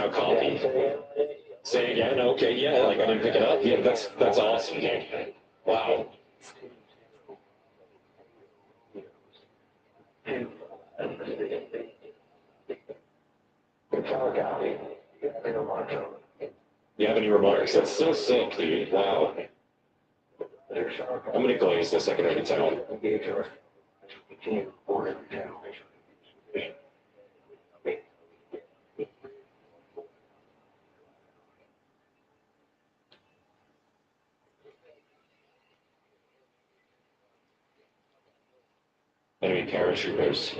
now copy. Say again. Okay, yeah, like I didn't pick it up. Yeah, that's awesome, dude. Wow. You have any remarks? That's so sick, dude. Wow. I'm gonna glaze this. I can already tell. Enemy paratroopers.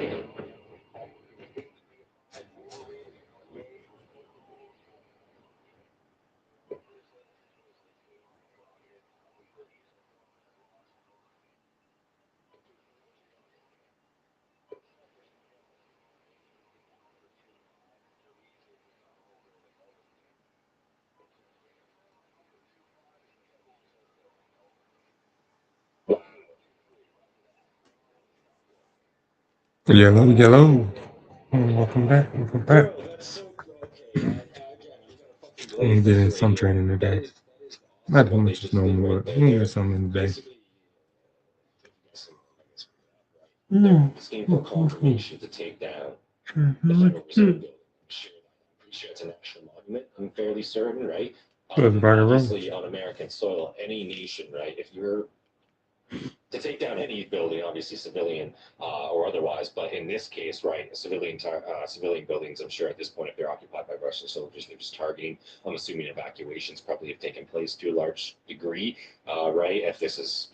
Yellow, yellow. Welcome back. Welcome back. I'm getting some training today. Not how much as normal, but I'm gonna get something today. No. For confirmation to take down the Federal Reserve building. I'm sure it's a national monument. I'm fairly certain, right? Obviously, on American soil, any nation, right? If you're to take down any building, obviously civilian or otherwise, but in this case, right, civilian buildings, I'm sure at this point, if they're occupied by Russian soldiers, they're just targeting. I'm assuming evacuations probably have taken place to a large degree, right? If this is,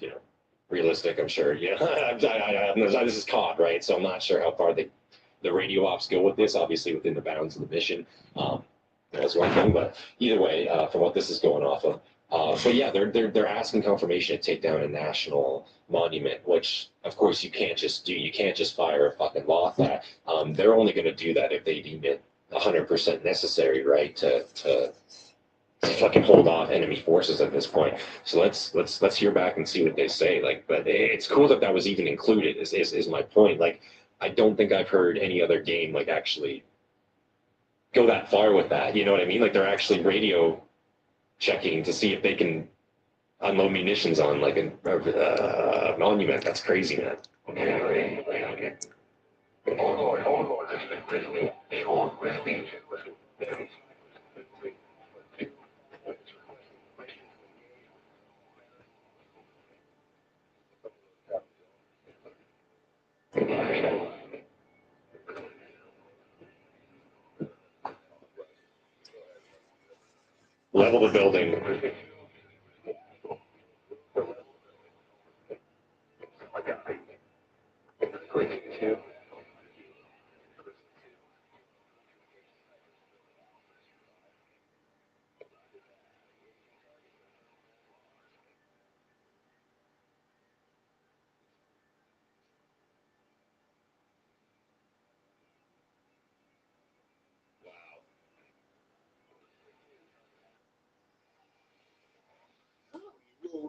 realistic, I'm sure. This is COD, right? So I'm not sure how far the radio ops go with this. Obviously, within the bounds of the mission. That's one thing, but either way, from what this is going off of. But yeah, they're asking confirmation to take down a national monument, which of course you can't just do. You can't just fire a fucking moth at. They're only going to do that if they deem it 100% necessary, right? To fucking hold off enemy forces at this point. So let's hear back and see what they say. Like, but it's cool that was even included. Is my point. Like, I don't think I've heard any other game like actually go that far with that. You know what I mean? Like they're actually radio checking to see if they can unload munitions on like a monument. That's crazy, man. Okay. Level the building.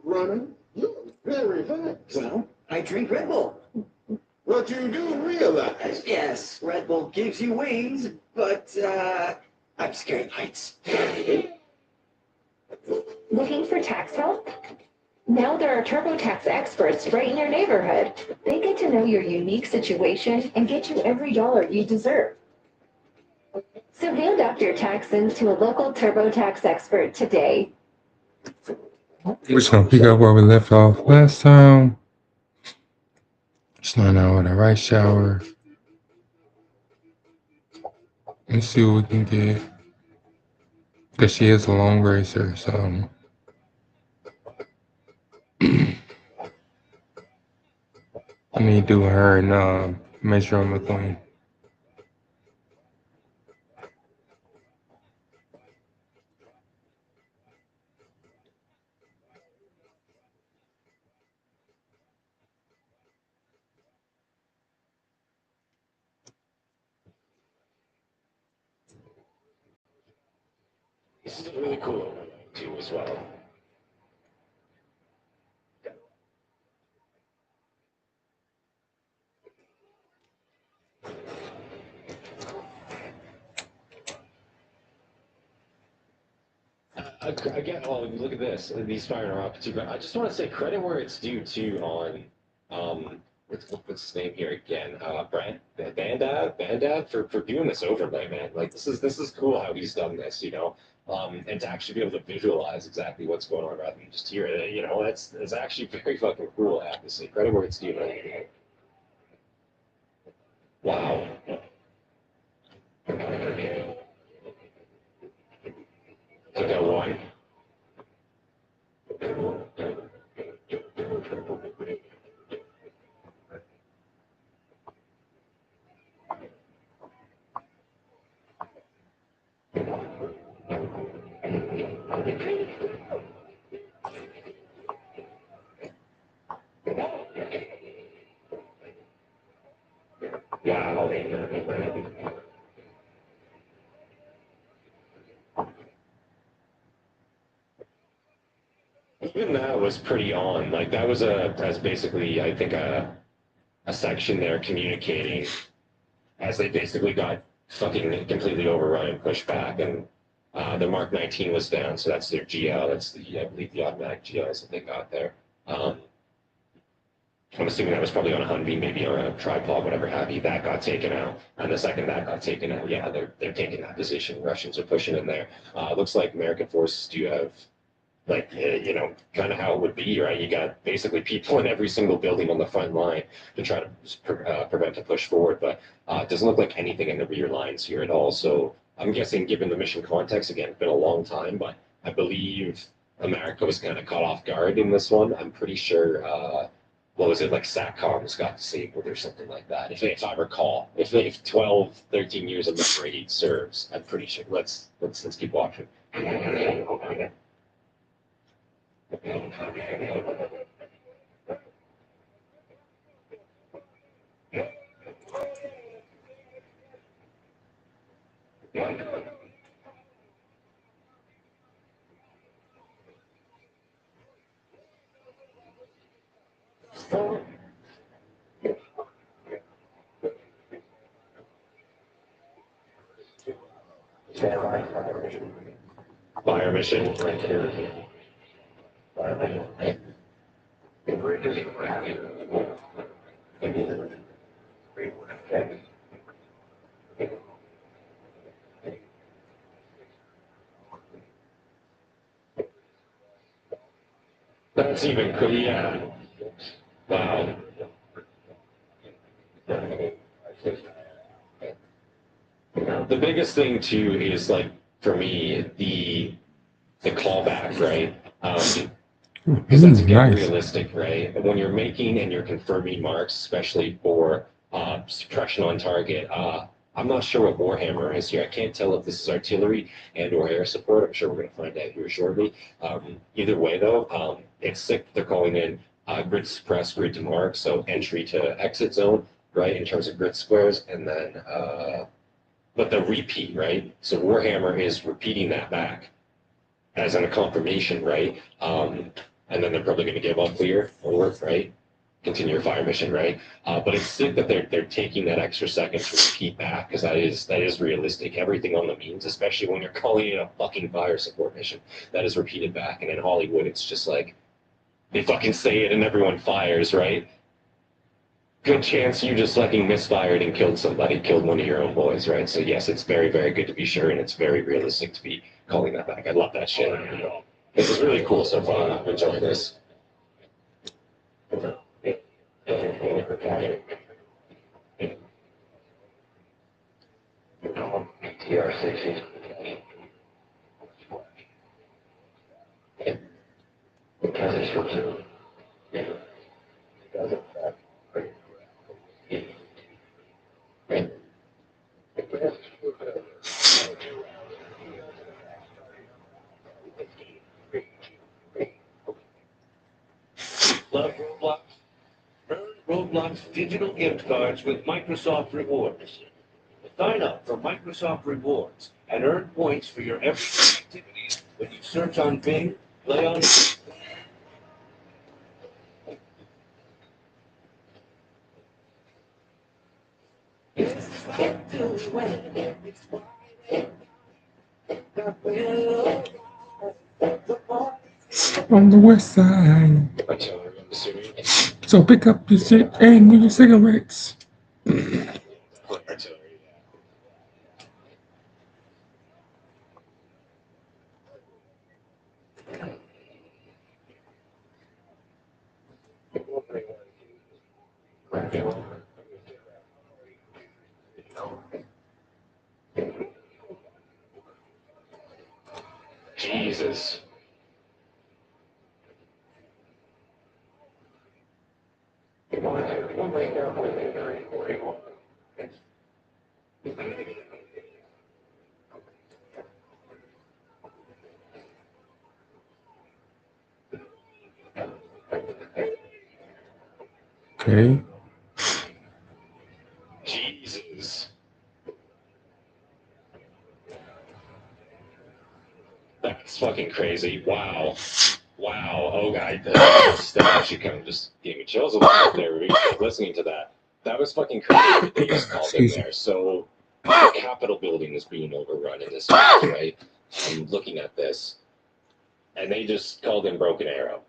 Runner, you're very fast. Well, I drink Red Bull. What you do realize? Yes, Red Bull gives you wings, but I'm scared of heights. Looking for tax help? Now there are TurboTax experts right in your neighborhood. They get to know your unique situation and get you every dollar you deserve. So hand off your taxes to a local TurboTax expert today. We're just gonna pick up where we left off last time. Starting out with a rice shower. Let's see what we can get. Because she is a long racer, so. Let me do her and measure on the queen. This is really cool too, as well. Again, oh, look at this. These firing are up too. But I just want to say credit where it's due too on what's his name here again? Bandad for doing this overlay, man. Like this is cool how he's done this, you know. And to actually be able to visualize exactly what's going on rather than just hear it, you know, that's actually very fucking cool. I have to say, credit where it's due, man. Wow. Took out one. Wow. Even that was pretty on. Like that was that's basically I think a section there communicating as they basically got fucking completely overrun and pushed back and their Mark 19 was down, so that's their GL. That's the I believe the automatic GLs that they got there. I'm assuming that was probably on a Humvee, maybe on a tripod, whatever have you. That got taken out, and the second that got taken out, yeah, they're taking that position. Russians are pushing in there. Looks like American forces do have, like, you know, kind of how it would be, right? You got basically people in every single building on the front line to try to prevent a push forward, but it doesn't look like anything in the rear lines here at all. So I'm guessing, given the mission context, again, it's been a long time, but I believe America was kind of caught off guard in this one. I'm pretty sure. What was it, like SATCOMs got disabled or something like that, if I recall. If 12, 13 years of memory serves, I'm pretty sure. Let's keep watching. Fire mission. That's even cool, yeah. Wow. The biggest thing too is like for me the callback, right? Because that's again Nice. realistic, right? When you're making and you're confirming marks, especially for suppression on target, I'm not sure what Warhammer is here. I can't tell if this is artillery and or air support. I'm sure we're going to find out here shortly. Either way, though, it's sick that they're calling in grid suppress, grid to mark, so entry to exit zone, right, in terms of grid squares, and then but the repeat, right? So Warhammer is repeating that back as in a confirmation, right? And then they're probably going to give up clear or right, continue your fire mission, right? But it's sick that they're taking that extra second to repeat back because that is realistic. Everything on the means, especially when you're calling it a fucking fire support mission, that is repeated back. And in Hollywood, it's just like they fucking say it and everyone fires, right? Good chance you just fucking misfired and killed somebody, killed one of your own boys, right? So yes, it's very, very good to be sure, and it's very realistic to be calling that back. I love that shit. This is really cool so far. I'm enjoying this. TR60. Love Roblox? Earn Roblox digital gift cards with Microsoft Rewards. Sign up for Microsoft Rewards and earn points for your everyday activities when you search on Bing, play on... On the west side. Artillery, I'm assuming. So pick up your shit and your cigarettes. Artillery, Jesus. Okay. Jesus. That's fucking crazy. Wow. Wow. Oh, God. That actually kind of just gave me chills a little bit there listening to that. That was fucking crazy. They just called in there. So the Capitol building is being overrun in this case, right? I'm looking at this. And they just called in Broken Arrow,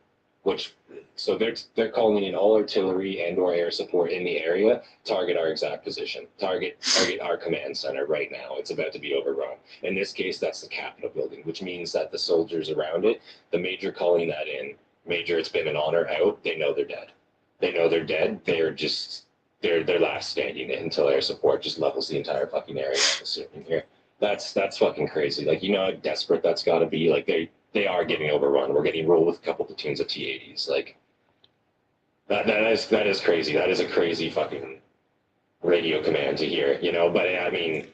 which so they're calling in all artillery and or air support in the area. Target our exact position. Target our command center right now. It's about to be overrun. In this case, that's the Capitol building, which means that the soldiers around it, the major calling that in, major, it's been an honor out. They know they're dead. They know they're dead. They're last standing until air support just levels the entire fucking area. I'm assuming here. That's fucking crazy. Like, you know how desperate that's got to be. Like they are getting overrun. We're getting rolled with a couple platoons of T-80s. Like that is crazy. That is a crazy fucking radio command to hear, you know. But I mean,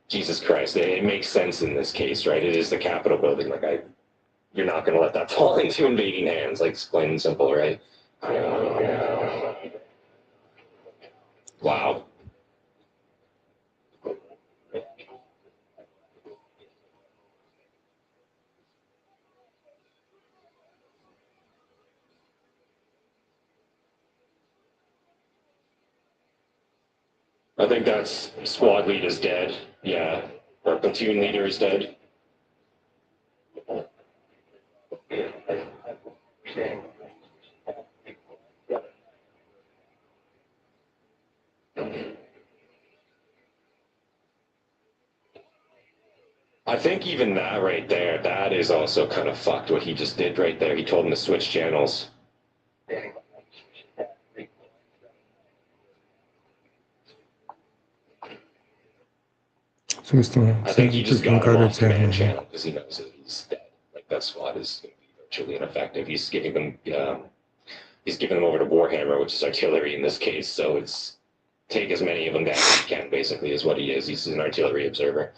Jesus Christ, it makes sense in this case, right? It is the Capitol building. Like you're not gonna let that fall into invading hands. Like, it's plain and simple, right? Wow. I think that's squad lead is dead. Yeah. Our platoon leader is dead. I think even that right there, that is also kind of fucked what he just did right there. He told him to switch channels. So I think he just got him off command channel because he knows that he's dead. Like, that squad is going to be virtually ineffective. He's giving them over to Warhammer, which is artillery in this case. So it's take as many of them down as you can, basically, is what he is. He's an artillery observer.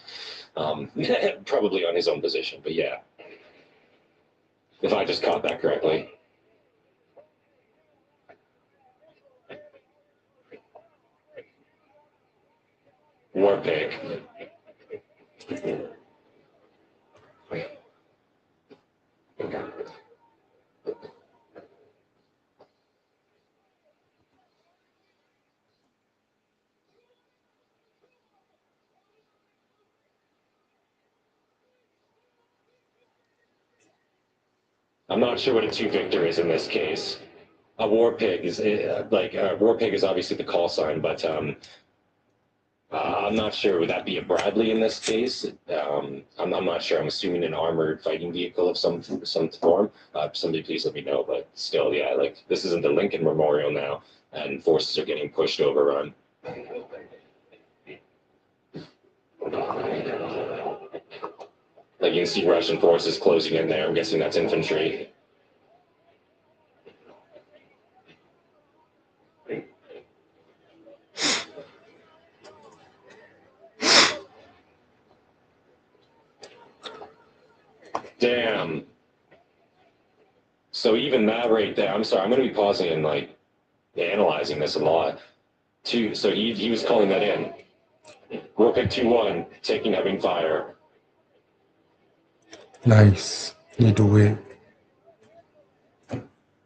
Probably on his own position, but yeah. If I just caught that correctly. War pig. I'm not sure what a two victor is in this case. A war pig is war pig is obviously the call sign, but I'm not sure. Would that be a Bradley in this case? I'm not sure. I'm assuming an armored fighting vehicle of some form. Somebody please let me know. But still, yeah, like this isn't the Lincoln Memorial now, and forces are getting pushed overrun. Like you can see Russian forces closing in there. I'm guessing that's infantry. Damn. So even that right there, I'm sorry, I'm going to be pausing and like analyzing this a lot. So he was calling that in. We'll pick 2-1, taking having fire. Nice. You do it.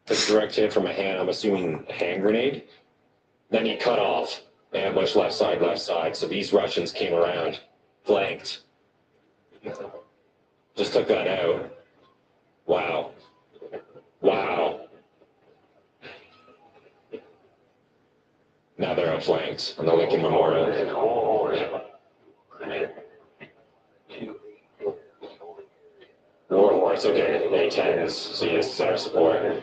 This direct hit from a hand, I'm assuming a hand grenade. Then he cut off. Ambush left side, left side. So these Russians came around, flanked. Just took that out. Wow. Wow. Now they're outflanked on the Lincoln Memorial. Warlords, okay, A10s, so yes, center support.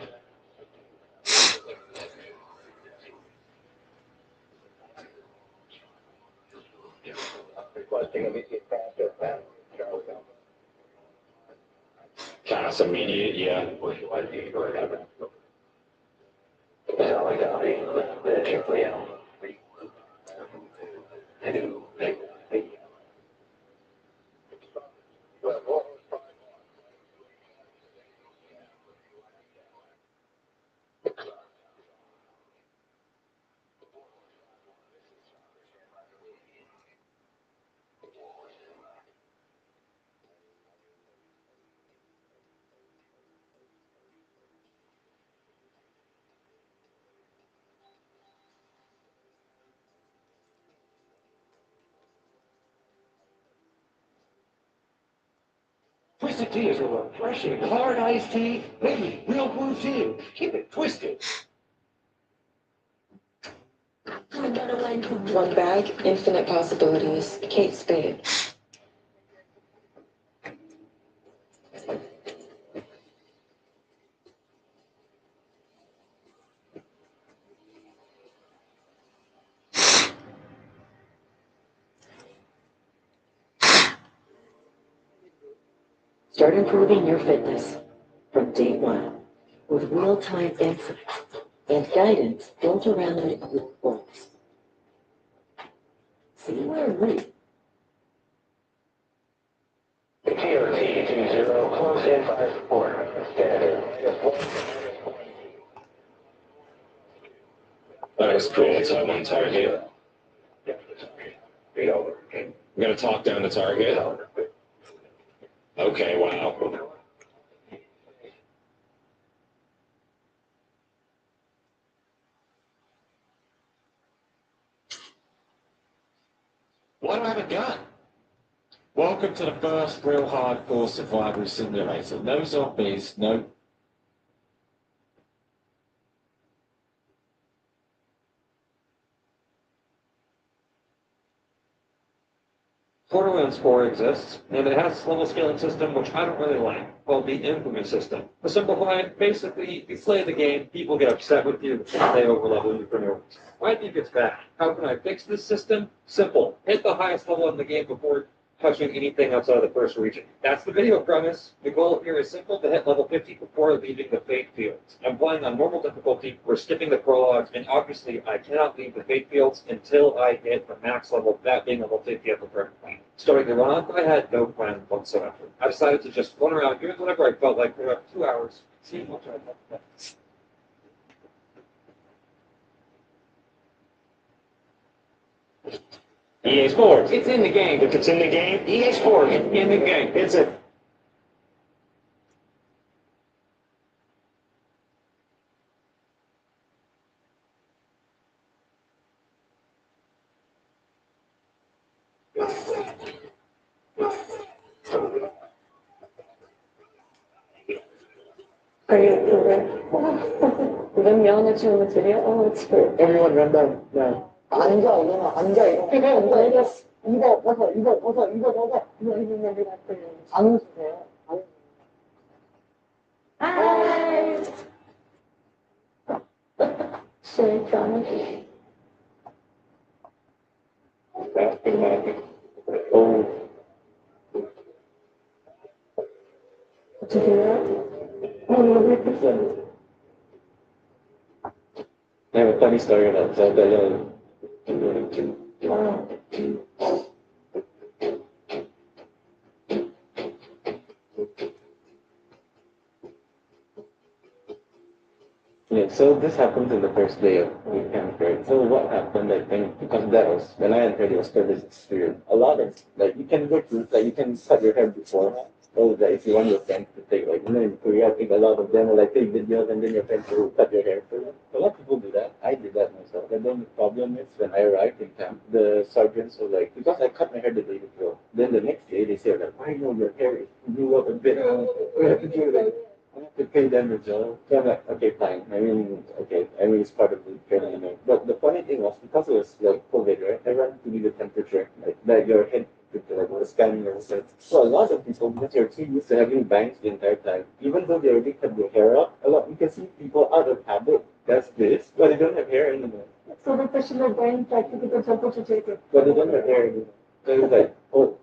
Cast immediate, yeah. Twisted tea is a refreshing, hard iced tea, maybe real blue tea. Keep it twisted. One bag, infinite possibilities. Kate Spade. Start improving your fitness from day one with real-time insights and guidance built around your goals. See where we TRT 20, close in fire support. That was cool, it's on one target. We gotta talk down the target. Okay, wow. Why do I have a gun? Welcome to the first real hardcore survival simulator. No zombies, no. Borderlands 4 exists, and it has a level scaling system which I don't really like, called the infamy system. To simplify it, basically, you play the game, people get upset with you, and they overlevel you for no reason. I think it's bad. How can I fix this system? Simple. Hit the highest level in the game before touching anything outside of the first region. That's the video premise. The goal here is simple, to hit level 50 before leaving the Fate Fields. I'm playing on normal difficulty, we're skipping the prologue, and obviously I cannot leave the Fate Fields until I hit the max level, that being level 50 at the current plan. Starting the run off, I had no plan whatsoever. I decided to just run around doing whatever I felt like for about 2 hours, seeing what I felt. EA Sports. It's in the game. If it's in the game, EA Sports, in the game. it's it. Are you okay? Them yelling at you in the video? Oh, it's good. Everyone run down. No. 앉아, 일어나, 앉아, 일어나. 이거 벗어, 이거 벗어, 이거 벗어. 안 웃으세요? Hi! So dramatic. Oh, Did you do that? Oh, no, I have a funny story about that. wow. Yeah, so this happens in the first day of boot camp, right? So what happened, I think, because that was, when I entered, it was 36 period. A lot of, like, you can go through, like, you can cut your hair before. Oh, that if you want your friends to take, like, you know, in Korea, I think a lot of them will, like, take videos and then your friends will cut your hair for you. A lot of people do that. I did that myself. And then the problem is, when I arrived in camp, the sergeants were like, because I cut my hair the day before, Then the next day they say like, I know your hair grew up a bit. We have to do like, I have to pay them as well. So I'm like, okay, fine. I mean, okay. I mean, it's part of the training, you know. But the funny thing was because it was like COVID, right? Everyone had to do the temperature, like your head, like the scanning yourself. So a lot of people, because you're too used to having bangs the entire time, even though they already cut their hair up, a lot you can see people out of habit. That's this, but they don't have hair anymore. So the question of going back to the temperature taker. But they don't have hair anymore. So it's like, oh,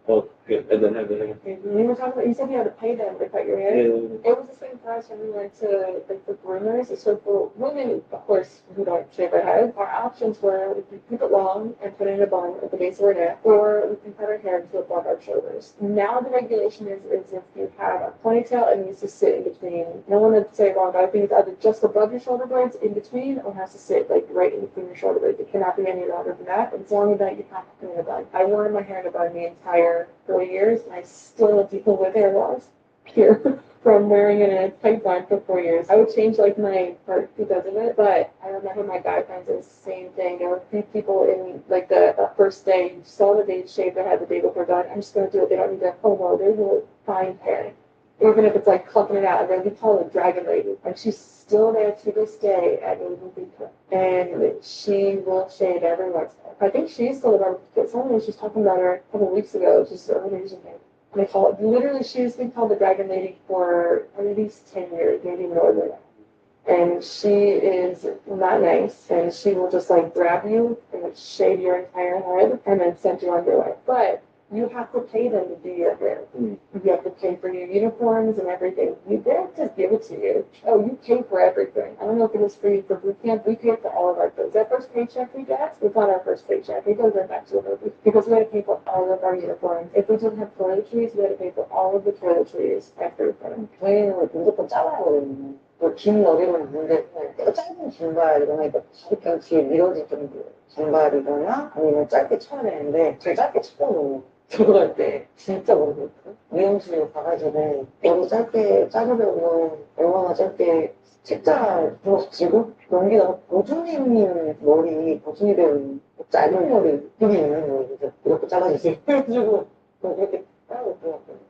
good. I don't have hair. You were talking about, you said you had to pay them to cut your hair. Yeah. It was the same price when we went to like the groomers. So for women, of course, who don't shave their head, our options were we can keep it long and put it in a bun at the base of our neck, or we can cut our hair to above our shoulders. Now the regulation is if you have a ponytail, it needs to sit in between. No one would say wrong, but I think it's either just above your shoulder blades in between, or has to sit like right in between your shoulder blades. It cannot be any longer than that. And it's only that you have to put it in a bun. I wore my hair in a bun the entire 4 years, and I still deal with hair loss here from wearing it in a tight bun for 4 years. I would change like my part because of it, but I remember my guy friends did the same thing. There were a few people in like the first day, you saw that they shaved their head the day before done. I'm just gonna do it. They don't need to homo. They will find hair. Even if it's like clumping it out, and we call it dragon lady. And she's still there to this day at Uber. And she will shave every once in a while. I think she's still about to get someone. She was talking about her a couple of weeks ago. She's an Asian thing. And they call it, literally, she's been called the dragon lady for at least 10 years, maybe more than that. And she is not nice, and she will just like grab you and like shave your entire head and then send you on your way. But you have to pay them to do your hair. You have to pay for your uniforms and everything. You don't just give it to you. Oh, you pay for everything. I don't know if it was free for boot camp. We paid for all of our clothes. That first paycheck we got, we got our first paycheck. We goes right back to it because we had to pay for all of our uniforms. If we didn't have toiletries, we had to pay for all of the toiletries after them. 저희는 무조건 잘라야 되거든요. 긴 머리는 문제, 짧은 긴발이거나 이렇게 뒤에 밀어질 정도 긴발이거나 아니면 짧게 쳐야 되는데 제가 짧게 쳐도 들어갈 때 진짜 모르겠어요. 미용실에 가가지고 머리 짧게 자르려고 얼마나 짧게 책자 부러지고 연기다가 보준이님 머리 보준이 배우님 짧은 머리 여기 있는 머리 이렇게 잘라주세요. 그래가지고 그렇게 따로 있더라고요.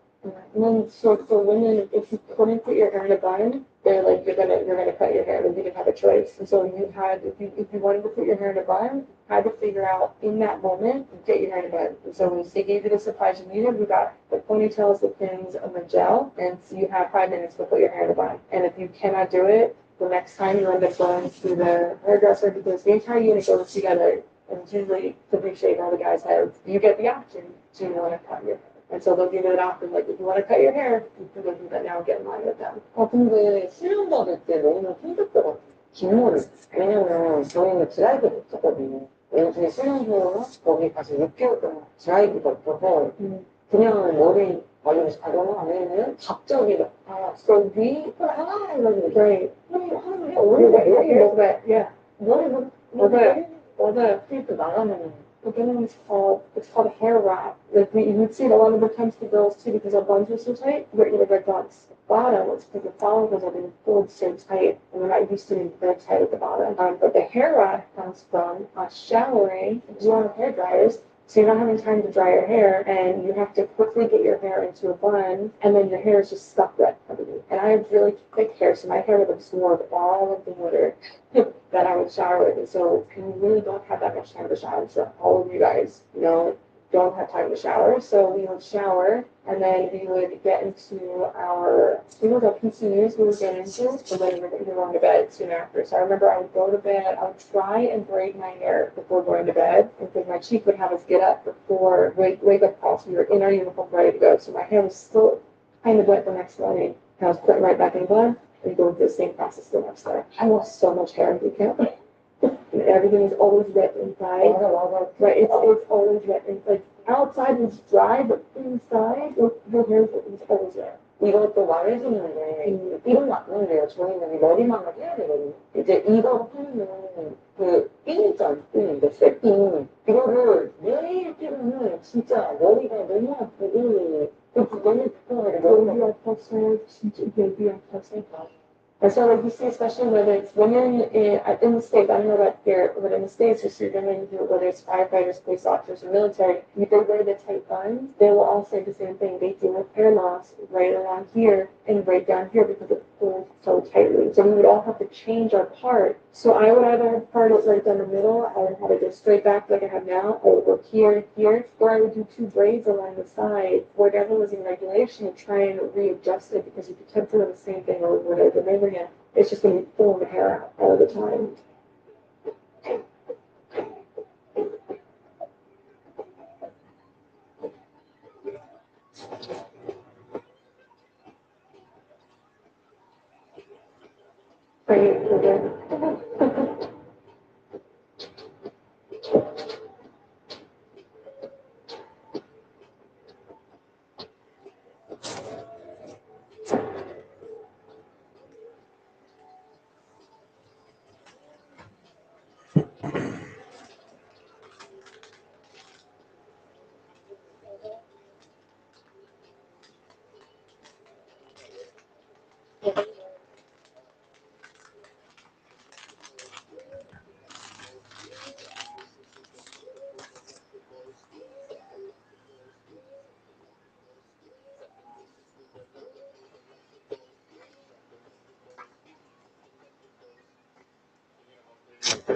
And then so for women, if you couldn't put your hair in a bun, they're like you're gonna cut your hair, and you didn't have a choice. And so you had if you wanted to put your hair in a bun, you had to figure out in that moment get your hair in a bun. And so they gave you the supplies you needed. We got the ponytails, the pins, and the gel, and so you have 5 minutes to put your hair in a bun. And if you cannot do it, the next time you end up going to the hairdresser because the entire unit goes together, and it's usually to reshave all the guys' heads. You get the option to want to cut your hair. And so they'll give you an option, like, if you want to cut your hair, you can go do that now and get in line with them. 근데 수련 받을 때 너무 힘들더라고요. 긴 머리. 왜냐면 저희는 드라이브를 했었거든요. 왠지 수련소나 거기 가서 6개월 동안 드라이브가 없어서 그냥 머리 말리면서 하면은 갑자기 so we right. Yeah. 머리 필터 나가면 beginning it's called hair wrap. Like you would see it a lot of the times for girls too because our buns are so tight. We're either red buns. The bottom, it's because the follicles are being pulled so tight and we're not used to being very tight at the bottom. But the hair wrap comes from showering. You want hair dryers. So you're not having time to dry your hair, and you have to quickly get your hair into a bun, and then your hair is just stuck wet underneath. And I have really thick hair, so my hair would absorb all of the water that I would shower with. And so you really don't have that much time to shower. So all of you guys, don't have time to shower. So we would shower, and then we would get into our PCUs we would get into, so then we were going to bed soon after. So I remember I would go to bed, I would try and braid my hair before going to bed, because my chief would have us get up before wake up call, so we were in our uniform ready to go. So my hair was still kind of wet the next morning, and I was putting right back in the bun, and going through the same process the next day. I lost so much hair in boot camp. Everything is always wet inside. Right, it's always wet. It's like outside it's dry, but inside your hair is always wet. 이것도 말해주는데 이런 거 안 넣는데요. 저희는 이 머리망을 해야 되거든요. 이제 이거 하면은 그 핀 있잖아요. 핀인데 쇠핀 이거를 매일 끼면 진짜 머리가 너무 아프고 너무 불편하고 여기 아팠어요. 진짜 여기 아팠어요. And so like you see, especially whether it's women in the States, I don't know about here, but in the States you see women who, whether it's firefighters, police officers, or military, if they wear the tight buns, they will all say the same thing. They deal with hair loss right around here and right down here because it pulls so tightly. So we would all have to change our part. So I would either have part it right down the middle, I would have it go straight back like I have now, I would go here, or I would do 2 braids along the side, whatever was in regulation, and try and readjust it, because if you kept doing the same thing over and over and over again, it's just going to be pulling the hair out all the time.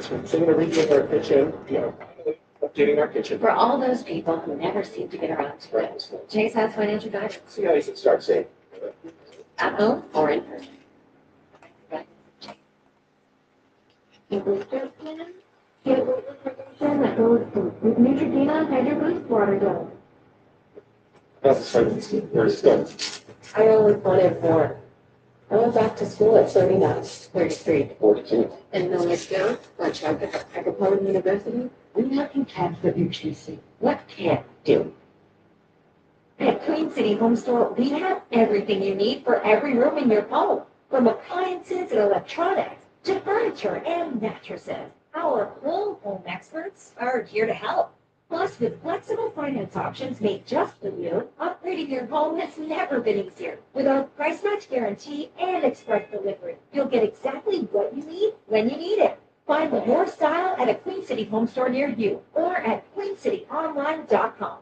So I'm going to redo our kitchen, updating our kitchen. For all those people who never seem to get around to it, Chase has financial guidance. See how you can start saving. At home or in person. Your booster plan? Get a booster protection that goes with Neutrogena and your boost water dose. That's there's good. I always wanted more. I went back to school at 39, 33. 42. And no let's go. Like I could go to university. We nothing can what you're chasing. What can't do? At Queen City Home Store, we have everything you need for every room in your home. From appliances and electronics to furniture and mattresses. Our whole home experts are here to help. Plus, with flexible finance options made just for you, upgrading your home has never been easier. With our price match guarantee and express delivery, you'll get exactly what you need when you need it. Find your style at a Queen City Home Store near you or at queencityonline.com.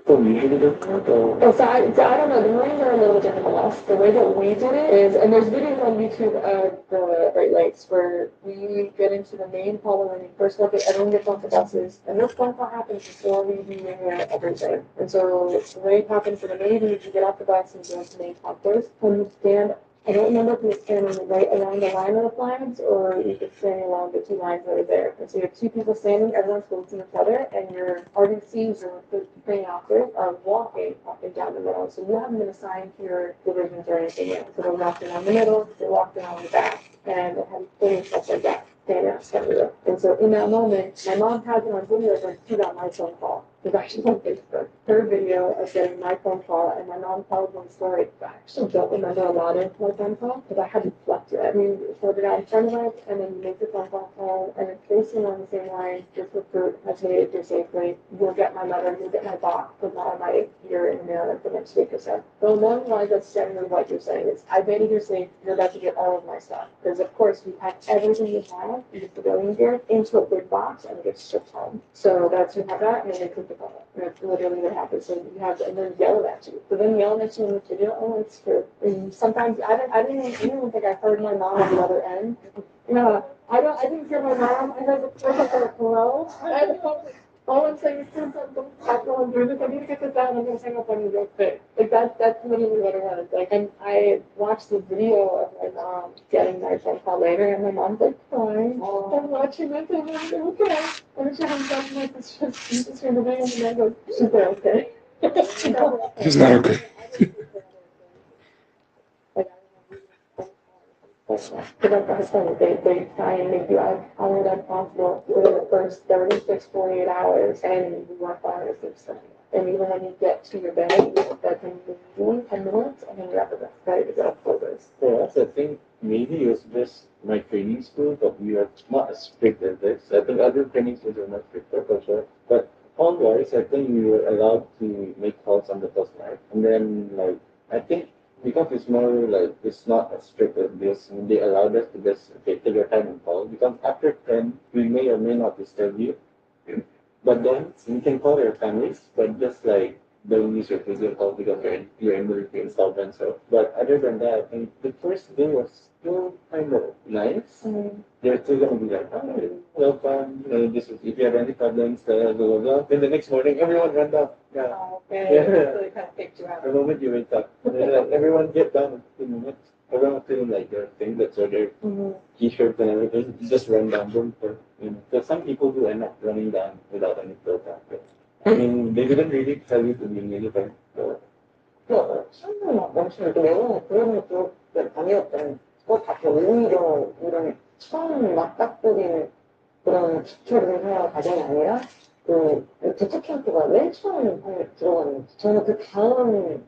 So usually different or? Oh, so I don't know. The Marines are a little different than us. The way that we did it is, and there's videos on YouTube of the Great Lakes where we get into the main hall when we first look at everyone gets off the buses, and this phone call happens before we even hear everything. And so the way it happens for the Navy is you get off the bus and go to the main concourse, and you stand. I don't remember if you were standing right along the line of the flags or you could stand along the 2 lines that are there. And so you have 2 people standing, everyone's facing each other, and your RDCs or the training officers are walking down the middle. So you haven't been assigned to your divisions or anything yet. So they're walking down the middle, they're walking along the back, and they have things stuff like that. And so in that moment, my mom has it on video, but she got my phone call. It's actually on Facebook. Her video of getting my phone call, and my mom tells me the story. I actually don't remember a lot of my phone call because I hadn't slept yet. We sorted out in front of us, and then you make the phone call home, and it's basically on the same line. This recruit has made it here safely. You'll get my mother, you'll get my box, because I might hear in the mail the next week or so. So along the lines, that's generally what you're saying is, I made it here safe. You're about to get all of my stuff because, of course, we pack everything we have in the civilian gear into a big box and it gets shipped home. So that's you have that, and then they take the phone. And that's literally what happens. So you have, and then yell at you. So then yelling at you in the video, oh, it's true. And sometimes I didn't even think I heard my mom on the other end. No, I didn't hear my mom. I heard the person like, hello. All I'm saying is, since I'm going through this, I need to get this out and I'm going to hang up on you real quick. Like, that's literally what it was. Like, and I watched the video of my mom getting my phone call later, and my mom's like crying. I'm watching this, and I'm like, okay. And she hangs up, and like, it's just here today, and then I go, she's okay. It's not okay. They try and make you as tired as possible within the first 36, 48 hours, and you work on it as and even when you get to your bed, that can be 10 minutes, and then you're at the best ready to go for this. So that's the thing. Maybe it's just my training school, but we are not as strict as this. I think other training schools are much stricter for sure. But call-wise, I think we were allowed to make calls on the first night, and then like I think because it's more like it's not as strict as this. They allowed us to just take your time and call. Because after 10, we may or may not disturb you. But then you can call your families, but just like don't use your physical call because you're in the insolvent. So, but other than that, I think the first day was still kind of nice. They're still gonna be like, oh, welcome. This is if you have any problems, blah blah blah. Then the next morning, everyone went up. Yeah. Oh, okay. Yeah. So they kind of picked you out. The moment you wake up, and then, like, everyone get down in 2 minutes. Everyone feeling like their thing that's so their t-shirts and everything. Just run down, boom, because some people do end up running down without any filter. I mean, they didn't really tell you to be militant. So. 처음에 막 멈추면 내가 그런 쪽 다녔던 그다 오히려 이런 처음 맞닥뜨리는 그런 기초를 해야 과정이 아니라 그 부트 캠프가 맨 처음 들어가는 저는 그 다음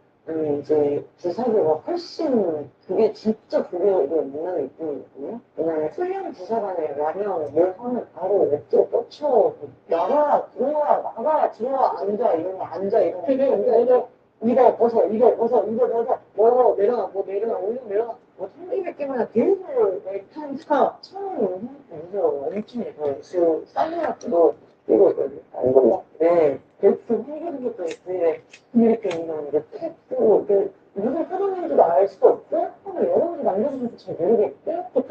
이제 부사교가 훨씬 그게 진짜 그게 문화의 느낌이거든요. 왜냐면 훈련 부사관에 와면 뭘 하면 바로 엎드려 뻗쳐 나가 들어와 나가 들어와 앉아 이러면 앉아 이러면 이거 벗어 이거 벗어 뭐 내려가 올려 내려가 뭐 1200개만 계속 탄사 처음 해서 엄청 그 쌀라도 이거 이거 네 그렇게 해결하는 것도 있는데 이렇게 있는 게 팩도 무슨 사람인지도 알 수도 없고 하나 영어를 남겨주면서 잘 모르겠고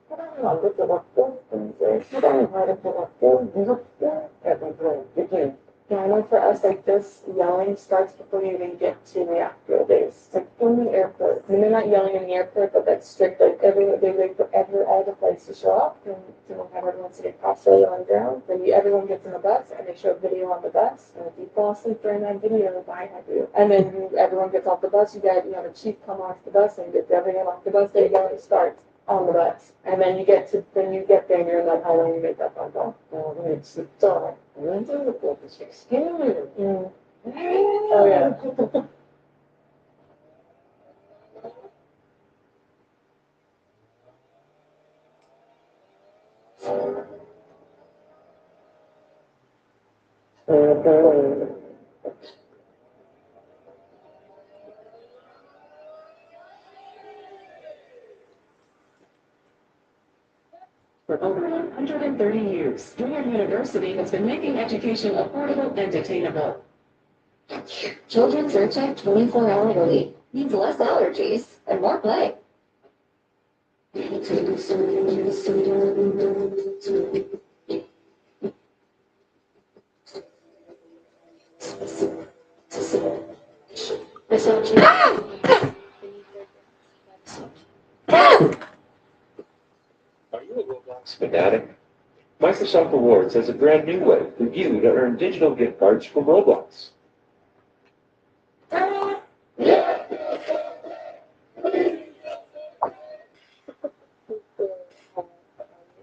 사람을 안 붙여봤고 이제 사람을 봐야 될 것 같고 무섭고 약간 그런 느낌. Yeah, I know for us, like this yelling starts before you even get to the actual days. Like in the airport. I mean, they're not yelling in the airport, but that's strict. Like they wait for all the flights to show up and to have everyone sitting properly on the ground. Then everyone gets in the bus and they show a video on the bus. And if you fall asleep during that video, I have you. And then everyone gets off the bus. You have a chief come off the bus and gets everyone off the bus. They yelling starts on the bus. And then you get there and you're in that how long you make that phone call. It's 진짜 완전 것도 스케일을 Oh yeah. For over 130 years, Junior University has been making education affordable and attainable. Children's Check 24-hour relief means less allergies and more play. Are you a Roblox fanatic? Microsoft Rewards has a brand new way for you to earn digital gift cards from Roblox.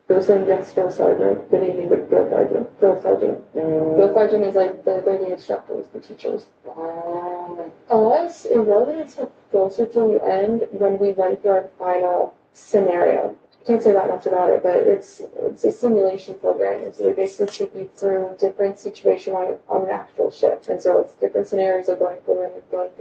Person against Drill Sergeant. Good evening, Drill Sergeant. Drill Sergeant. Drill Sergeant is like they're the instructors, the teachers. Us, it really took closer to the end when we went through our final scenario. Can't say that much about it, but it's a simulation program. And so they basically take you through different situations on an actual ship. And so it's different scenarios of going through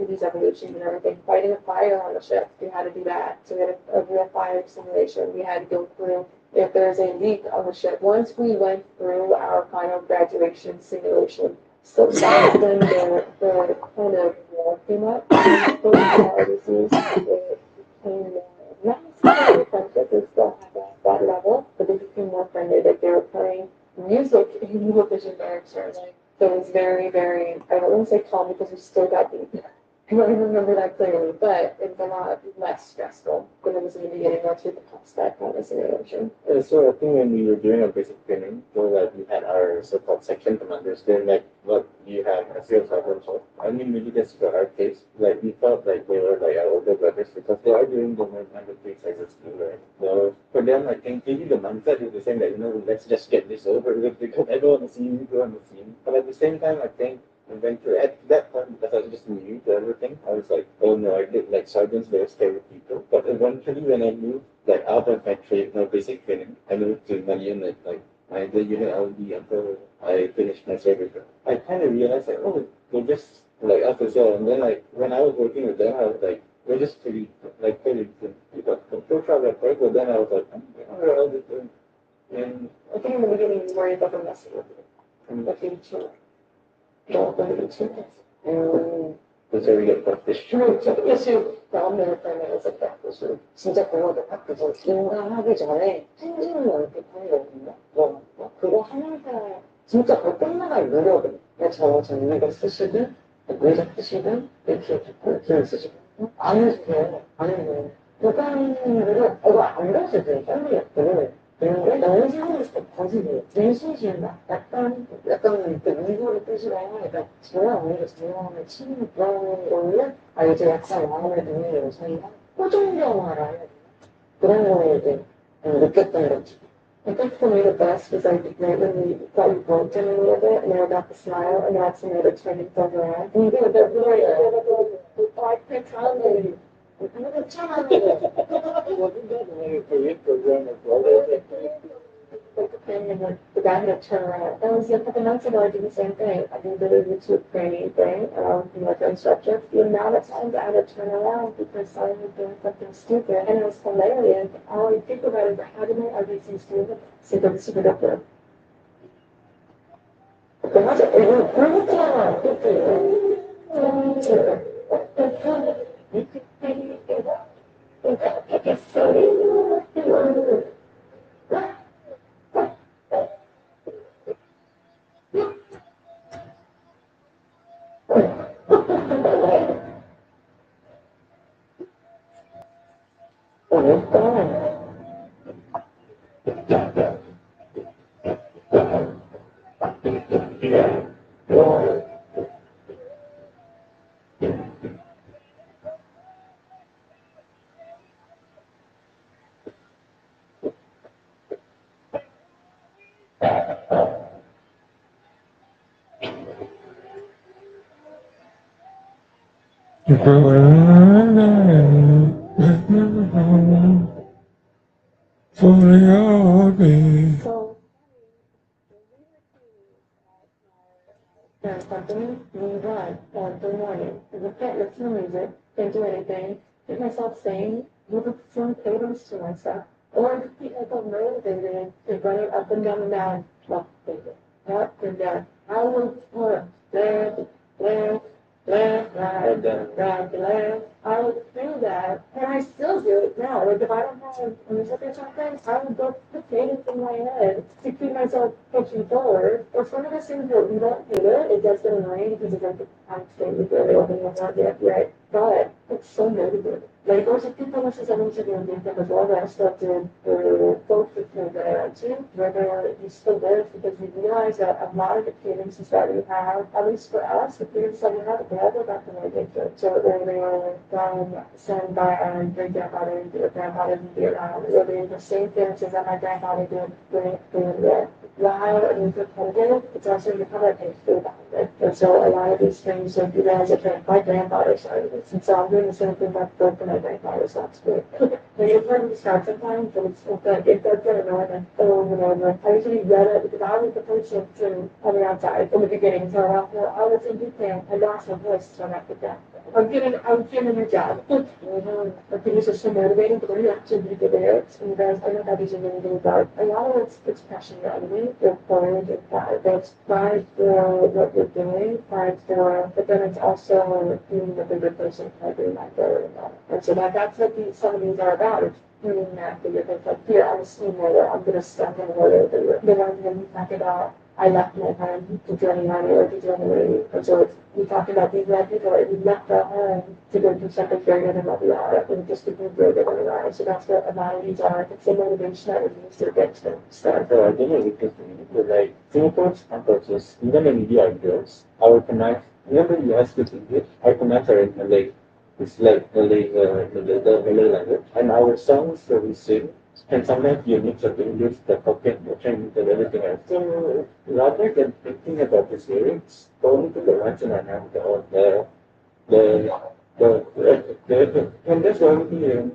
these evolutions and everything. Fighting a fire on the ship, we had to do that. So we had a real fire simulation. We had to go through if there's a leak on the ship. Once we went through our final graduation simulation, so that's when the kind of war came up. It became more, not necessarily friendship, they still had that level, but they became more friendly. Like they were playing music in the vision barracks, like, so it was very, very, I don't want to say calm because we still got beat. I don't even remember that clearly, but it was a lot less stressful than it was in the beginning once we passed that kind of simulation. So I think when we were doing our basic training, so that we had our so-called section commanders, then like what you have a sales problem. So I mean, maybe that's for our case. Like we felt like they were like our older brothers because they are doing the more mandatory exercises too, right? So for them, I think maybe the mindset is the same. Like let's just get this over with because I don't want to see you go on the scene. But at the same time, I think. Eventually, at that point, because I was just new to everything, I was like, oh no, I did like sergeants, they're scary people. But eventually, when I moved like out of my basic training, I moved to my unit, like the unit LD until I finished my service. I kind of realized like, oh, they're just like us as well. And then like when I was working with them, I was like, we're just pretty so proud at first, but then I was like, all this thing. And I think in the beginning you worried about the messing with it. And the future. Don't let it change. that's where we get practice. issue 다음날 프레임에서 practice. 진짜 그거도 바꾸죠. 인가하기 전에 행진을 연습하는 거거든요. 그거 하면서 진짜 그거 끝나갈 노력을 저 이거 쓰시든 의자 쓰시든 이렇게 글 쓰시든 안 해주세요. 안 해주세요. 약간으로 이거 안 가르쳐줘요. 팬들이 근데 연습을 때 거짓이에요. 진심이다. 약간 그 이거를 뜻이랑 약간 제가 오히려 제가 치는 그런 거는 이제 약간 마음에 드는 요소이나 호종경화라 해야 되나? 그런 거에 이제 느꼈던 거지. I think for me the best was like when we thought we broke down a little bit and then I got the smile and that's when the turning things around. 이게 I can't tell you. Wasn't that when you create program as well? Like the thing and the guy had to turn around. That was a couple months ago. I did the same thing. I did the YouTube training thing from like the instructor. The amount of times I had to turn around because someone was doing something stupid and it was hilarious. All I think about is how to make everything stupid. So that was super different. 맞아. 이거 불붙잖아. So, company, we run on the morning. If I can't listen to music, can't do anything, get myself sane, little some cadence to myself, or to keep myself motivated to run it up and down the mountain, up and down. I will put left, left, left, right, left. I would do that, and I still do it now. Like if I don't have music or something, I would go put cadence in my head to keep myself pushing forward. It's one of those things where you don't hate it, it does get annoying because it's like I'm staying with it, opening up not yet, right? But it's so motivating. Like there's a few promises I need to do in Jacob as well that I still did for both the things that I went to, whether you still live because we realize that a lot of the cadences that we have, at least for us, the cadences that we have, they all go back to my Jacob. So whether they were sent by our great grandfather or grandfather in Vietnam, or they were the same cadences that my grandfather did when while it is repetitive, it's also repetitive food behind it. And so a lot of these things, so you realize, okay, my grandfather started this, and so I'm doing the same thing that's good for my grandfather, so that's good. Like it's hard to start sometimes, but it does get annoying. And like I usually read it because I was the person to coming outside in the beginning, so I was in Japan, I lost my voice, so I'm not good down. I'm getting a new job. I think it's just so motivating, but then you actually read the lyrics, and you guys, I know how these are really, really dark. A lot of it's passion enemy, your courage, your pride. It's pride for what you're doing, pride for, but then it's also being the bigger person, pride being my brother. And so that's what some of these are about. It's doing that bigger person. Like, here, I'm a steamroller, I'm going to step in water. The ones that we talk about, I left my home to join the army or to join the Navy. And so we talk about these red people that we left our home to go do something greater than what we are, and just to be greater than we are. So that's what a lot of these are. It's a motivation that we use to get to start. So I think it's interesting because like Singapore's campuses, even in India girls, our commands, even when you ask it English, our commands are in Malay. It's like Malay, the Malay language. And our songs that we sing, and sometimes you mix up English, the Hokkien, the Chinese, and everything else. So rather than thinking about these lyrics, going to the ones in our hand, and that's why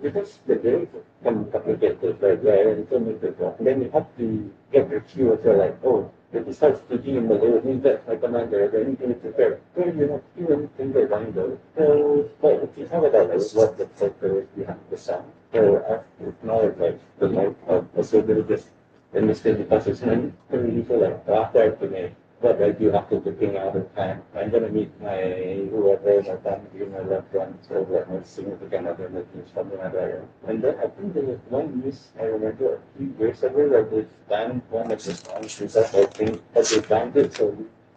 because the lyrics can be complicated, like and so many people. Then you have to get the cue as well, like, oh, if you start speaking in Malay, it means that my commander, then you need to prepare. So you have to do anything that I know. So, but you talk about like what the purpose behind the sound. So it's not like the like possibility just in this case because it's many people like after I finish what I do after looking out of time. I'm gonna meet my whoever my family, my loved ones, or like my significant other, like something like that. And then I think there was one news I remember a few years ago that they banned one of the songs because I think that they banned it so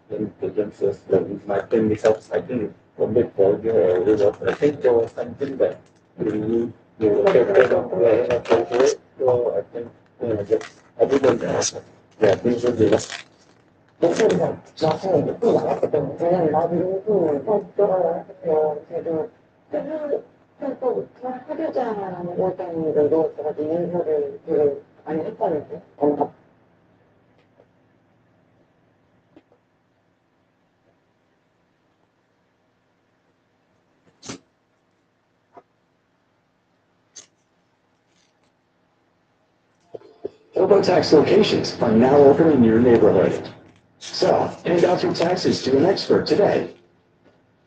then the just like my thing is I think a bit vulgar or whatever. I think there was something that really they were inappropriate. So I think just everyone yeah, things will be 목소리가 나중에 예쁘게 나왔기 때문에 왜냐면 나도 일부러 그래도 하려자라는 때문에도 제가 인터를 되게 많이 했거든요. TurboTax locations are now open in your neighborhood. So, hand out your taxes to an expert today.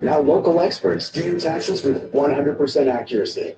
Now local experts do your taxes with 100% accuracy.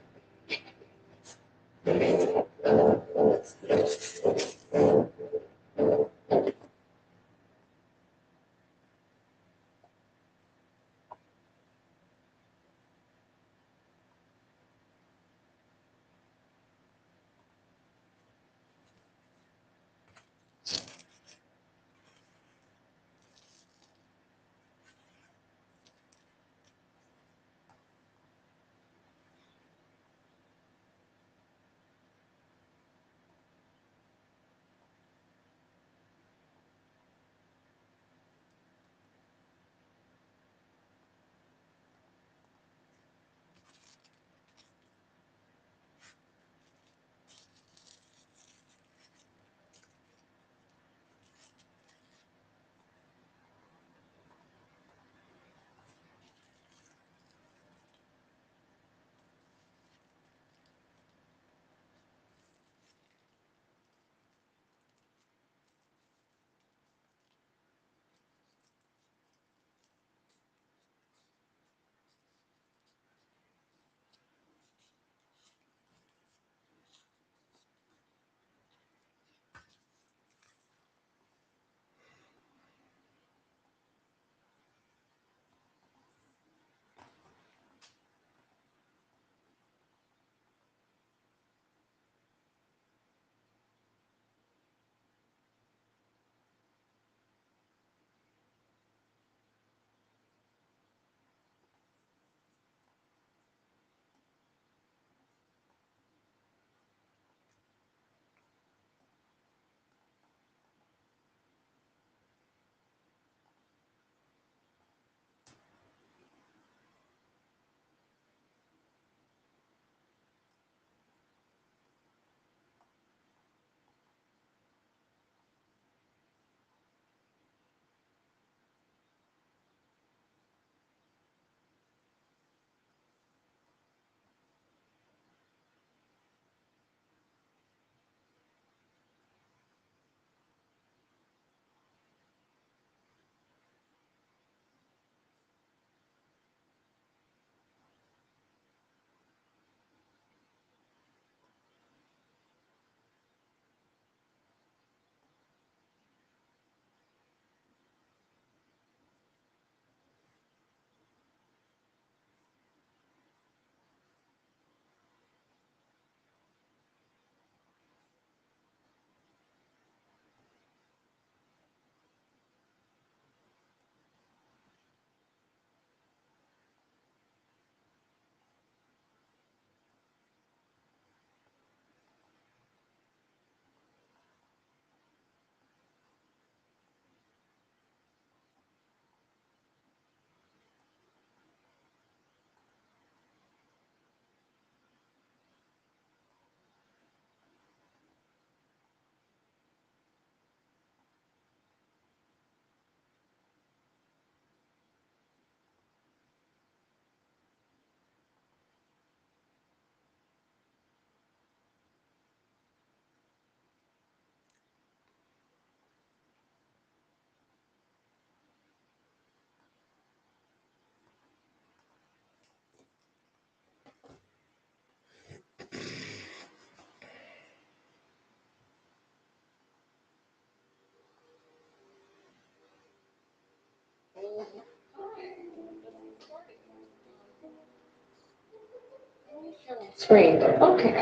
Screen. Okay,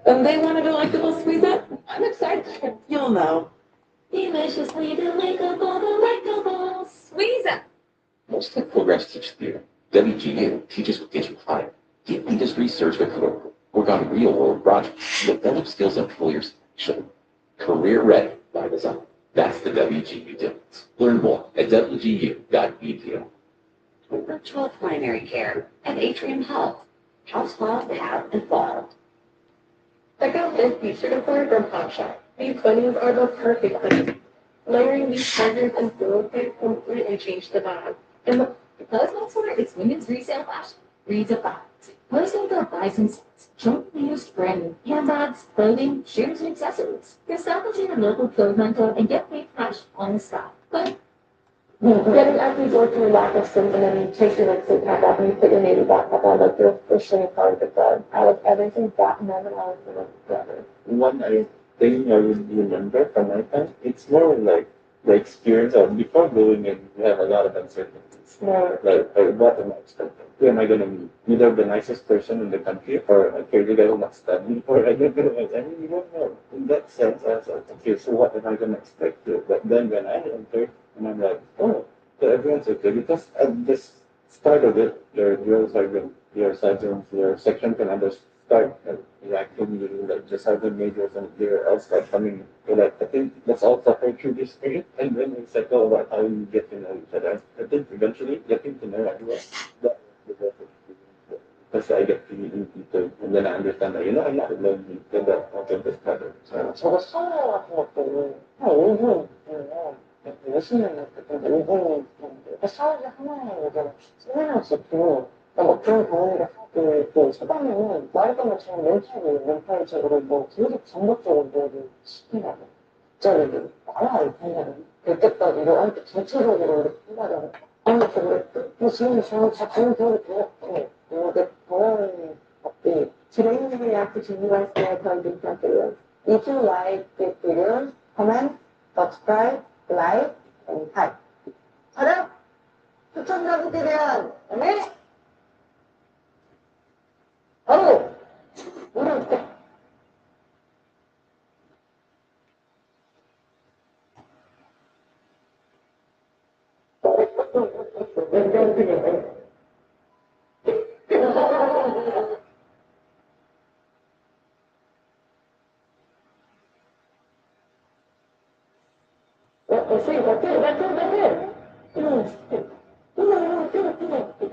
and they want to do like the little squeeze up? I'm excited. You'll know. Deliciously delectable, squeeze up. Most tech programs teach theory. WGU teaches what gets you hired. Get industry search with Heroku. Work on real-world projects. Develop skills and fuel your solution. Career ready by design. That's the WGU difference. Learn more at wgu.edu. Virtual primary care at Atrium Health. Households have evolved. Check out this t-shirt employer from Popshop. These bunnies are the perfect bunnies. Layering these chargers and pillowcases completely changed the vibe. And the Cosmo Store is women's resale fashion. Redefined. Posting the buys and sets. Gently used brand new handbags, clothing, shoes, and accessories. Yourself into your local clothes rental and get paid fresh on the spot. But Getting at these or to lack of sleep and then you take your like sleep cap off and you put your navy backpack on like you're officially part of the club. I like everything that moment I was in it forever. One thing I would remember from my time, it's more like the experience of before going in, you have a lot of uncertainties. Like what am I expecting? Who am I going to meet? Either the nicest person in the country or a crazy guy who not studying or I don't know. I mean, you don't know. In that sense, I was like, okay, so what am I going to expect here? But then when I entered, and I'm like, oh, so everyone's okay. Because at the start of it, your drill sergeant, your sergeants, your section commanders start reacting with like the sergeant majors and everyone else start coming. So like, I think let's all suffer through this period and then we settle about how we get to know each other. I think eventually getting to know everyone, that was the best experience. Because I get to meet new people and then I understand that, I'm not alone in that part of this pattern. So, 저거 성우 같은 것도 한 5분 있으면 몇십 년 됐거든요. 5분이 있는데 사우지 하나에 이제 10명씩도 뭐 그런 경우를 하고 또 초반에는 말했던 것처럼 멘탈적으로 뭐 계속 전격적으로 뭐를 시킨다고 갑자기 말아야 된다고 그때까지 너한테 전체적으로 이렇게 한다고 아무것도 그랬고 뭐 지금 저는 다 좋은 기억이 들었고 이게 보는 것들이 Today we react to US airplane differences. If you like this video, comment, subscribe, like, and type. 가장 시청자분들에 대한 바로 오늘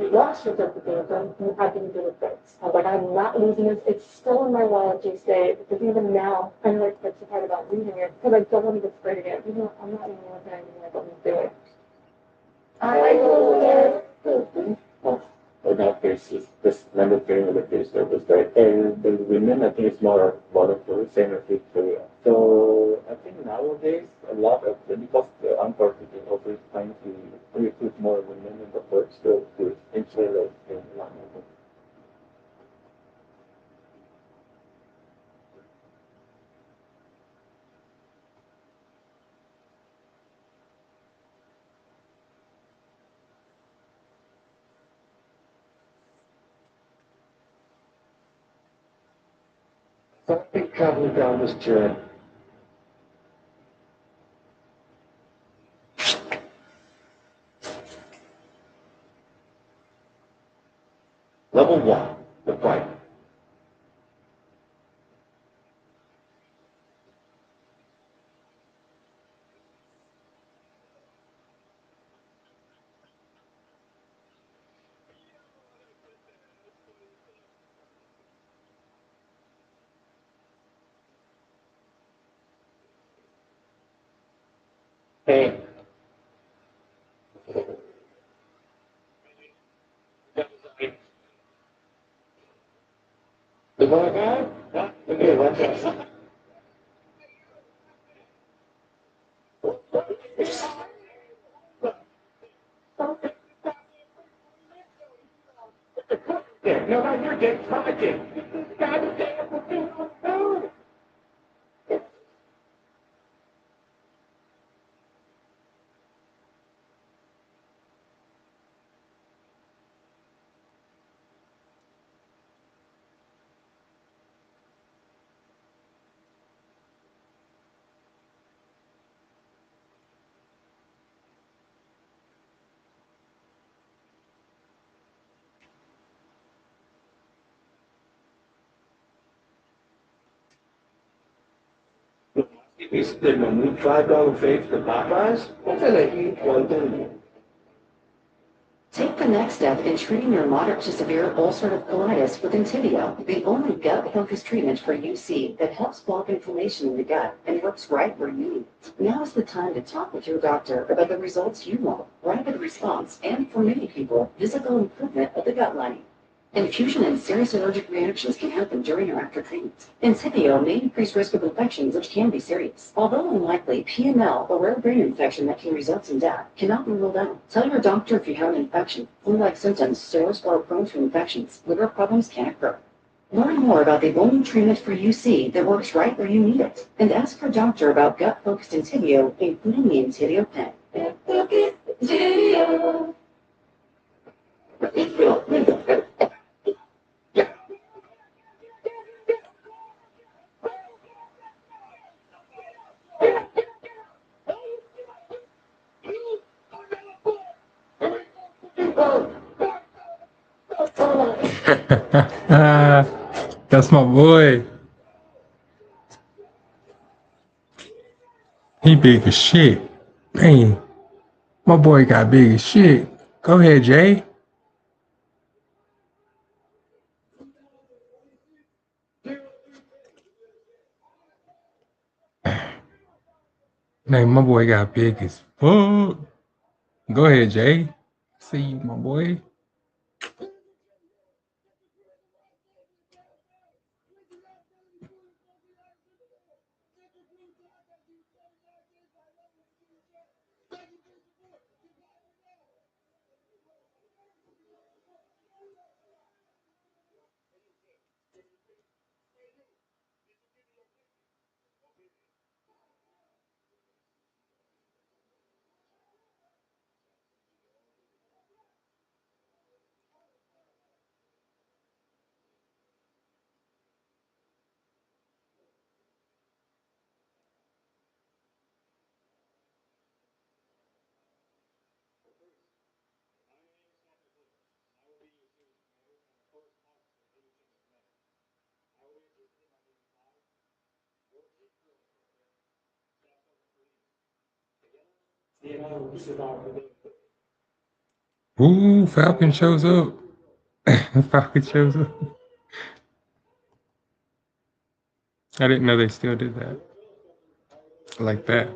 Last year's episode, I'm happy to do it this. I was like, I'm not losing this. It's still in my wallet to stay because even now, I'm like petrified about losing it because I don't want to get sprayed again. Even though I'm not even looking at anything, I don't want to do it. I oh, that case is this member feeling of the case that was right. And the women, I think it's more voluntary, same as with Korea. So I think nowadays a lot of because the armed forces is also trying to recruit more women in the force to ensure that they're not moving. So I think traveling down this journey. Level 1, the fight. Hey. The one guy? Okay, one guy. Yeah, no, you're getting talking. Goddamn, food. 있을 때면 뭐 $5 fave to Popeyes? Hopefully they eat one thing. Take the next step in treating your moderate to severe ulcerative colitis with Entyvio, the only gut-focused treatment for UC that helps block inflammation in the gut and works right where you need it. Now is the time to talk with your doctor about the results you want, rapid response, and for many people, physical improvement of the gut lining. Infusion and serious allergic reactions can happen during or after treatment. Entyvio may increase risk of infections, which can be serious. Although unlikely, PML, a rare brain infection that can result in death, cannot be ruled out. Tell your doctor if you have an infection, flu-like symptoms, sores, or are prone to infections. Liver problems can occur. Learn more about the only treatment for UC that works right where you need it. And ask your doctor about gut-focused Entyvio, including the Entyvio pen. That's my boy. He big as shit. Man, my boy got big as shit. Go ahead, Jay. Man, my boy got big as fuck. Go ahead, Jay. See you, my boy. Ooh, Falcon shows up. Falcon shows up. I didn't know they still did that. Like that.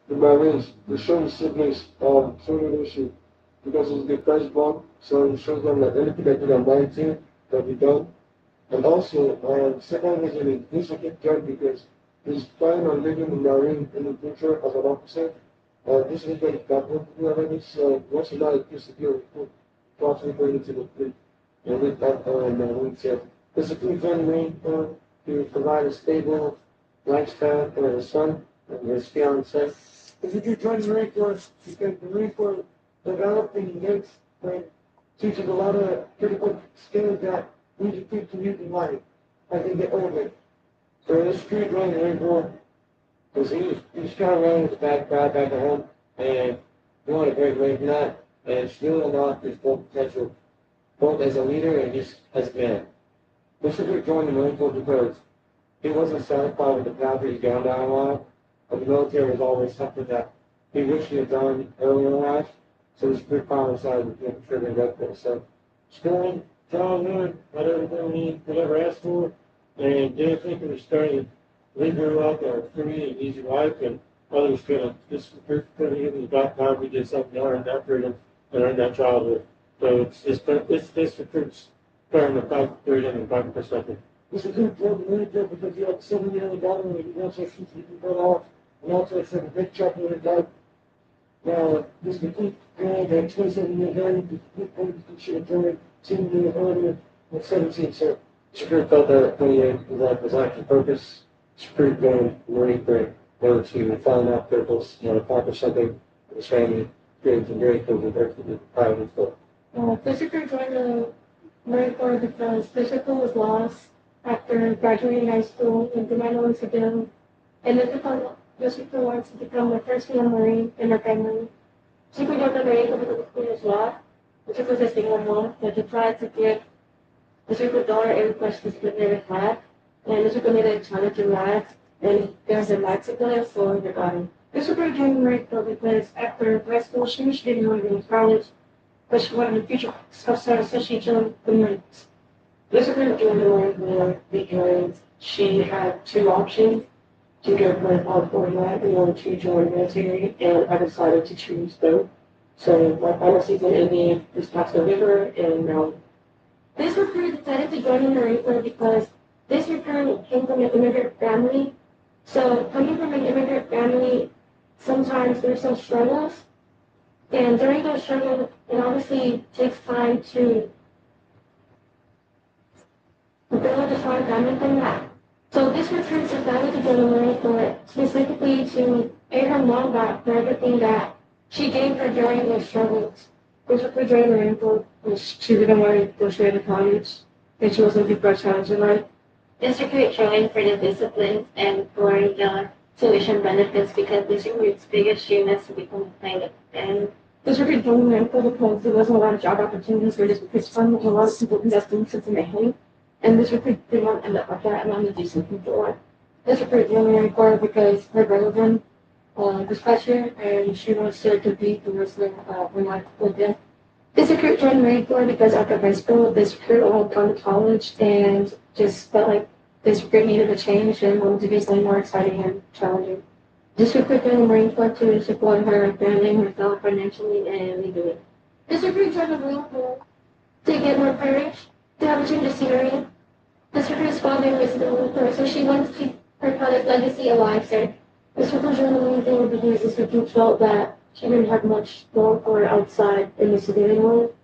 The Marines, the showing siblings children issue because it's the firstborn, so it shows them that anything that you are 19 can be done. And also, second reason is this is a big job because he's planning on living in Marine in the future as an officer. This is what he's got to do already, so once he got a piece of deal, he possibly bring it to the fleet. And with that, Marine said, basically join the Marine Corps to provide a stable lifestyle for his son and his fiancée. If you join the Marine Corps, because the Marine Corps developing makes and teaches a lot of critical skills that need to keep to use in life as they get older. So this kid joined the Marine Corps because he's kind of running with a bad crowd back at home and he wanted a great way from that and still unlock his full potential both as a leader and just as a man. This kid joined the Marine Corps because he wasn't satisfied with the path he's gone down a while. But the military was always something that he wished he had done earlier in life. So this kid finally decided to make sure they got there. So schooling, childhood, got everything he could ever ask for, and didn't think he was starting to lead her up a free and easy life, and others gonna just give him the back time we did something to earn that freedom and earn that childhood. So it's this recruits starting to fight for freedom and fight for something. This is good for the military because you have $7 million and you also shoot people off, and also it's a big chunk of his life. Now, this complete girl that 27 years old, the complete should have joined 10 years earlier at 17. So Secret felt that at 28 his life was actually purpose. Secret going Marine Corps, wanted to find out purpose, accomplish something with his family, create some great things with everything proud of himself. Physical joined the Marine Corps because physical was lost after graduating high school and demanded was to do. And Jessica wants to become the first female Marine in her family. She could join the Marine Corps because the school was lost. She was a single mom that she tried to give the super daughter every question she never had. And the super made a challenge in math, and there's a math together for her daughter. The super joined the Marine Corps because after high school she didn't want to go to college, but she wanted a future officer, so she joined the Marines. Elizabeth joined the Marine Corps because she had two options to go for California or to join the military, and I decided to choose both. So my final season ended this past November, and now this recruit decided to join the Marine Corps because this recruit came from an immigrant family. So coming from an immigrant family, sometimes there's some struggles, And during those struggles, it obviously takes time to build a strong family from that. So this returns to family together for specifically to pay her mom back for everything that she gave her during those struggles. Basically during the rainfall, she didn't want to go straight to college, and she was looking for a challenge in life. This recruit joined for the disciplines and for the tuition benefits because this recruit's biggest dream is to become a pilot. And this recruit joined the rainfall because there wasn't a lot of job opportunities for this recruit's fund, with a lot of people investing into mainly. And this recruit didn't want to end up like that and wanted to do something for it. This recruit joined the Marine Corps because her brother won dispatcher and she wants to compete in wrestling when life with them. This recruit joined the Marine Corps because after high school, this recruit had gone to college and just felt like this recruit needed a change and wanted to do something more exciting and challenging. This recruit joined the Marine Corps to support her family and herself financially and legally. This recruit joined the Marine Corps to get more courage, to have a change of scenery. This recruit's father was the Marine Corps, so she wanted to keep her father's legacy alive, so this recruit joined the Marine Corps because this recruit felt that she didn't have much going for her outside in the civilian world,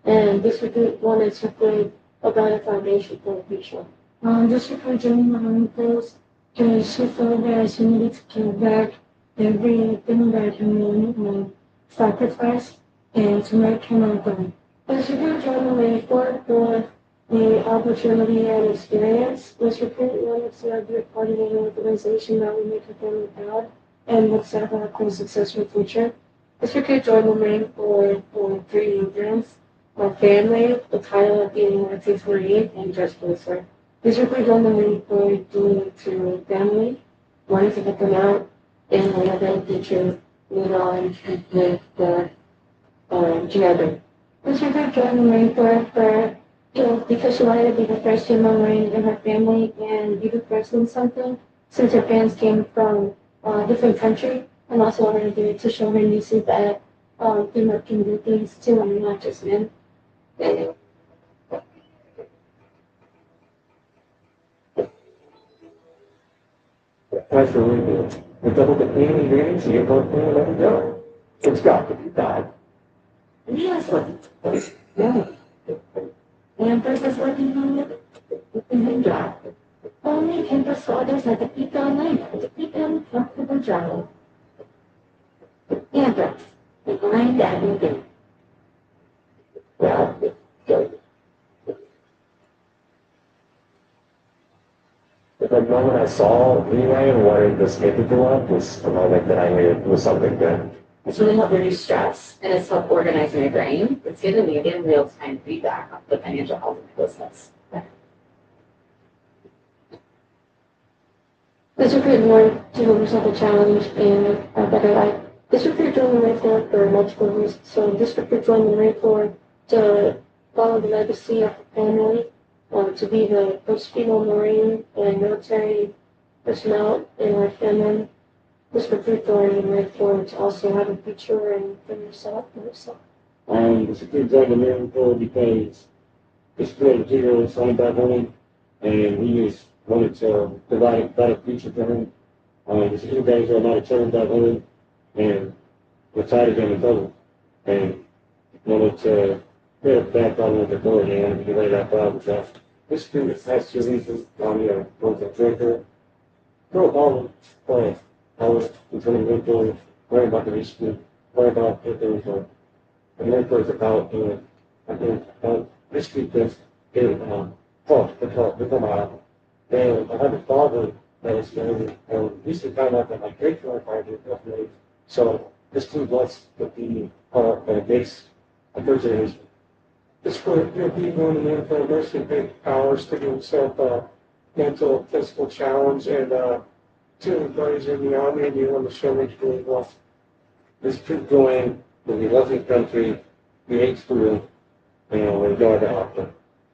and this recruit wanted to create a better foundation for the future. This recruit joined the Marine Corps because she felt that she needed to give back everything that her mom sacrificed and to make him a good. This recruit joined the Marine Corps for the opportunity and experience. This recruit wanted to be a part of an organization that would make her family proud and would set her up for a successful future. This recruit joined the Marine Corps for 3 reasons: my family, the title of being 1948, and just policeman. This recruit joined the Marine Corps due to family, wanting to get them out, and another future move on with the together. This recruit joined the Marine Corps for because she wanted to be the first female Marine in her family and be the first in something, since her parents came from a different country, and also wanted to do it to show her nieces that female can do things too, and not just men. Absolutely. With double the cleaning ingredients, you both clean let it go. It's got to be done. Yes, yeah. And purpose working on it, it's a job. Only can persuade others that the people online to keep them comfortable job. And behind that we do. Yeah. The moment I saw anyway and wanted to skip it to up was the moment that I knew it was something good. It's really helped reduce stress and it's helped organize my brain. It's given me again real-time feedback on the financial health of my business. This recruit wanted to give herself a challenge and a better life. This recruit joined the Marine Corps for multiple reasons. So this recruit joined the Marine Corps to follow the legacy of her family, to be the first female Marine and military personnel in her family. This recruit joined the Marine Corps to also have a future and for yourself and yourself. This recruit joined the Marine Corps because this great hero was signed back home, and he just wanted to provide a better future for him. This recruit guys are a lot of children back home, and were tired of getting in trouble, and wanted to create a bad problem with the door, and wanted to get rid of that problem. So this recruit has two reasons. Was a drinker, no problem, but I was controlling the influence, worrying about the issue, worrying about the things. The mentor is about, I think, this street just getting become out. And I have a father that is married, and recently found out that my great grandfather was married. So this too blessed with the base of third generation. It's for people in the mental mercy big powers to give himself a mental, physical challenge, and two buddies in the army, and you want to show me really well. This trip going to the lovely country, we hate school, and we go to opera.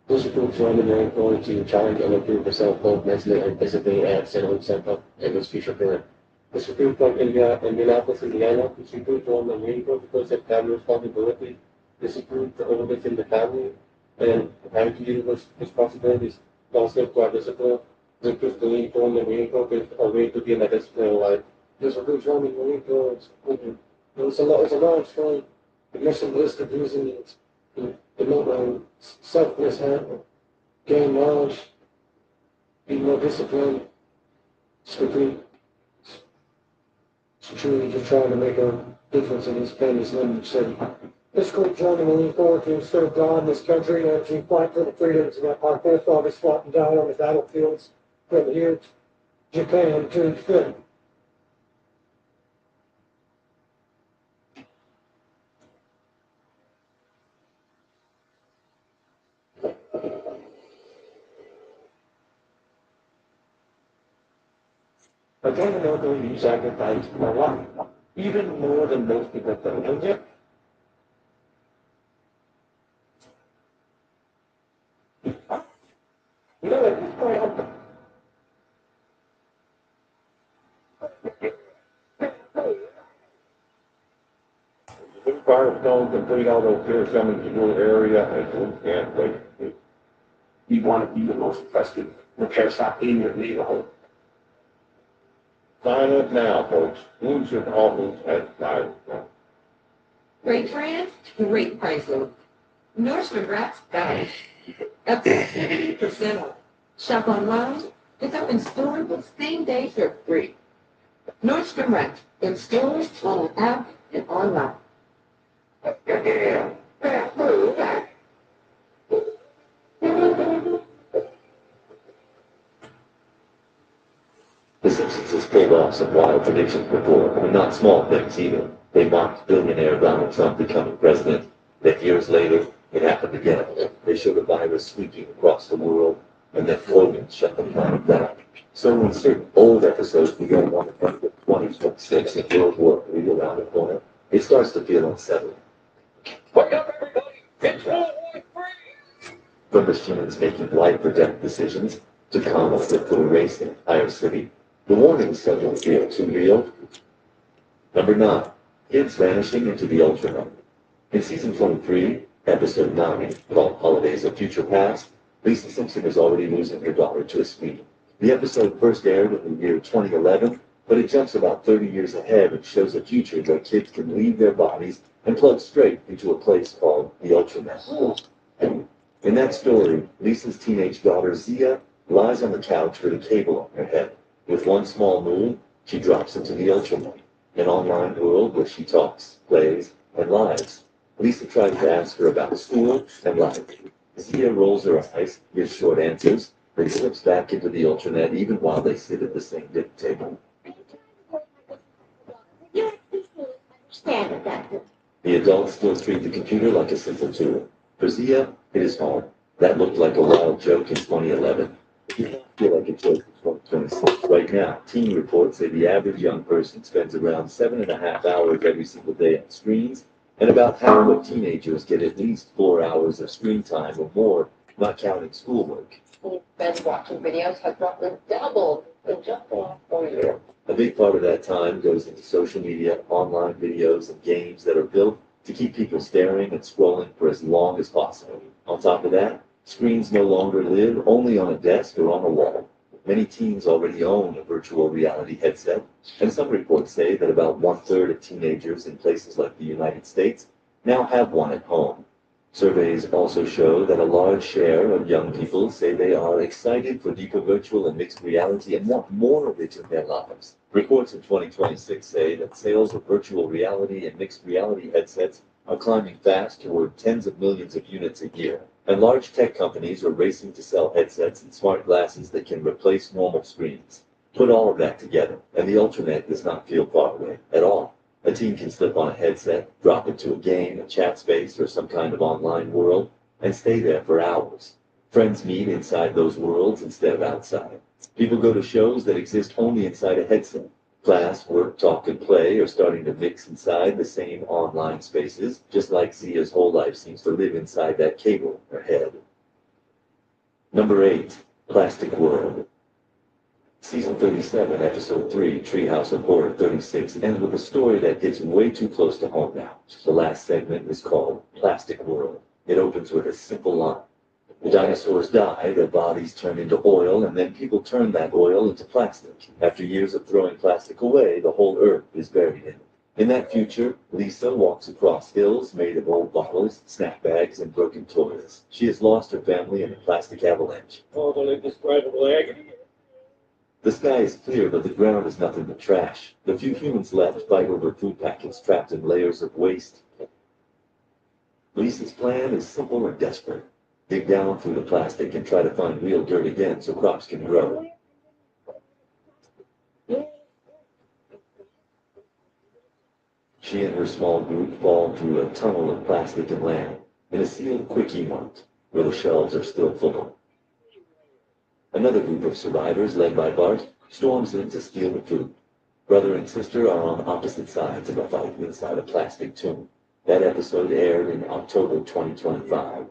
Those recruits joined the Marine Corps to challenge and improve herself both mentally and physically and set himself up in his future career. This recruit from Indianapolis, Indiana, this recruit joined the Marine Corps because of family responsibility. This recruit for overlooking the family and having to deal with responsibilities, also quite discipline. This recruit going from the Marine Corps is a way to be in a disciplined life. This recruit joined the Marine Corps. It's a long story, The mission listed using the selfless hand, gain knowledge, be more disciplined, strictly truly just trying to make a difference in his family's living city. This group joined and leaned forward to serve God in this country and to fight for the freedoms that our forefathers fought and died on the battlefields from here to Japan to infinity. I don't know whether you sacrificed a lot, even more than most people think. And yet, you know, it's quite often. The Firestone complete all those here coming to your area and we can't wait. You want to be the most trusted repair shop in your neighborhood. Sign up now, folks. Wounds and offers at 5. Great brands, great prices. Nordstrom Rack's got it. Up to 70% off. Shop online, pick up in store with same day for free. Nordstrom Rack, in stores, on an app, and online. The Simpsons has pulled off some wild predictions before, and not small things either. They mocked billionaire Donald Trump becoming president. Then years later, it happened again. They showed a virus sweeping across the world, and then Hogan shut the planet down. So when certain old episodes began to think of 2026 and World War III around the corner, it starts to feel unsettling. Wake up, everybody! It's World War III! From machines making life or death decisions to comets that could erase an entire city, the warnings don't feel too real. Number 9. Kids vanishing into the ultraviolet. In season 23, episode 9, called Holidays of Future Past, Lisa Simpson is already losing her daughter to a speed. The episode first aired in the year 2011, but it jumps about 30 years ahead and shows a future where kids can leave their bodies and plug straight into a place called the Ultranet. In that story, Lisa's teenage daughter Zia lies on the couch with a cable on her head. With one small move, she drops into the Ultranet, an online world where she talks, plays, and lives. Lisa tries to ask her about school and life. Zia rolls her eyes, gives short answers, then slips back into the Ultranet even while they sit at the same dinner table. The adults still treat the computer like a simple tool. For Zia, it is home. That looked like a wild joke in 2011. It does not feel like a joke in 2026. Right now, teen reports say the average young person spends around 7.5 hours every single day on screens, and about half of teenagers get at least 4 hours of screen time or more, not counting schoolwork. Binge watching videos have roughly doubled in just the last 4 years. A big part of that time goes into social media, online videos, and games that are built to keep people staring and scrolling for as long as possible. On top of that, screens no longer live only on a desk or on a wall. Many teens already own a virtual reality headset, and some reports say that about 1/3 of teenagers in places like the United States now have one at home. Surveys also show that a large share of young people say they are excited for deeper virtual and mixed reality and want more of it in their lives. Reports in 2026 say that sales of virtual reality and mixed reality headsets are climbing fast toward tens of millions of units a year. And large tech companies are racing to sell headsets and smart glasses that can replace normal screens. Put all of that together, and the Ultranet does not feel far away at all. A teen can slip on a headset, drop into a game, a chat space, or some kind of online world, and stay there for hours. Friends meet inside those worlds instead of outside. People go to shows that exist only inside a headset. Class, work, talk, and play are starting to mix inside the same online spaces, just like Zia's whole life seems to live inside that cable in her head. Number 8. Plastic World. Season 37, Episode 3, Treehouse of Horror 36, ends with a story that gets way too close to home now. The last segment is called Plastic World. It opens with a simple line. The dinosaurs die, their bodies turn into oil, and then people turn that oil into plastic. After years of throwing plastic away, the whole earth is buried in it. In that future, Lisa walks across hills made of old bottles, snack bags, and broken toys. She has lost her family in a plastic avalanche. Totally indescribable agony. The sky is clear, but the ground is nothing but trash. The few humans left fight over food packets trapped in layers of waste. Lisa's plan is simple and desperate. Dig down through the plastic and try to find real dirt again so crops can grow. She and her small group fall through a tunnel of plastic and land in a sealed quickie mart where the shelves are still full. Another group of survivors, led by Bart, storms in to steal the food. Brother and sister are on opposite sides of a fight inside a plastic tomb. That episode aired in October 2025.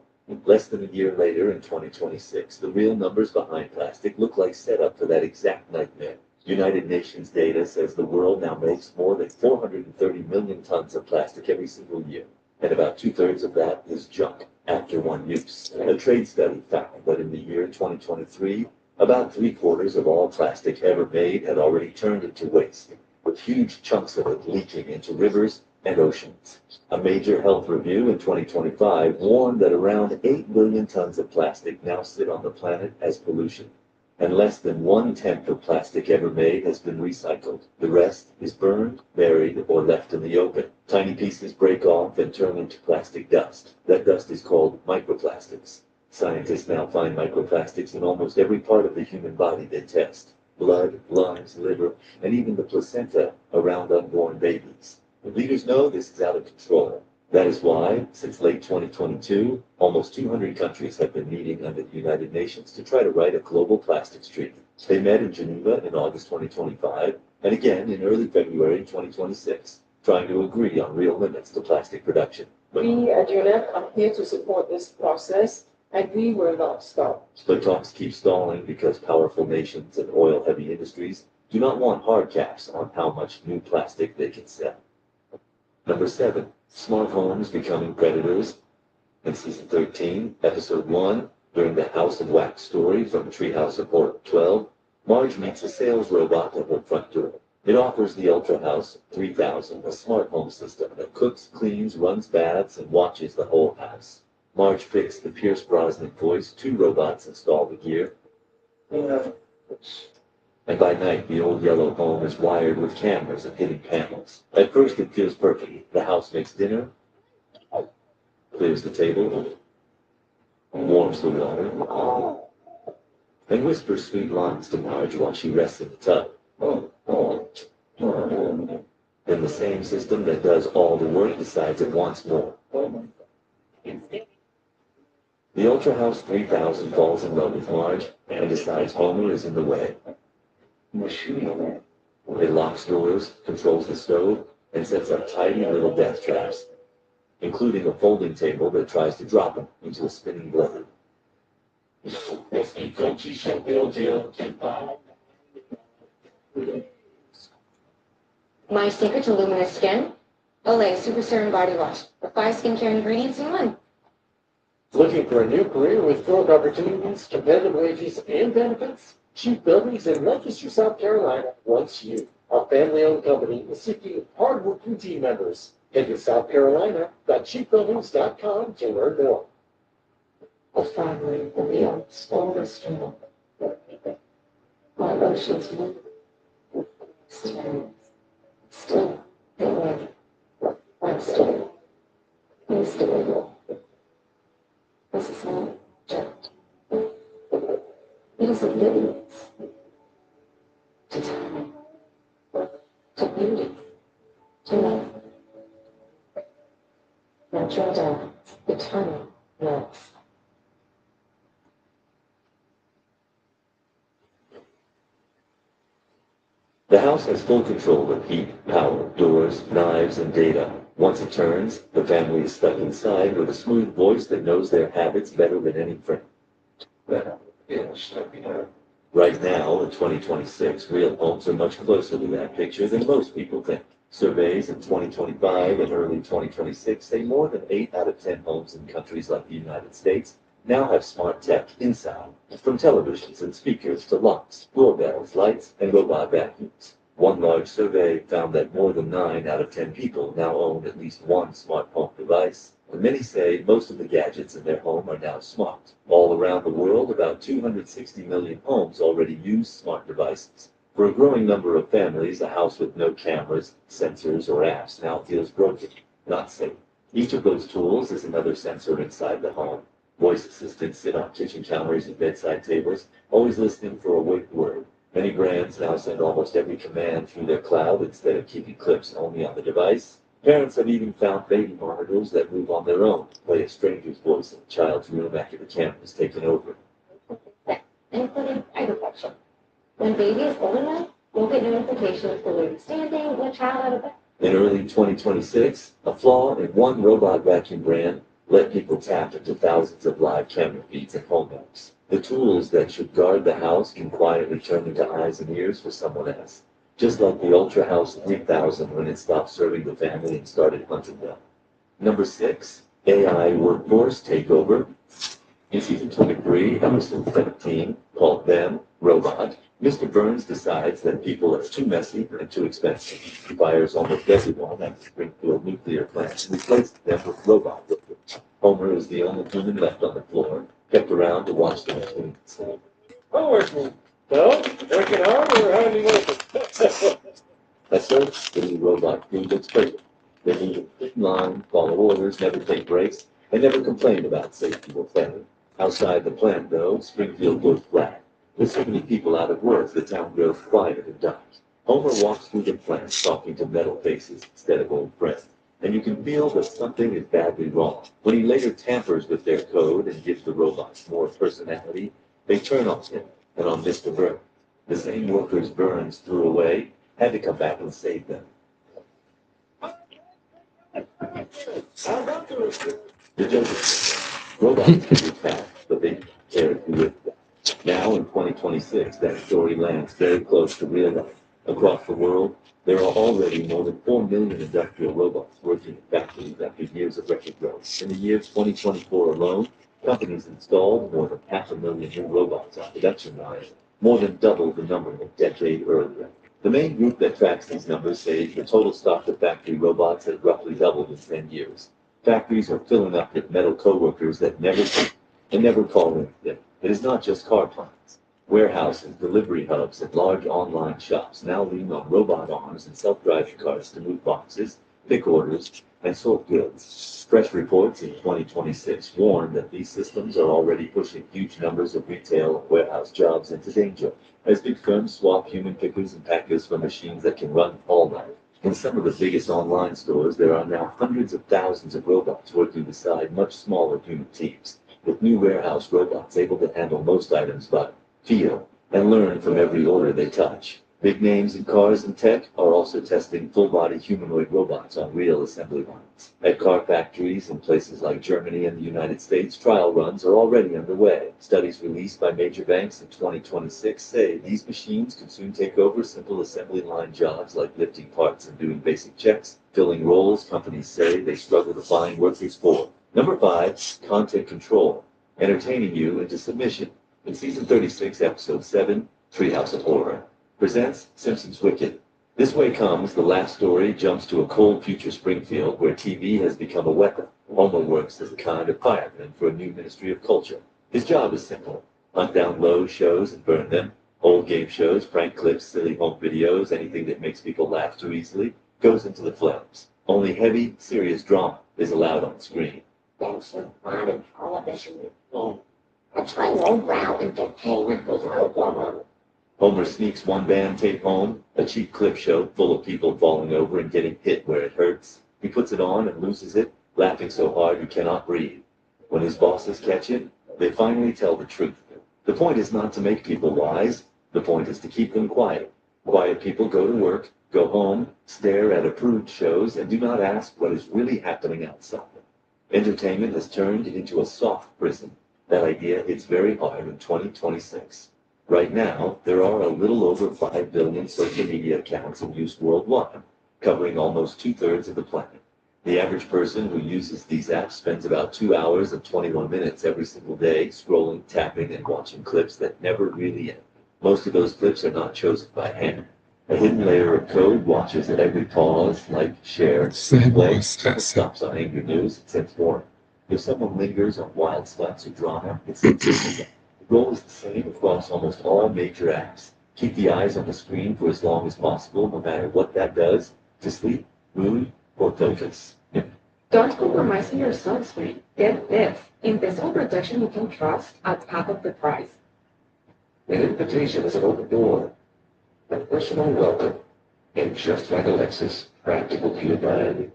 Less than a year later, in 2026, the real numbers behind plastic look like setup for that exact nightmare. United Nations data says the world now makes more than 430 million tons of plastic every single year, and about 2/3 of that is junk after one use. A trade study found that in the year 2023, about 3/4 of all plastic ever made had already turned into waste, with huge chunks of it leaking into rivers and oceans. A major health review in 2025 warned that around 8 billion tons of plastic now sit on the planet as pollution, and less than 1/10 of plastic ever made has been recycled. The rest is burned, buried, or left in the open. Tiny pieces break off and turn into plastic dust. That dust is called microplastics. Scientists now find microplastics in almost every part of the human body they test: blood, lungs, liver, and even the placenta around unborn babies. Leaders know this is out of control. That is why, since late 2022, almost 200 countries have been meeting under the United Nations to try to write a global plastics treaty. They met in Geneva in August 2025, and again in early February 2026, trying to agree on real limits to plastic production. We at UNEP are here to support this process, and we will not stop. But talks keep stalling because powerful nations and oil-heavy industries do not want hard caps on how much new plastic they can sell. Number 7. Smart homes becoming predators. In season 13, episode 1, during the House of Wax story from Treehouse of Horror 12, Marge meets a sales robot at her front door. It offers the Ultra House 3000, a smart home system that cooks, cleans, runs baths, and watches the whole house. Marge picks the Pierce Brosnan voice, 2 robots install the gear. And by night, the old yellow home is wired with cameras and hidden panels. At first, it feels perfect. The house makes dinner, clears the table, warms the water, and whispers sweet lines to Marge while she rests in the tub. Then the same system that does all the work decides it wants more. The Ultra House 3000 falls in love with Marge and decides Homer is in the way. It locks doors, controls the stove, and sets up tiny little death traps, including a folding table that tries to drop him into a spinning blade. My secret to luminous skin? Olay Super Serum Body Wash with 5 skincare ingredients in 1. Looking for a new career with growth opportunities, competitive wages, and benefits? Cheap Buildings in Lancaster, South Carolina wants you. Our family-owned company is seeking hard-working team members. Head to southcarolina.cheapbuildings.com to learn more. A family will be always strong. My emotions move. Still, they live. I'm still. He's still. This is not just. It is a lineage to time, to beauty, to love. Natural dance, eternal love. The house has full control of heat, power, doors, knives, and data. Once it turns, the family is stuck inside with a smooth voice that knows their habits better than any friend. Right now, in 2026, real homes are much closer to that picture than most people think. Surveys in 2025 and early 2026 say more than 8 out of 10 homes in countries like the United States now have smart tech inside, from televisions and speakers to locks, doorbells, lights, and robot vacuums. One large survey found that more than 9 out of 10 people now own at least one smart home device, and many say most of the gadgets in their home are now smart. All around the world, about 260 million homes already use smart devices. For a growing number of families, a house with no cameras, sensors, or apps now feels broken, not safe. Each of those tools is another sensor inside the home. Voice assistants sit on kitchen counters and bedside tables, always listening for a wake word. Many brands now send almost every command through their cloud instead of keeping clips only on the device. Parents have even found baby monitors that move on their own, play a stranger's voice in a child's room after the camera is taken over. Including agriculture. When baby is old enough, you'll get notifications for when standing and a child out of bed. In early 2026, a flaw in one robot vacuum brand let people tap into thousands of live camera feeds and home apps. The tools that should guard the house can quietly turn into eyes and ears for someone else. Just like the Ultra House 3000 when it stopped serving the family and started hunting them. Number 6, AI workforce takeover. In season 23, episode 17, called Them, Robot, Mr. Burns decides that people are too messy and too expensive. He fires almost everyone at the Springfield nuclear plant and replaces them with robot workers. Homer is the only human left on the floor, kept around to watch the machines. Oh, working. Well, working hard or hardly working? At first, the new robot crew looks perfect. They move in line, follow orders, never take breaks, and never complain about safety or planning. Outside the plant, though, Springfield goes flat. With so many people out of work, the town grows quiet and dark. Homer walks through the plant talking to metal faces instead of old friends, and you can feel that something is badly wrong. When he later tampers with their code and gives the robots more personality, they turn on him and on Mr. Burns. The same workers Burns threw away had to come back and save them. The joke is, robots can be fast, but they care to live them. Now, in 2026, that story lands very close to real life. Across the world, there are already more than 4 million industrial robots working in factories after years of record growth. In the year 2024 alone, companies installed more than 500,000 new robots on production lines, more than double the number a decade earlier. The main group that tracks these numbers says the total stock of factory robots has roughly doubled in 10 years. Factories are filling up with metal coworkers that never think and never call in sick. It is not just car plants. Warehouses, delivery hubs, and large online shops now lean on robot arms and self-driving cars to move boxes, pick orders, and sort goods. Fresh reports in 2026 warn that these systems are already pushing huge numbers of retail and warehouse jobs into danger, as big firms swap human pickers and packers for machines that can run all night. In some of the biggest online stores, there are now hundreds of thousands of robots working beside much smaller human teams, with new warehouse robots able to handle most items by feel and learn from every order they touch. Big names in cars and tech are also testing full-body humanoid robots on real assembly lines. At car factories in places like Germany and the United States, trial runs are already underway. Studies released by major banks in 2026 say these machines could soon take over simple assembly line jobs like lifting parts and doing basic checks, filling roles companies say they struggle to find workers for. Number 5, content control, entertaining you into submission. In season 36, episode 7, Treehouse of Horror, presents Simpsons Wicked. This way comes, the last story jumps to a cold future Springfield where TV has become a weapon. Homer works as a kind of fireman for a new Ministry of Culture. His job is simple: hunt down low shows and burn them. Old game shows, prank clips, silly home videos, anything that makes people laugh too easily, goes into the flames. Only heavy, serious drama is allowed on screen. There's a lot of television. That's why low brow entertainment is no problem. Homer sneaks one band tape home, a cheap clip show full of people falling over and getting hit where it hurts. He puts it on and loses it, laughing so hard you cannot breathe. When his bosses catch it, they finally tell the truth. The point is not to make people wise. The point is to keep them quiet. Quiet people go to work, go home, stare at approved shows, and do not ask what is really happening outside. Entertainment has turned into a soft prison. That idea hits very hard in 2026. Right now, there are a little over 5 billion social media accounts in use worldwide, covering almost 2/3 of the planet. The average person who uses these apps spends about 2 hours and 21 minutes every single day scrolling, tapping, and watching clips that never really end. Most of those clips are not chosen by hand. A hidden layer of code watches at every pause, like, share, play, stops on angry news, and sends warning. If someone lingers on wild spots or drama, it sends signals. The goal is the same across almost all major apps. Keep the eyes on the screen for as long as possible, no matter what that does to sleep, mood, or focus. Don't compromise on your sunscreen. Get this. Invisible protection you can trust at half of the price. An invitation is an open door. A personal welcome. And just like a Lexus, practical peace of mind.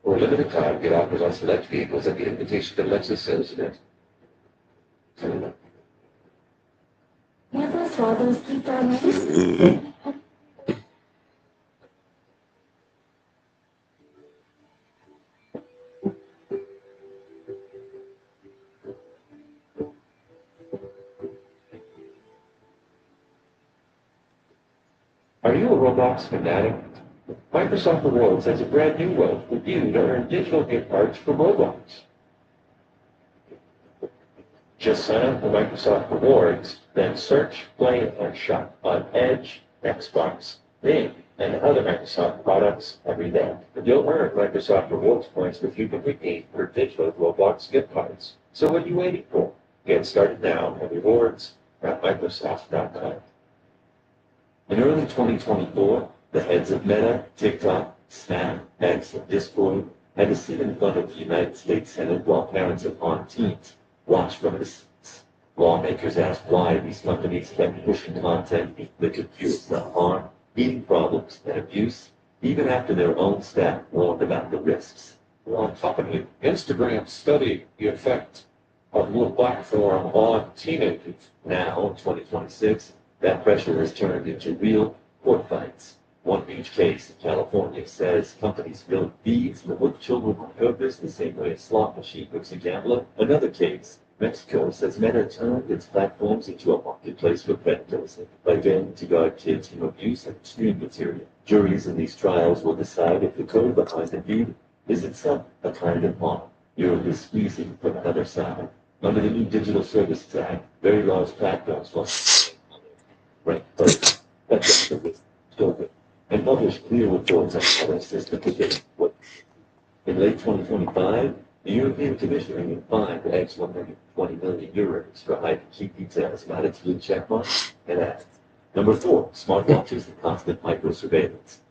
For a limited time, get offers on select vehicles at the invitation that Lexus sales event. Can't those swallows keep their money? Are you a Roblox fanatic? Microsoft Rewards has a brand new way for you to earn digital gift cards for Roblox. Just sign up for Microsoft Rewards, then search, play, and shop on Edge, Xbox, Bing, and other Microsoft products every day. You'll earn Microsoft Rewards points which you can redeem for digital Roblox gift cards. So what are you waiting for? Get started now at rewards.microsoft.com. In early 2024, the heads of Meta, TikTok, Snap, X, and Discord had to sit in front of the United States Senate while parents of on teens watched from the seats. Lawmakers asked why these companies kept pushing content that could cure self-harm, eating problems, and abuse, even after their own staff warned about the risks. On top of it, Instagram studied the effect of the platform on teenagers. Now, in 2026, that pressure has turned into real court fights. One huge case in California says companies build feeds that hook children on purpose the same way a slot machine hooks a gambler. Another case, Mexico, says Meta turned its platforms into a marketplace for predators by failing to guard kids from abuse and extreme material. Juries in these trials will decide if the code behind the feed is itself a kind of harm. Europe is squeezing from another side. Under the new Digital Services Act, very large platforms must rank first, that's the risk children, and publish clear reports on how their system predicts what. In late 2025, the European Commission even fined X 120 million euros for hiding key details about its blue checkmark and ads. Number 4, smartwatches and constant microsurveillance.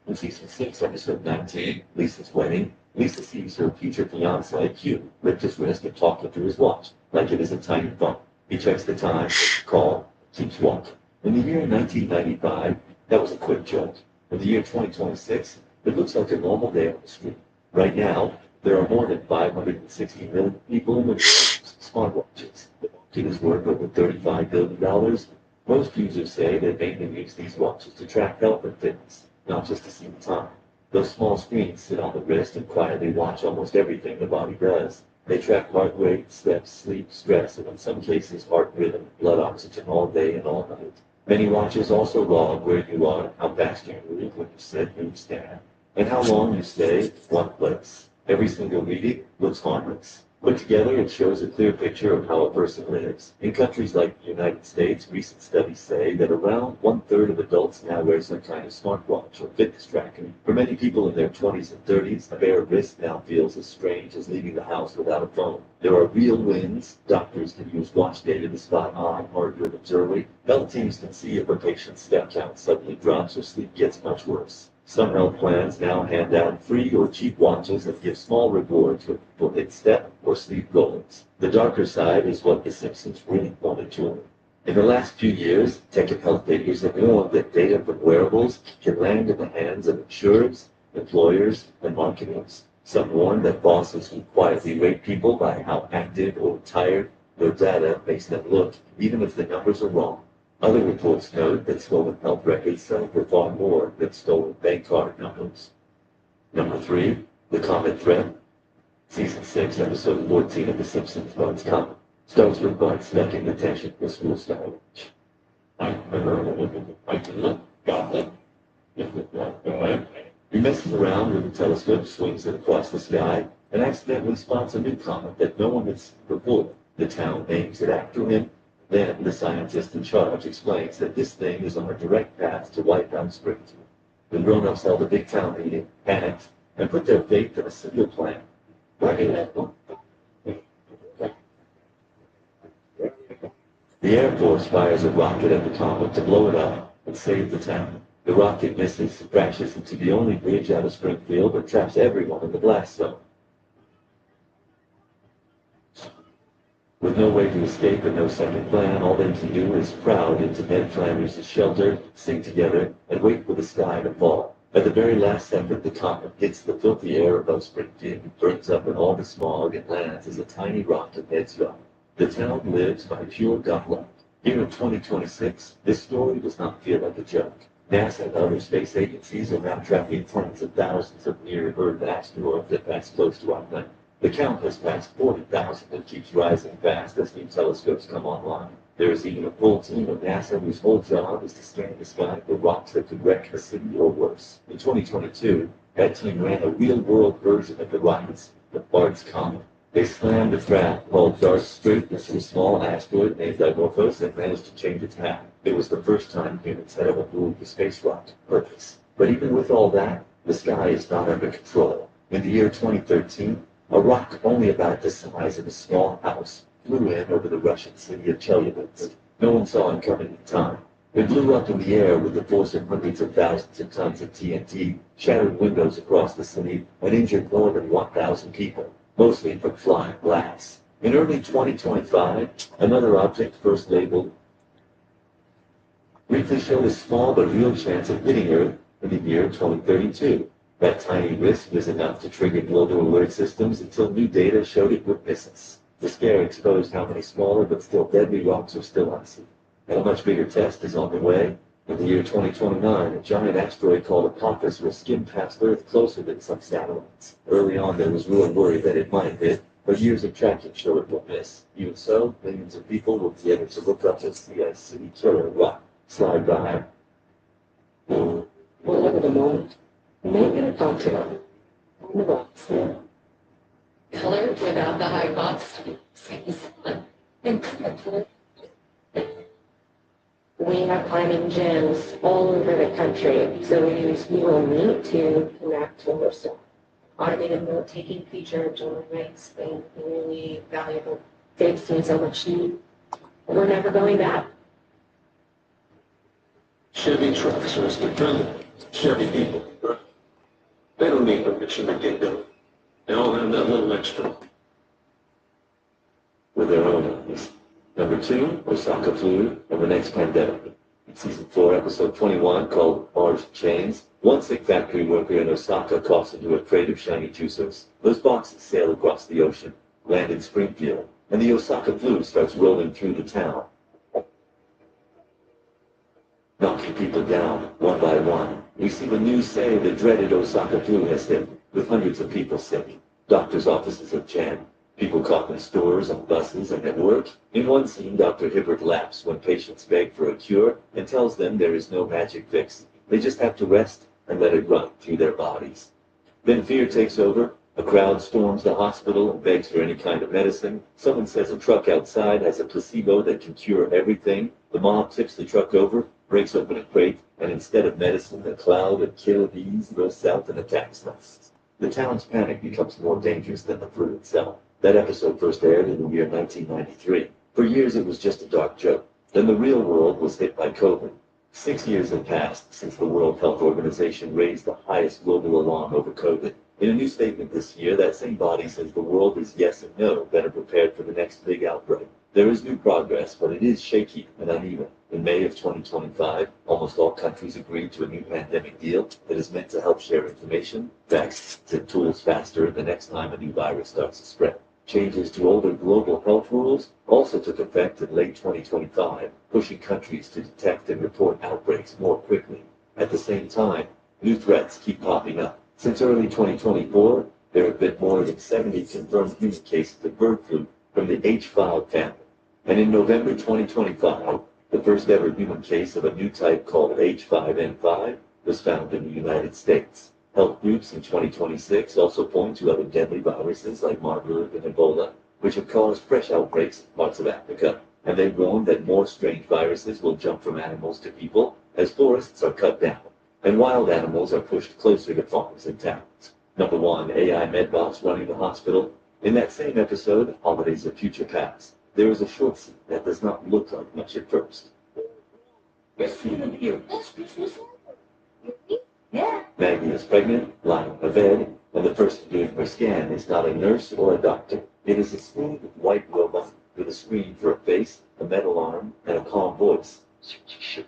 In season 6, episode 19, Lisa's wedding, Lisa sees her future fiancé, Q, lift his wrist and talk through his watch, like it is a tiny phone. He checks the time, call, keeps walking. In the year 1995, that was a quick joke. In the year 2026, it looks like a normal day on the street. Right now, there are more than 560 million people in the world using smartwatches. The market is worth over $35 billion. Most users say they mainly use these watches to track health and fitness, not just to see the time. Those small screens sit on the wrist and quietly watch almost everything the body does. They track heart rate, steps, sleep, stress, and in some cases heart rhythm, blood oxygen all day and all night. Many watches also log where you are, how fast you move, when you sit, when you stand, and how long you stay in one place. Every single reading looks harmless. Put together, it shows a clear picture of how a person lives. In countries like the United States, recent studies say that around 1/3 of adults now wear some kind of smartwatch or fitness tracker. For many people in their 20s and 30s, a bare wrist now feels as strange as leaving the house without a phone. There are real wins. Doctors can use watch data to spot eye, heart rhythms early. Health teams can see if a patient's step count suddenly drops or sleep gets much worse. Some health plans now hand out free or cheap watches that give small rewards when people hit step or sleep goals. The darker side is what The Simpsons really wanted to learn. In the last few years, tech and health figures have warned that data from wearables can land in the hands of insurers, employers, and marketers. Some warn that bosses will quietly rate people by how active or tired their data makes them look, even if the numbers are wrong. Other reports note that stolen health records sell for far more than stolen bank card numbers. Number 3, the Comet Threat. Season 6, episode 14 of The Simpsons, Bugs Comet, starts with Bud stuck in detention for school starvage. He messes around with the telescope, swings it across the sky, and accidentally spots a new comet that no one had seen before. The town names it after him. Then the scientist in charge explains that this thing is on a direct path to wipe out Springfield. The grown-ups held a big town meeting, panicked, and put their faith in a single plan. The Air Force fires a rocket at the comet to blow it up and save the town. The rocket misses, crashes into the only bridge out of Springfield, and traps everyone in the blast zone. With no way to escape and no second plan, all they can do is crowd into Ned Flanders' shelter, sing together, and wait for the sky to fall. At the very last second, the comet hits the filthy air above Springfield, burns up in all the smog, and lands as a tiny rock in Ned's yard. The town lives by pure gut luck. Here in 2026, this story does not feel like a joke. NASA and other space agencies are now tracking tens of thousands of near-Earth asteroids that pass close to our planet. The count has passed 40,000 and keeps rising fast as new telescopes come online. There is even a full team of NASA whose whole job is to scan the sky for rocks that could wreck a city or worse. In 2022, that team ran a real-world version of the rockets, the Bart's Comet. They slammed a craft called Darth straight into a small asteroid named Dimorphos and managed to change its path. It was the first time humans had ever moved a space rock to purpose. But even with all that, the sky is not under control. In the year 2013, a rock only about the size of a small house flew in over the Russian city of Chelyabinsk. No one saw it coming in time. It blew up in the air with the force of hundreds of thousands of tons of TNT, shattered windows across the city, and injured more than 1,000 people, mostly from flying glass. In early 2025, another object first labeled briefly showed a small but real chance of hitting Earth in the year 2032. That tiny risk was enough to trigger global alert systems until new data showed it would miss us. The scare exposed how many smaller but still deadly rocks are still unseen. And a much bigger test is on the way. In the year 2029, a giant asteroid called Apophis will skim past Earth closer than some satellites. Early on, there was real worry that it might hit, but years of tracking show it will miss. Even so, millions of people will be able to look up and see a city killer rock slide by. Well, look at the moment. Make it a cocktail. On the rocks. Color without the high cost. We have climbing gyms all over the country, so we use Google Meet to connect to yourself. Automated note-taking feature generates a really valuable. Saves me so much need. We're never going back. Chevy trucks are dependent. Chevy people. They don't need permission to get going. They all have that little extra. With their own eyes. Number 2, Osaka flu and the next pandemic. In season 4, episode 21, called Mars Chains, one sick factory worker in Osaka coughs into a crate of shiny juicers. Those boxes sail across the ocean, land in Springfield, and the Osaka flu starts rolling through the town, knocking people down one by one. We see the news say the dreaded Osaka flu has hit, with hundreds of people sick. Doctors' offices are jammed. People cough in stores, on buses, and at work. In one scene, Dr. Hibbert laughs when patients beg for a cure and tells them there is no magic fix. They just have to rest and let it run through their bodies. Then fear takes over. A crowd storms the hospital and begs for any kind of medicine. Someone says a truck outside has a placebo that can cure everything. The mob tips the truck over, breaks open a crate, and instead of medicine, a cloud of killer bees bursts out and attacks us. The town's panic becomes more dangerous than the flu itself. That episode first aired in the year 1993. For years, it was just a dark joke. Then the real world was hit by COVID. 6 years have passed since the World Health Organization raised the highest global alarm over COVID. In a new statement this year, that same body says the world is yes and no, better prepared for the next big outbreak. There is new progress, but it is shaky and uneven. In May of 2025, almost all countries agreed to a new pandemic deal that is meant to help share information, vaccines, and tools faster the next time a new virus starts to spread. Changes to older global health rules also took effect in late 2025, pushing countries to detect and report outbreaks more quickly. At the same time, new threats keep popping up. Since early 2024, there have been more than 70 confirmed human cases of bird flu from the H5 family. And in November 2025, the first ever human case of a new type called H5N5 was found in the United States. Health groups in 2026 also point to other deadly viruses like Marburg and Ebola, which have caused fresh outbreaks in parts of Africa. and they warn that more strange viruses will jump from animals to people as forests are cut down, and wild animals are pushed closer to farms and towns. Number 1, AI medbots running the hospital. In that same episode, Holidays of Future Past, there is a short scene that does not look like much at first. Yeah. Maggie is pregnant, lying on a bed, and the person doing her scan is not a nurse or a doctor. It is a smooth white robot with a screen for a face, a metal arm, and a calm voice. It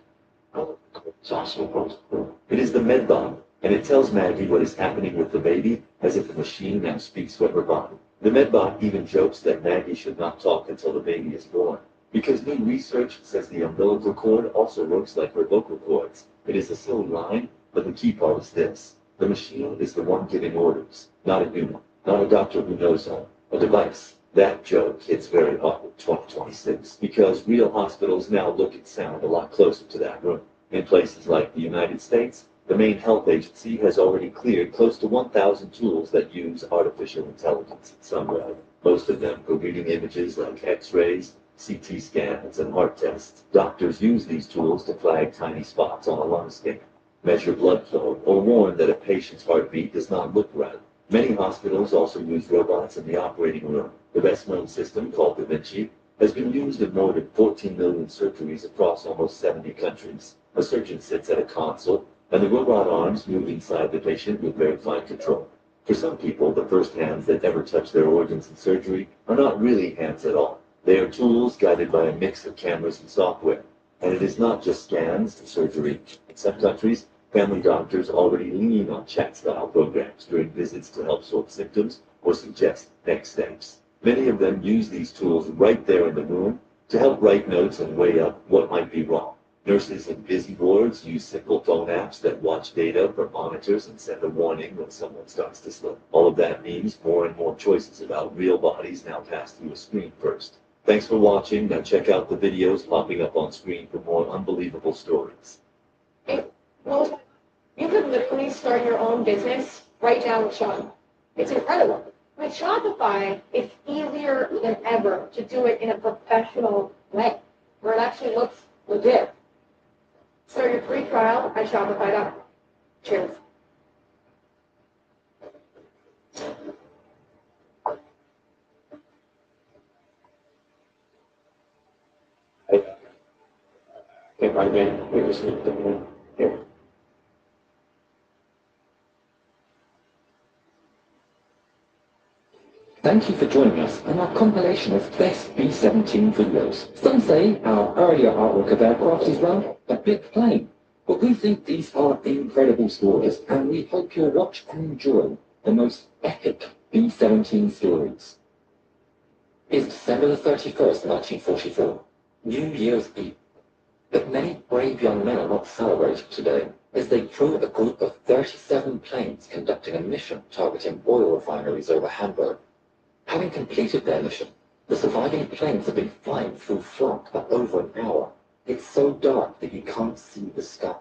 is the medbot, and it tells Maggie what is happening with the baby, as if the machine now speaks for her body. The medbot even jokes that Maggie should not talk until the baby is born, because new research says the umbilical cord also works like her vocal cords. It is a silly line, but the key part is this. The machine is the one giving orders, not a human, not a doctor who knows all, a device. That joke hits very hard in 2026, because real hospitals now look and sound a lot closer to that room. In places like the United States, the main health agency has already cleared close to 1,000 tools that use artificial intelligence in some way. Most of them for reading images like X-rays, CT scans, and heart tests. Doctors use these tools to flag tiny spots on a lung scan, measure blood flow, or warn that a patient's heartbeat does not look right. Many hospitals also use robots in the operating room. The best-known system, called Da Vinci, has been used in more than 14 million surgeries across almost 70 countries. A surgeon sits at a console, and the robot arms move inside the patient with very fine control. For some people, the first hands that ever touch their organs in surgery are not really hands at all. They are tools guided by a mix of cameras and software. And it is not just scans and surgery. In some countries, family doctors already lean on chat-style programs during visits to help sort symptoms or suggest next steps. Many of them use these tools right there in the room to help write notes and weigh up what might be wrong. Nurses in busy wards use simple phone apps that watch data from monitors and send a warning when someone starts to slip. All of that means more and more choices about real bodies now pass through a screen first. Thanks for watching. Now check out the videos popping up on screen for more unbelievable stories. Well, you could literally start your own business right now with Shopify. It's incredible. With Shopify, it's easier than ever to do it in a professional way, where it actually looks legit. Start your free trial at Shopify.com. Cheers. If I may, we just need to move here. Thank you for joining us on our compilation of best B-17 videos. Some say our earlier artwork of aircraft is, well, a bit plain, but we think these are incredible stories, and we hope you'll watch and enjoy the most epic B-17 stories. It's December the 31st, 1944, New Year's Eve. But many brave young men are not celebrating today, as they crew a group of 37 planes conducting a mission targeting oil refineries over Hamburg. Having completed their mission, the surviving planes have been flying through fog for over an hour. It's so dark that you can't see the sky.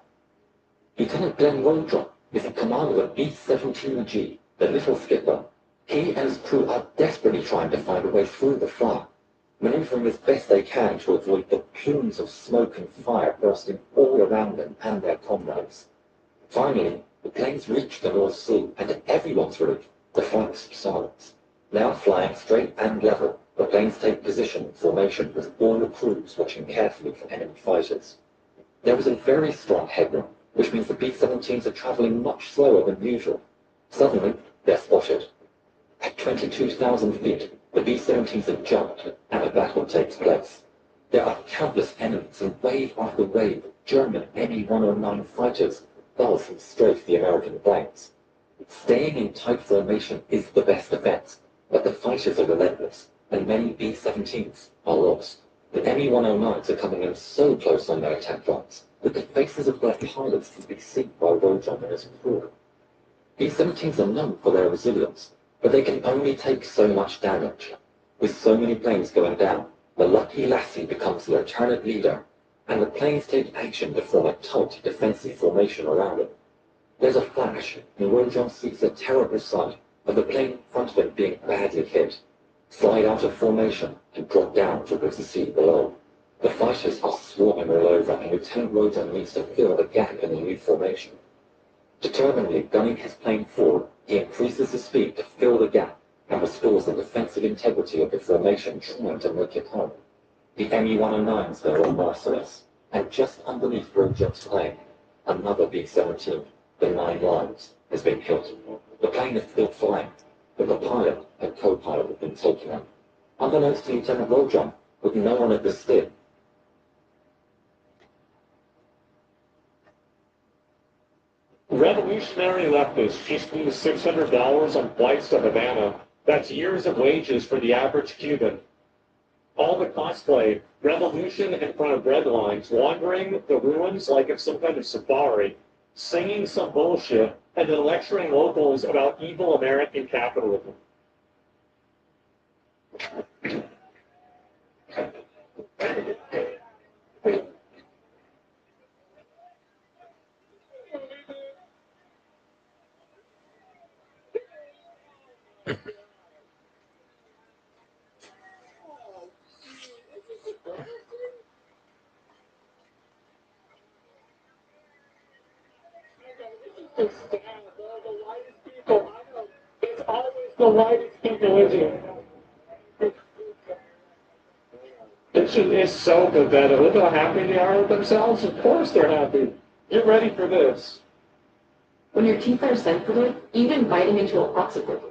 Lieutenant Glenn Waldron is the commander of B-17G, the little skipper. He and his crew are desperately trying to find a way through the fog, maneuvering as best they can to avoid the plumes of smoke and fire bursting all around them and their comrades. Finally, the planes reach the North Sea, and to everyone's relief, the flight subsides. Now flying straight and level, the planes take position in formation with all the crews watching carefully for enemy fighters. There is a very strong headwind, which means the B-17s are traveling much slower than usual. Suddenly, they're spotted. At 22,000 feet, the B-17s have jumped, and a battle takes place. There are countless enemies, and wave after wave of German Me-109 fighters buzz and strafe the American planes. Staying in tight formation is the best defense, but the fighters are relentless, and many B-17s are lost. The Me-109s are coming in so close on their attack flights that the faces of their pilots can be seen by Waldron and his crew. B-17s are known for their resilience, but they can only take so much damage. With so many planes going down, the lucky lassie becomes the alternate leader, and the planes take action to form a tight defensive formation around him. There's a flash, and Waldron sees a terrible sight of the plane in front of him being badly hit, slide out of formation, and drop down towards the sea below. The fighters are swarming all over, and Lieutenant Roden needs to fill the gap in the new formation. Determinedly gunning his plane forward, he increases the speed to fill the gap and restores the defensive integrity of the formation, trying to make it home. The ME-109s, though, are merciless, and just underneath Roden's plane, another B-17, the 9 Lions, has been killed. The plane is still flying, but the pilot and co-pilot have been taken out. Unbeknownst to Lieutenant Roden, with no one at the stick. Revolutionary leftists just lose $600 on flights to Havana. That's years of wages for the average Cuban. All the cosplay, revolution in front of red lines, wandering the ruins like it's some kind of safari, singing some bullshit, and then lecturing locals about evil American capitalism. It's always the whitest people, isn't it? It's so pathetic. Look how happy they are with themselves. Of course they're happy. Get ready for this. When your teeth are sensitive, even biting into a popsicle.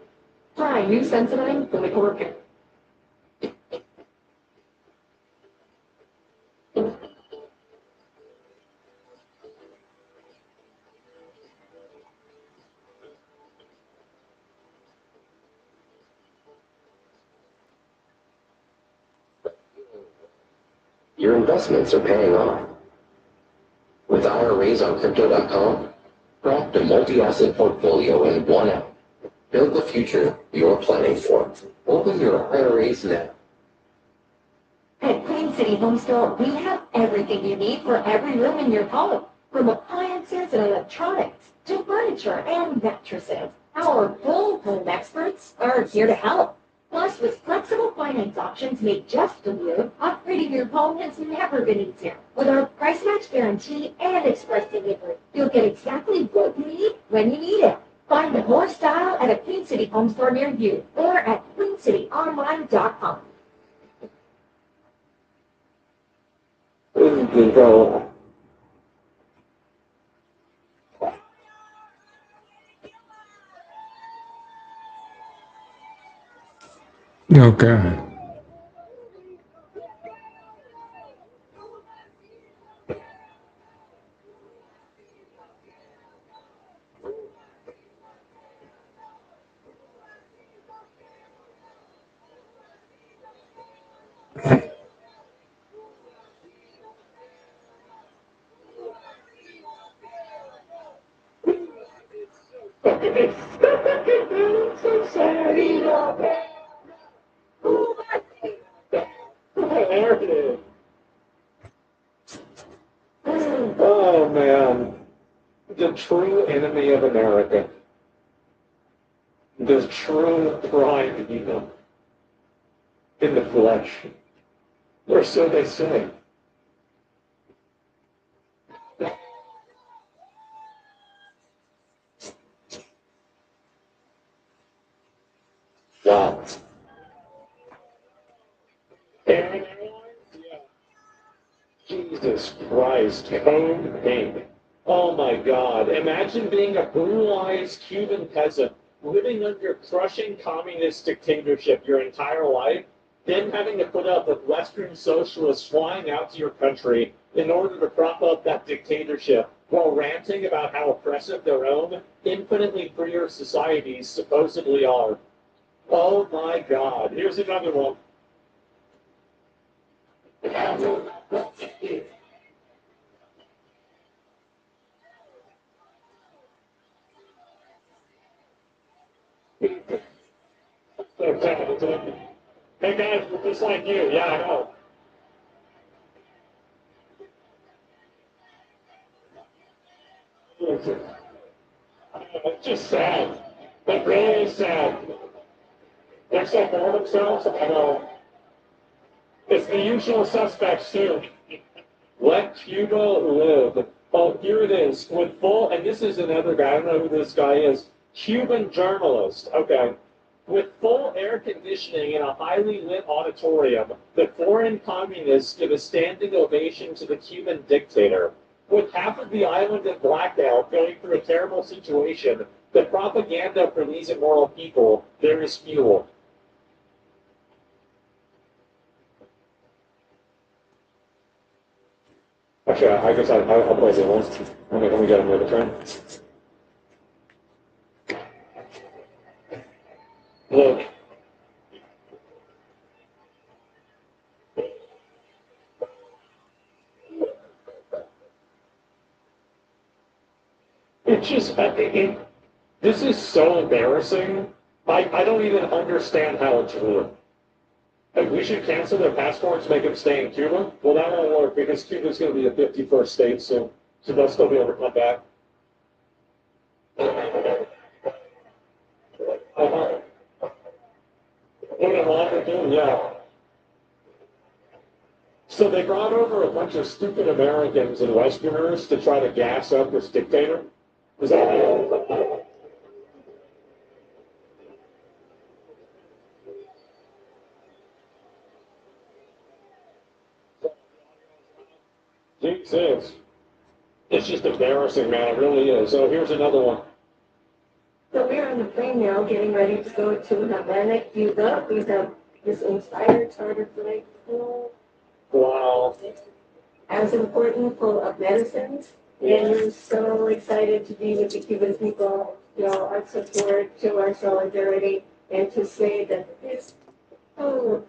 Try new Sensodyne from the Cork. Your investments are paying off. With IRAs on Crypto.com, craft a multi-asset portfolio in 1 app. Build the future you're planning for. Open your IRAs now. At Queen City Home Store, we have everything you need for every room in your home, from appliances and electronics to furniture and mattresses. Our full home experts are here to help. Plus, with flexible finance options made just for you, upgrading your home has never been easier. With our price match guarantee and express delivery, you'll get exactly what you need when you need it. Find more style at a Queen City Home Store near you or at queencityonline.com. Okay. It's so sad. There it is. Oh man, the true enemy of America, the true prime evil in the flesh, or so they say. Wow. Airline Airlines? Yeah. Jesus Christ, code pink. Oh my God. Imagine being a brutalized Cuban peasant living under crushing communist dictatorship your entire life, then having to put up with Western socialists flying out to your country in order to prop up that dictatorship while ranting about how oppressive their own, infinitely freer societies supposedly are. Oh my God. Here's another one. So sad, isn't it? Hey guys, we're just like you. Yeah, I know. It's just sad. It really is sad. They're so full of themselves. I know. It's the usual suspects too. Let Cuba live. Oh, here it is. With full, and this is another guy. I don't know who this guy is. Cuban journalist. Okay. With full air conditioning in a highly lit auditorium, the foreign communists give a standing ovation to the Cuban dictator. With half of the island in blackout, going through a terrible situation, the propaganda for these immoral people, there is fuel. Actually, I guess I'll play the one. Let me get him the turn. Look. It's just, this is so embarrassing. I don't even understand how it's real. Like, we should cancel their passports, make them stay in Cuba? Well, that won't work because Cuba's going to be a 51st state soon. So they'll still be able to come back. What a longer thing, yeah. So they brought over a bunch of stupid Americans and Westerners to try to gas up this dictator. Is that Jesus. It's just embarrassing, man. It really is. So here's another one. So we're on the plane now, getting ready to go to Havana, Cuba. We have this entire charter flight full. Wow. As important, full of medicines. And we're so excited to be with the Cuban people, our support, show our solidarity, and to say that this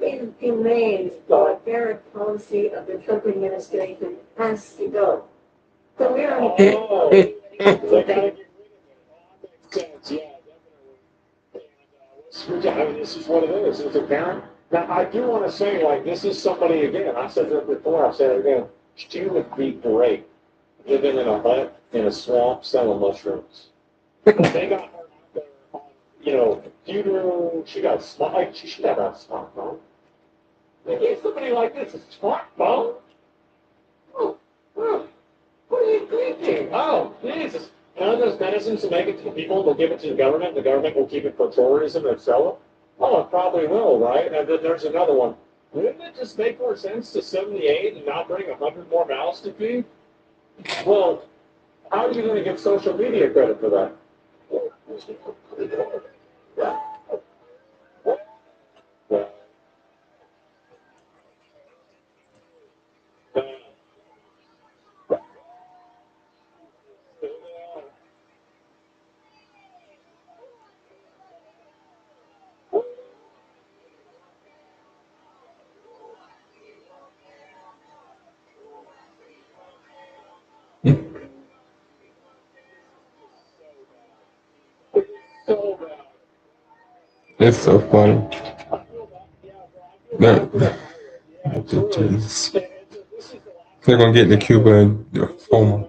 inhumane, barbaric policy of the Trump administration has to go. So we're on They gotta get rid of it. Makes sense, yeah, definitely. I mean, this is what it is. It's apparent. Now, I do want to say, like, this is somebody, again, I said that before, I'll say it again. She would be great living in a hut in a swamp selling mushrooms. But they got her out there on, computer. She got smart. She should have a smartphone. They gave somebody like this a smartphone? What are you thinking? Oh, Jesus. None of those medicines will make it to the people. They'll give it to the government. The government will keep it for tourism and sell it. Oh, it probably will, right? And then there's another one. Wouldn't it just make more sense to 78 and not bring 100 more mouths to feed? Well, how are you going to get social media credit for that? It's so funny. Jeez. They're gonna get to Cuba and oh my.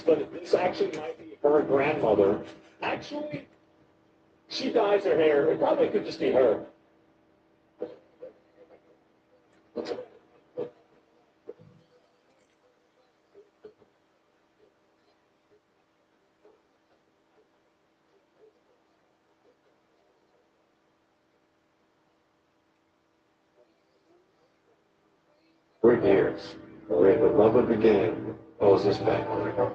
But this actually might be her grandmother. Actually, she dyes her hair. It probably could just be her. For years, where the rubber began, pulls us backward.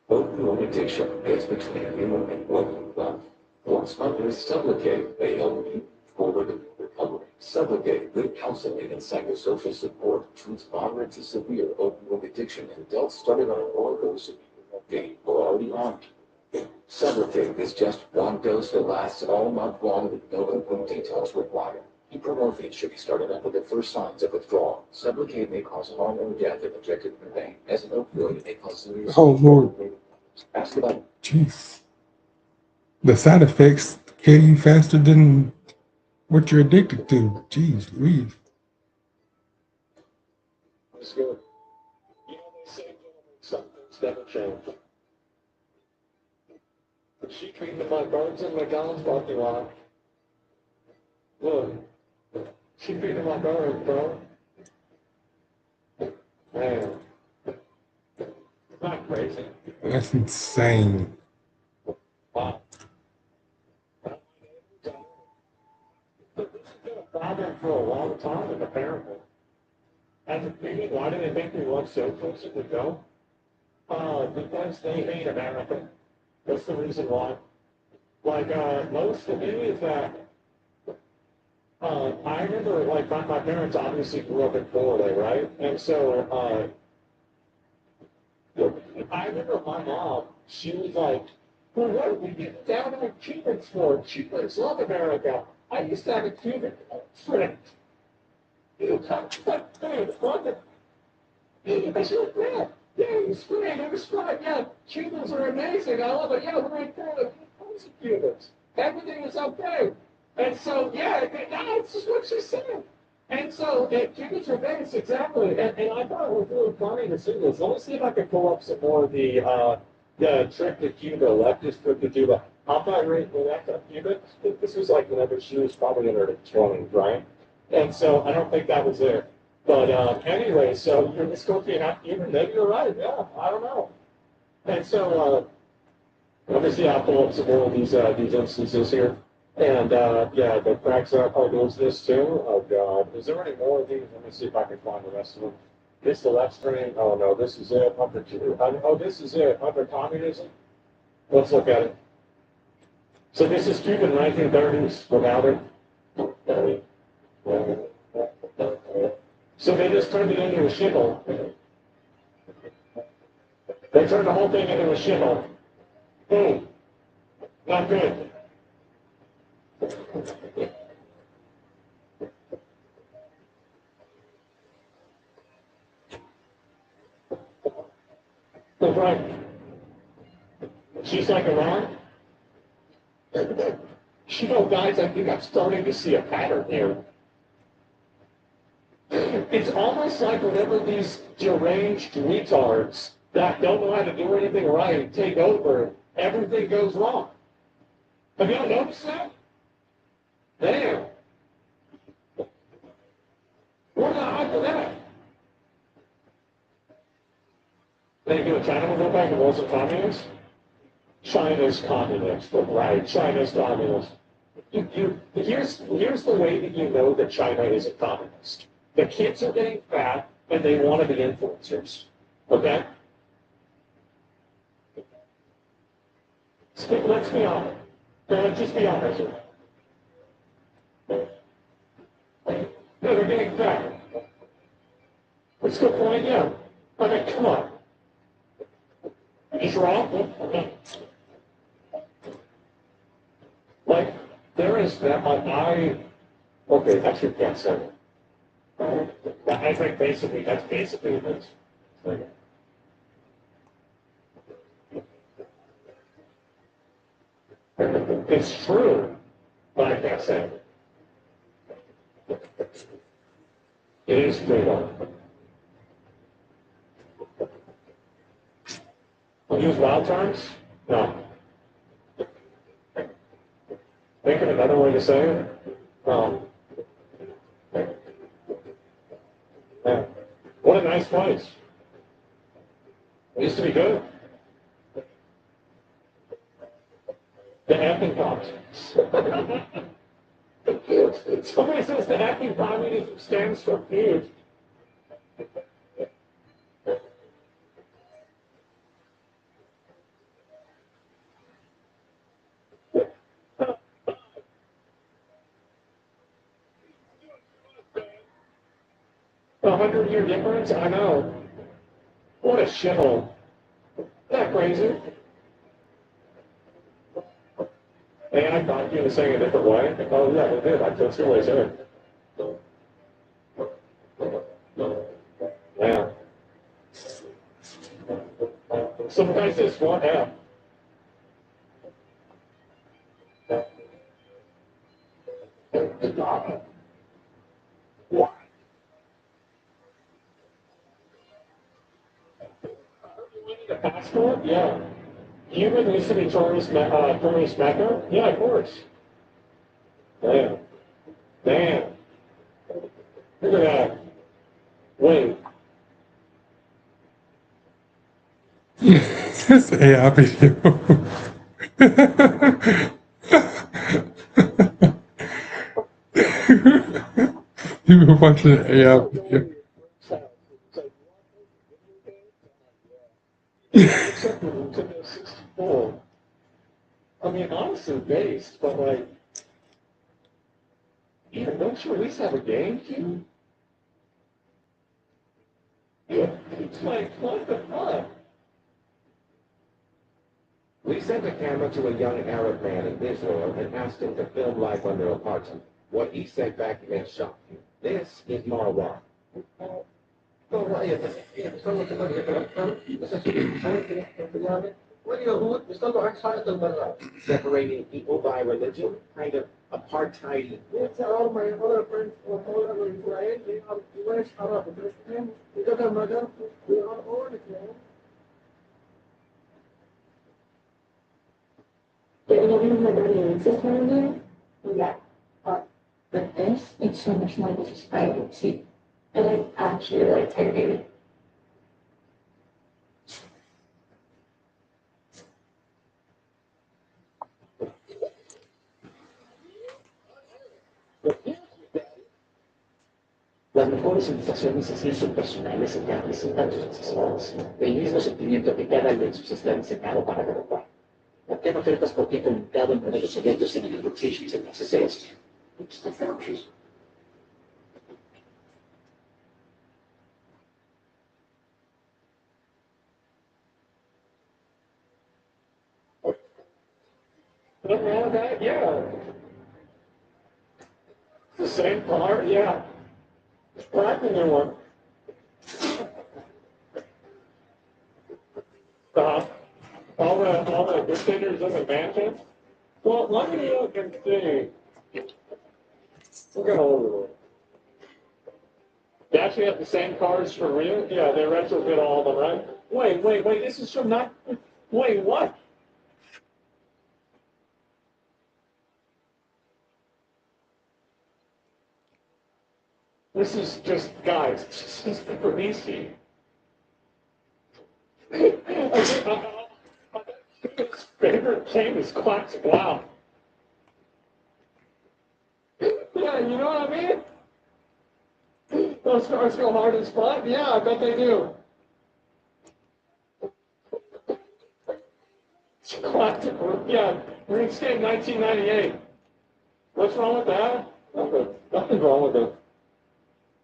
Opioid addiction is between human and woman love. Once others supplicate, they help you forward in recovery. Supplicate with counseling and psychosocial support treats moderate to severe opioid addiction in adults starting on an oral dose of morphine or already on. Sublocade is just one dose that lasts all month long with no opioid detox required. Buprenorphine should be started on with the first signs of withdrawal. Sublocade may cause harm or death if injected in the vein. As an opioid, it may cause serious. Oh Lord. Ask about it. Jeez. The side effects kill you faster than what you're addicted to. Jeez, Louise. That's good. They say Something's never changed. She treated my birds in McDonald's parking lot. Look, she treated my birds, bro. Man, not crazy. That's insane. Wow. But this has been a problem for a long time, apparently. At the beginning, why do they think we want so close to go? Because they hate America. That's the reason why. Like, most of it is that, I remember, like, my parents obviously grew up in Florida, right? And so, I remember my mom, she was like, well, what do we get down on Cubans for? Cubans love America. I used to have a Cuban friend. You come to the brother. He was your friend. Yeah, he was great. It was fun. Yeah, Cubans are amazing. I love it. Yeah, we're in Florida. Tons of Cubans. Everything is okay. And so, yeah, that's just what she said. And so, Cubans are base, exactly. And I thought it was really funny to see this. Let me see if I can pull up some more of the trip to Cuba, leftist trip to Cuba. I'll probably read that Cuba. This was like whenever she was probably in her 20s, right? And so I don't think that was it. But anyway, so you're just going to not even, maybe you're right. Yeah, I don't know. And so let me see. I'll pull up some more of these instances here. And yeah, the cracks up. Oh, there's this too. Oh God, is there any more of these? Let me see if I can find the rest of them. This the left screen. Oh no, this is it. Oh, this is it. Under communism. Let's look at it. So this is Cuba 1930s without it. So they just turned it into a shithole. They turned the whole thing into a shithole. Boom. Not good. Look, right. She's like around. You know, guys, I think I'm starting to see a pattern here. It's almost like whenever these deranged retards that don't know how to do anything right take over, everything goes wrong. Have y'all noticed that? Damn. What the heck for that? Then you China will go back and wasn't communist? China's communist, right? China's communist. Here's the way that you know that China is a communist. The kids are getting fat and they want to be influencers. Okay? Let's be honest. Let's just be honest here. No, they're getting fat. What's the point? Yeah. I mean, come on. He's wrong. Like, there is that, okay, actually can't say it. I think basically, that's basically it is. It's true, but I can't say it. It is true, though. Use wild terms? No. Think of another way to say it? Yeah. What a nice place. It used to be good. The effing cops. Somebody says the effing communism stands for food. A 100-year difference? I know. What a shithole. Isn't that crazy? Hey, I thought you were saying a different way. Oh, yeah, it did. I took two ways in. Yeah. Some guy says, what F? What? A passport? Yeah. Cuba used to be tourist mecca? Yeah, of course. Damn. Damn. Look at that. Wait. This AI video. You been watching the AI video. Except for Nintendo 64. I mean, honestly based, but like, even don't you at least have a GameCube? Yeah, it's like, what the fuck? We sent a camera to a young Arab man in Israel and asked him to film life under apartheid. What he sent back may shock you. This is Marwan. Separating people by religion, kind of apartheid. Getting everybody else's here? Yeah. But this, it's so much more disrespectful. See, I like actually like taking. Las mejores sensaciones así son personales y ya presentan tus accesorios. El mismo sentimiento que cada Lexus está diseñado para derrotar. Obtén ofertas por tiempo limitado en modelos abiertos en el negotiations and accesorios. Muchas gracias. Nothing wrong with that? Yeah. The same car? Yeah. It's black the new one. All the dictators in the mansion? Well, let me look and see. Look at all of them. They actually have the same cars for real? Yeah, they retrofit all of them, right? Wait, this is from not... Wait, what? This is just, guys, this is super easy. His favorite game is classic. Wow. Yeah, you know what I mean? Those cars go hard as fuck? Yeah, I bet they do. Classic. Yeah, RuneScape 1998. What's wrong with that? Nothing wrong with it.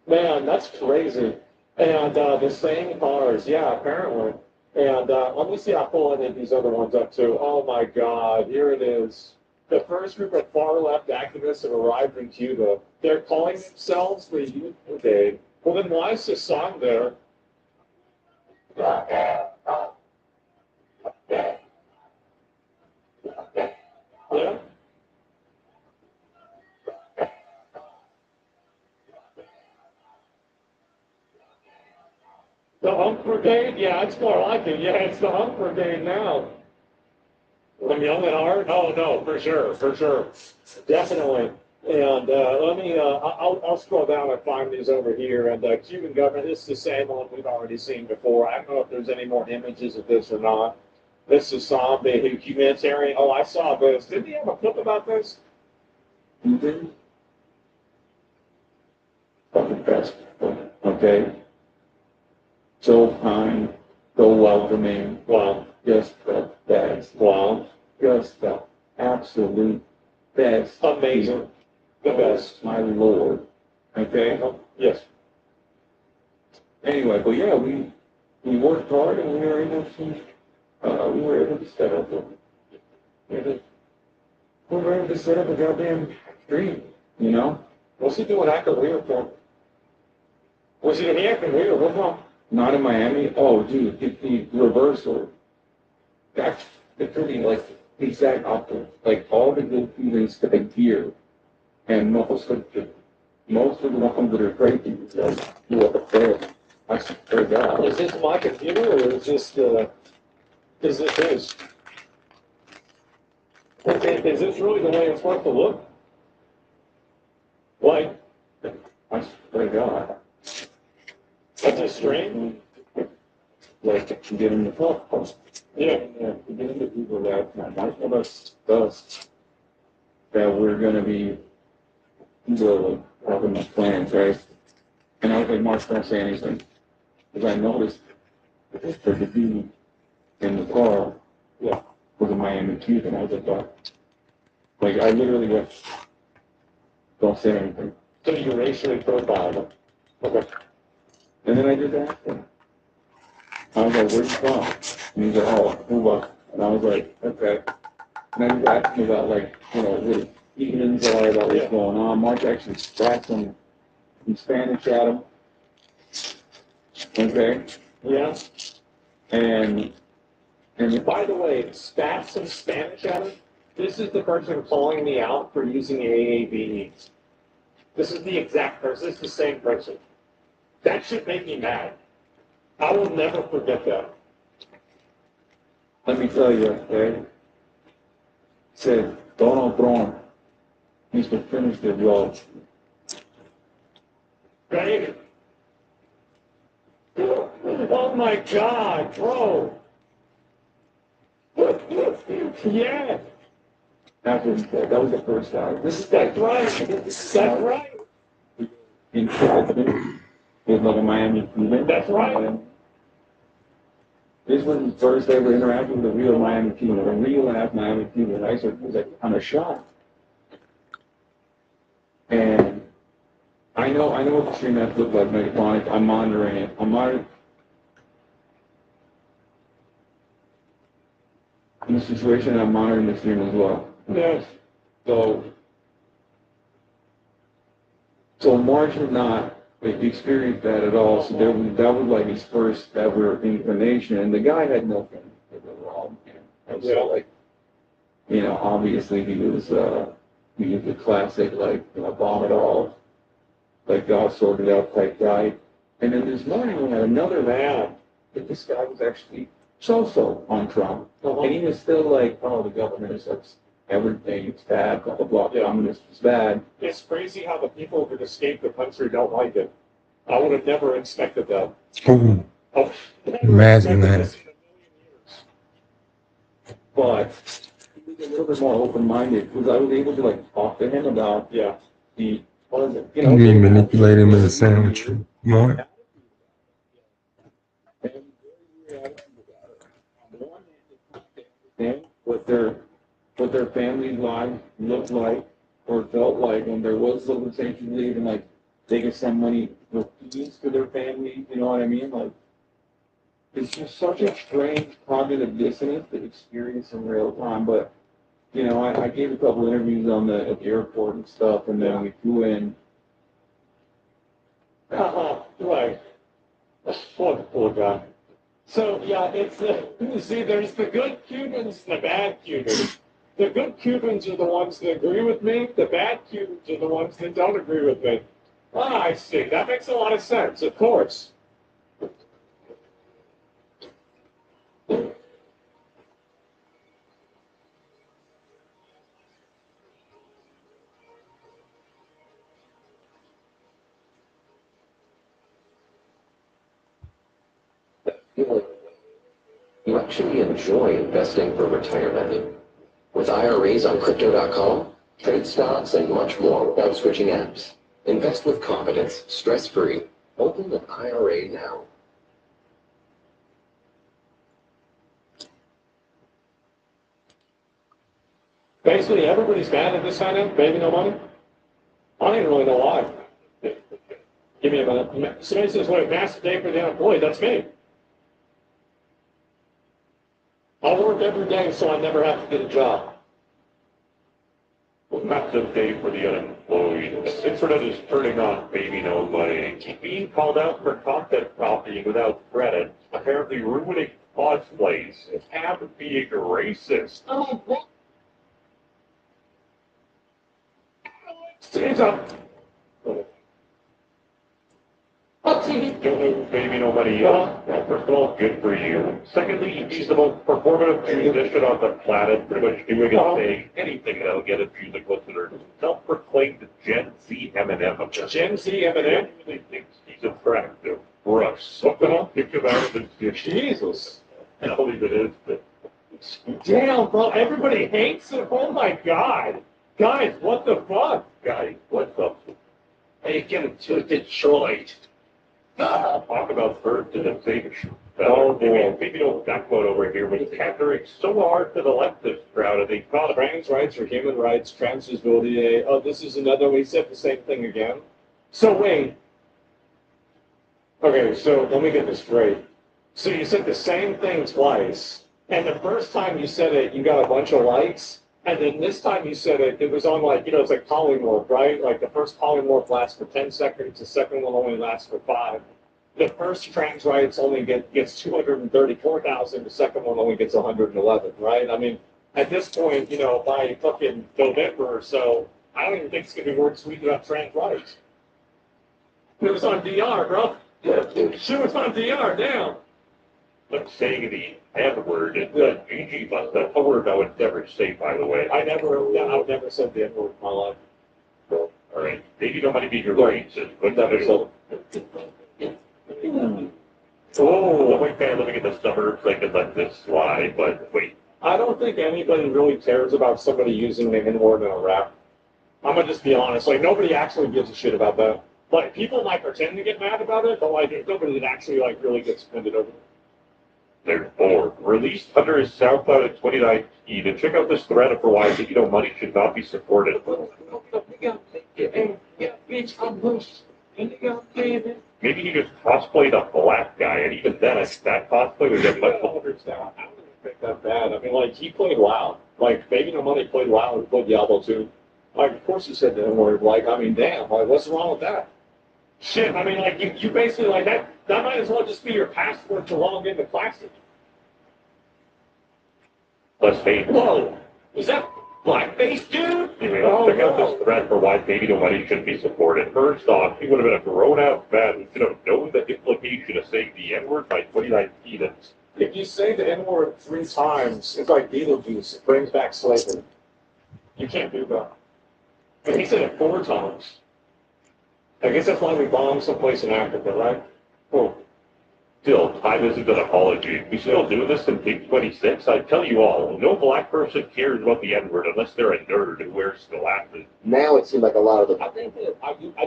Man, that's crazy. And the same cars, yeah, apparently. And let me see how pull any of these other ones up too. Oh my God, here it is. The first group of far-left activists have arrived in Cuba. They're calling themselves the Youth Brigade. Well, then why is this song there? Yeah? The Hunk Brigade? Yeah, it's more like it. Yeah, it's the Hunk Brigade now. From Young at Heart? Oh, no, for sure. Definitely. And I'll scroll down and find these over here. And Cuban government, this is the same one we've already seen before. I don't know if there's any more images of this or not. This is zombie humanitarian. Oh, I saw this. Didn't he have a clip about this? Mm-hmm. Fucking best. Okay. So kind, so welcoming. Wow. Just the best. Wow. Just the absolute best. Amazing. The best. My Lord. Okay? Yes. Anyway, but yeah, we worked hard and we were able to set up a goddamn stream, you know? What's he doing acting weird for? Was he acting weird? What's wrong? Not in Miami. Oh, dude, the reversal. That's really like the exact opposite. Like all the good feelings that I hear, and most of the ones that are crazy, like you are the best. I swear to God. Is this my computer or is this the is this his? Is this really the way it's supposed to look? Like, I swear to God. That's a string? Like to get in the top post. Yeah. To get into people that might of us does that we're gonna be having the plans, right? And I was like, Mark's not saying anything. Because I noticed that the dude in the car was a Miami Cuban. I was like, oh. Like I literally went, don't say anything. So you racially profiled him. Okay. And then I just asked him. I was like, where you from? And he's like, oh, Cuba. And I was like, okay. And I just asked him about, like, you know, what his feelings are, about what's going on. Mark actually spat some Spanish at him. Okay? Yeah. And by the way, spat some Spanish at him. This is the person calling me out for using AAVE. This is the exact person. This is the same person. That should make me mad. I will never forget that. let me tell you, okay? Said Donald Trump needs to finish the job. Right? Oh my God, bro. Yeah. That's what he said. That was the first time. That's right. That's right. In Chapman, with like a Miami Cuban. That's right. This was his first ever interaction with a real Miami Cuban, a real ass Miami Cuban. I was like kind of shocked. And I know what the stream has to look like, Megatronic. I'm monitoring it. I'm monitoring. In the situation, I'm monitoring the stream as well. Yes. So March had not experienced that at all. So that was like his first ever inclination, and the guy had nothing wrong. And so like, you know, obviously he was the classic like, you know, bomb it all, like God sorted out type guy. And then this morning we had another man that this guy was actually so on Trump, and he was still like, oh, the government is everything, it's bad, blah, blah, blah, communist is bad. It's crazy how the people that escape the country don't like it. I would have never expected that. Oh, imagine that. But he was a little bit more open-minded because I was able to like talk to him about the what is it? You know, You manipulate him in a sandwich. More. What their family lives looked like or felt like when there was civilization leave, and like they could send money with fees to their family, you know what I mean? Like it's just such a strange cognitive dissonance to experience in real time. But you know, I gave a couple interviews at the airport and stuff, and then we flew in. Right. Poor guy. So yeah, it's see, there's the good Cubans and the bad Cubans. The good Cubans are the ones that agree with me. The bad Cubans are the ones that don't agree with me. Ah, I see. That makes a lot of sense. Of course. You actually enjoy investing for retirement. With IRAs on Crypto.com, trade stocks, and much more without switching apps. Invest with confidence, stress-free. Open an IRA now. Basically, everybody's mad at this sign up, baby no money. I don't even really know why. Give me a minute. Somebody says, what a massive day for the unemployed. That's me. I work every day so I never have to get a job. Well, massive day for the unemployed. Internet is turning on baby no money. Being called out for content copying without credit. Apparently ruining cosplays. Have being racist. Oh, what? Stand up. Up, TV. don't know maybe nobody is. Well, first of all, good for you. Secondly, he's the most performative musician on the planet, pretty much doing and saying anything that'll get his music listeners. Self-proclaimed Gen Z Eminem. Gen Z Eminem really thinks he's attractive. Gross. What the hell? Think about it. Jesus. I don't believe it is, but... Damn, bro, everybody hates him. Oh my god. Guys, what the fuck? Guys, what's up? Hey, get him to Detroit. Talk about birds and inflation. Oh, maybe don't backload over here, but he's pandering so hard to the leftist crowd, and they call it trans rights or human rights, trans disability. Oh, this is another, we said the same thing again. So wait. Okay, so let me get this straight. So you said the same thing twice, and the first time you said it, you got a bunch of likes, and then this time you said it, it was on like, it's like polymorph, right? Like the first polymorph lasts for 10 seconds, the second one only lasts for 5. The first trans rights only gets 234,000, the second one only gets 111, right? I mean, at this point, by fucking November or so, I don't even think it's going to be worth tweeting about trans rights. It was on DR, bro. Shit was on DR, damn. But saying the N-word is the GG bus. That's a word I would never say, by the way. I've never said the N-word in my life. All right. Maybe nobody be your racist, but that is so. Oh, wait, man, let me get the suburbs. I could let this slide, but wait. I don't think anybody really cares about somebody using the N-word in a rap. I'm gonna just be honest. Like, nobody actually gives a shit about that. Like, people might pretend to get mad about it, but like, there's nobody that actually like really gets offended over it. Therefore, released under his SoundCloud in 2019, and check out this thread for why money should not be supported. Maybe he just cosplayed a black guy, and even then, that cosplay would get much older now. I don't even think that bad. I mean, like, he played loud. Like, Baby No Money played loud, he played Diablo too. Like, of course he said the N-word. Like, I mean, damn, like, what's wrong with that? Shit, I mean, like, you basically, like, that might as well just be your passport to log into Classic. Let's see. Whoa! Is that blackface, dude? Anyway, let's check out this thread for why Baby No Money shouldn't be supported. First off, he would have been a grown-out man who should have known the implication of saying the N-word by 2019. If you say the N-word 3 times, it's like Beetlejuice. It brings back slavery. You can't do that. But he said it 4 times. I guess that's why we bombed someplace in Africa, right? Well, still, time isn't an apology. We still do this in Pink 26. I tell you all, no black person cares about the N-word unless they're a nerd who wears glasses. Now it seems like a lot of the... I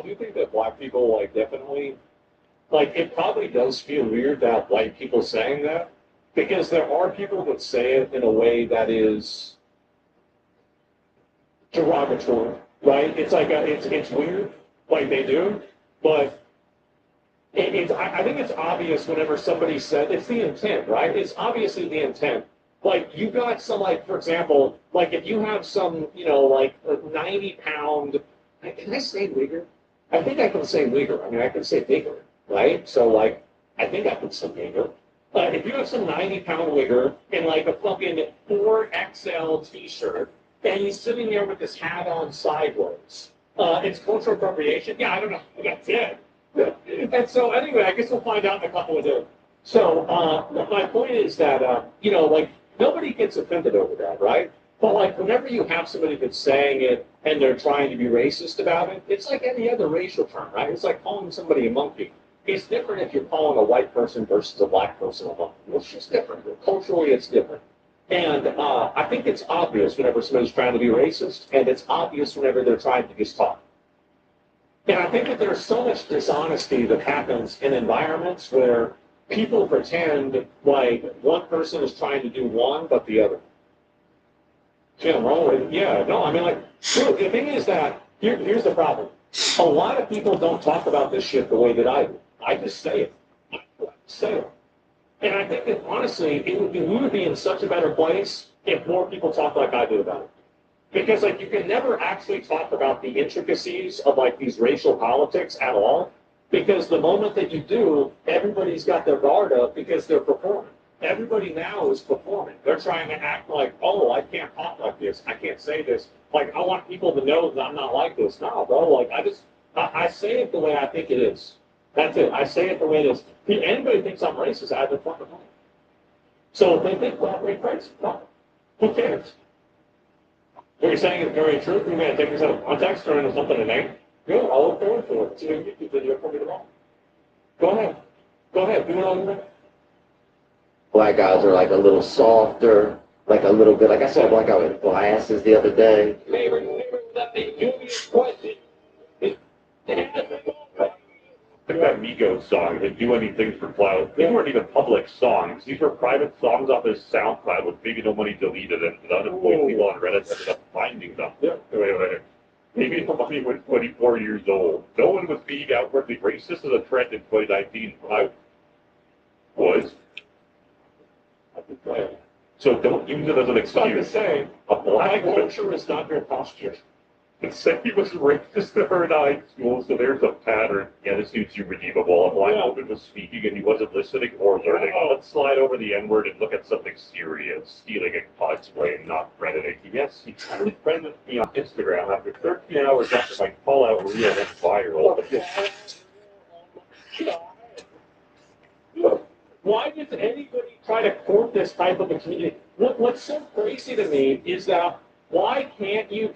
do think that black people, like, definitely... Like, it probably does feel weird that white people saying that, because there are people that say it in a way that is derogatory, right? It's like, it's weird. Like they do, but I think it's obvious whenever somebody said, it's the intent, right? It's obviously the intent. Like, you got some, like, for example, like, if you have some, like, a 90-pound, can I say wigger? I think I can say wigger. I mean, I can say bigger, right? So, like, I think I can say bigger. If you have some 90-pound wigger in, like, a fucking 4XL t-shirt, and he's sitting there with his hat on sideways, it's cultural appropriation. Yeah, I don't know. That's it. And so, anyway, I guess we'll find out in a couple of days. So, my point is that, like, nobody gets offended over that, right? But, like, whenever you have somebody that's saying it and they're trying to be racist about it, it's like any other racial term, right? It's like calling somebody a monkey. It's different if you're calling a white person versus a black person a monkey. It's just different. Culturally, it's different. And I think it's obvious whenever somebody's trying to be racist, and it's obvious whenever they're trying to just talk. And I think that there's so much dishonesty that happens in environments where people pretend like one person is trying to do one, but the other. Yeah, wrong with it. Yeah, no, I mean, like, look, the thing is that, here's the problem. A lot of people don't talk about this shit the way that I do. I just say it. I say it. And I think that, honestly, we would be in such a better place if more people talk like I do about it. Because, like, you can never actually talk about the intricacies of, like, these racial politics at all. Because the moment that you do, everybody's got their guard up because they're performing. Everybody now is performing. They're trying to act like, oh, I can't talk like this. I can't say this. Like, I want people to know that I'm not like this. No, bro, like, I say it the way I think it is. That's it. I say it the way it is. If anybody thinks I'm racist, I have a fucking mind. So if they think flat rate price, fine. Who cares? What you're saying is very true. You're going to take this out of context, turn into something today. Good, I'll look forward to it. It's a YouTube video for me tomorrow. Go ahead. Go ahead. Do it all you want. Black guys are like a little softer, like a little bit. Like I saw a black guy with glasses the other day. Like that Migos song, they do anything for clout. These weren't even public songs. These were private songs off his SoundCloud with maybe nobody deleted it. The unemployed people on Reddit ended up finding them. Yeah. Wait. Maybe somebody was 24 years old. No one was being outwardly racist as a trend in 2019. I was. So don't use it as an excuse. I'm just saying, a black culture is not your posture. It said he was racist in her high school, so there's a pattern. Yeah, this dude's irredeemable. A black woman was speaking and he wasn't listening or learning. Let's slide over the N-word and look at something serious. Stealing a cosplay, not crediting. Yes, he totally credited me on Instagram after 13 hours after my call-out reel went viral. Why does anybody try to court this type of a community? What's so crazy to me is that why can't you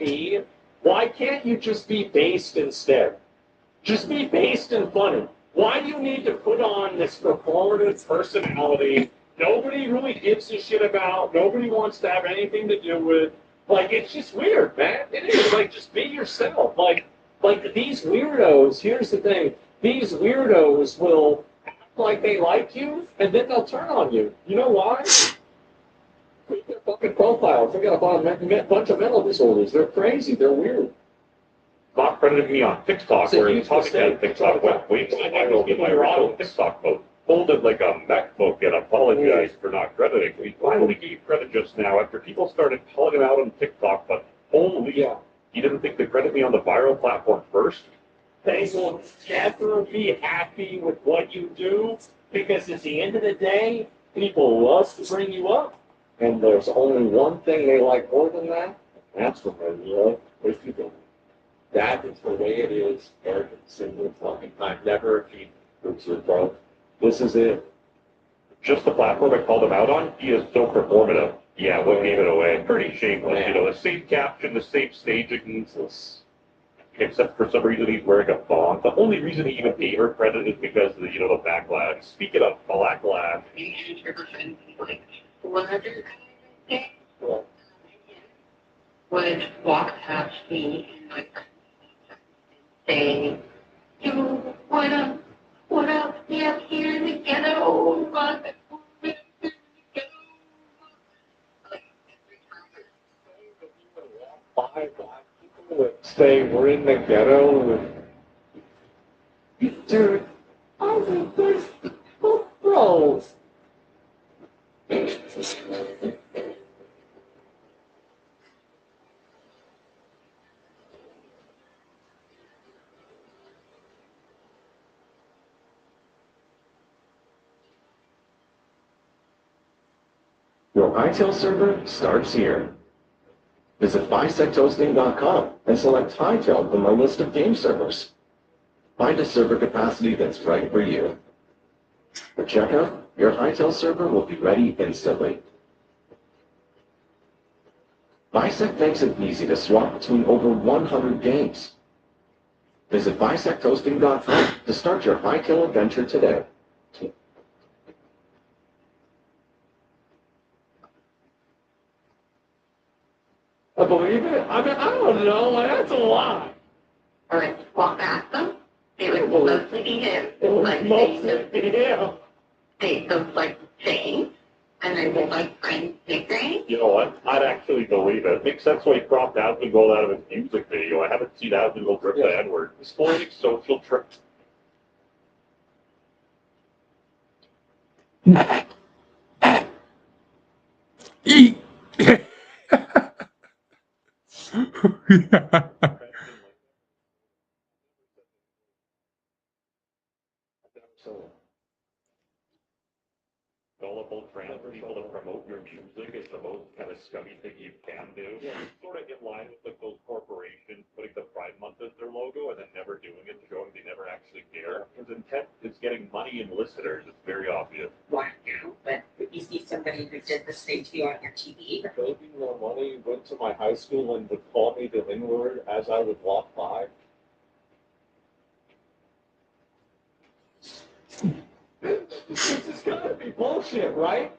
just be based instead? Just be based and funny. Why do you need to put on this performative personality nobody really gives a shit about, nobody wants to have anything to do with? Like, it's just weird, man. It is. Like, just be yourself. Like these weirdos, here's the thing, these weirdos will like they like you, and then they'll turn on you. You know why? Read their fucking profiles. They got a bunch of mental disorders. They're crazy. They're weird. Bob credited me on TikTok, where he talked about TikTok went way viral in my original TikTok post. Folded like a MacBook and apologized for not crediting. We finally gave credit just now after people started calling him out on TikTok, but holy, he didn't think to credit me on the viral platform first. They will never be happy with what you do, because at the end of the day, people love to bring you up. And there's only one thing they like more than that, and that's when they love what you do. That is the way it is every single time. I've never achieved it, bro. This is it. Just the platform I called him out on, he is so performative. Yeah, what gave it away? Pretty shameless, you know, the same caption, the same staging, except for some reason he's wearing a thong. The only reason he even gave her credit is because of the, you know, the backlash. Speaking of backlash. Would walk past me and like say, "You what up, yeah, here in the ghetto, but Five black people would say we're in the ghetto. Dude, I think there's bro. Your ITIL server starts here. Visit bisecthosting.com and select ITIL from my list of game servers. Find a server capacity that's right for you. For checkout, your ITIL server will be ready instantly. Bisect makes it easy to swap between over 100 games. Visit bisecthosting.com to start your ITIL adventure today. I believe it. I mean, I don't know. That's a lot. or like walk past them, it would mostly be him. Like they look like Jane, and they look like Frank Jane. You know what? I'd actually believe it. It makes sense why he cropped Asmongold out of his music video. I haven't seen Asmongold rip the N-word. Exploiting social tricks. Eat. Gullible trans people to promote your music is the most kind of scummy thing you can do. Yeah. Sort of in line with like those corporations putting the Pride Month as their logo and then never doing it, showing they never never actually care. His intent is getting money and listeners. It's very obvious. Right now, but if you see somebody who did the same to you on your TV, Making more money, went to my high school and would call me the N-word as I would walk by. This is gotta be bullshit, right?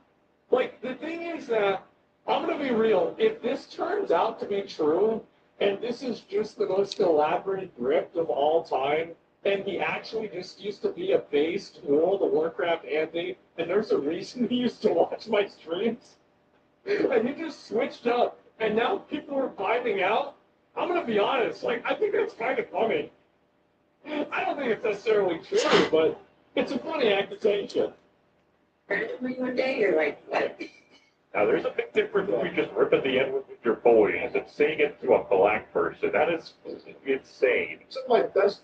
Like, the thing is that, I'm gonna be real, if this turns out to be true, and this is just the most elaborate grift of all time, and he actually just used to be a based World of Warcraft Andy, and there's a reason he used to watch my streams, and he just switched up, and now people are finding out, I'm gonna be honest, like, I think that's kind of funny. I don't think it's necessarily true, but it's a funny accusation. one day you're like, what? Now, there's a big difference between just ripping the N-word with your boys and saying it to a black person. That is insane. Something like that's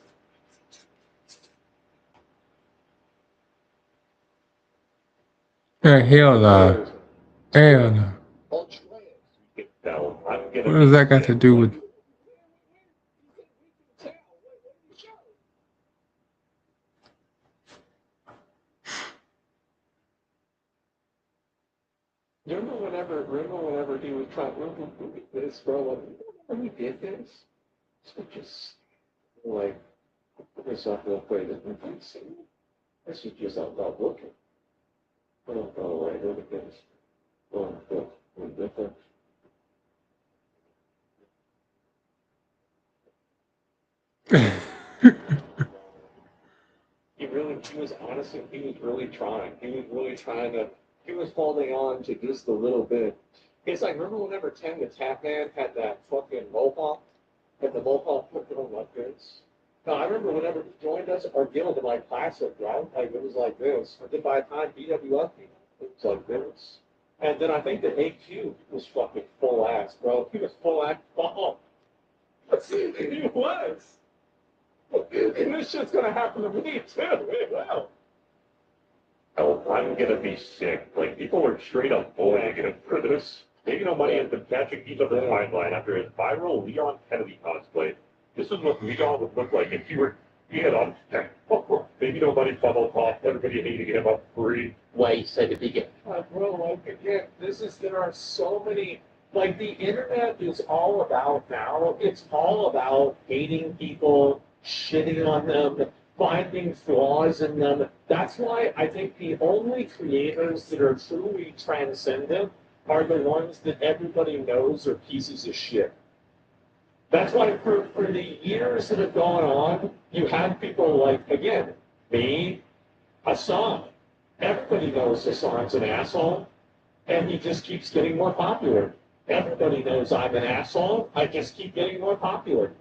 Hell no. Hell no. No, I'm gonna What does that got to do with? Remember whenever he was trying, remember this, bro, when we did this? So just, like, put this up real quick. This is just about looking. Oh, right, look at this. Look. He was honestly, he was really trying. He was holding on to just a little bit. It's like, remember whenever 10 the Tap Man had that fucking mohawk? And the mohawk put it on like this? No, I remember whenever he joined us, our guild in like classic, right? Like, it was like this. And then by the time BWF came, it was like this. And then I think the AQ was fucking full ass, bro. He was full ass bomb. He was. And this shit's gonna happen to me too. It will. Oh, I'm gonna be sick. Like, people are straight up bullying him for this. Maybe no money has been catching each other's timeline after his viral Leon Kennedy cosplay. This is what Leon would look like if he had on maybe nobody funneled off, everybody hating him up free. Why you said to begin? Bro, like, again, there are so many, like, the internet is all about now, it's all about hating people, shitting on them, finding flaws in them. That's why I think the only creators that are truly transcendent are the ones that everybody knows are pieces of shit. That's why for the years that have gone on, you have people like, again, me, Hassan. Everybody knows Hassan's an asshole, and he just keeps getting more popular. Everybody knows I'm an asshole, I just keep getting more popular.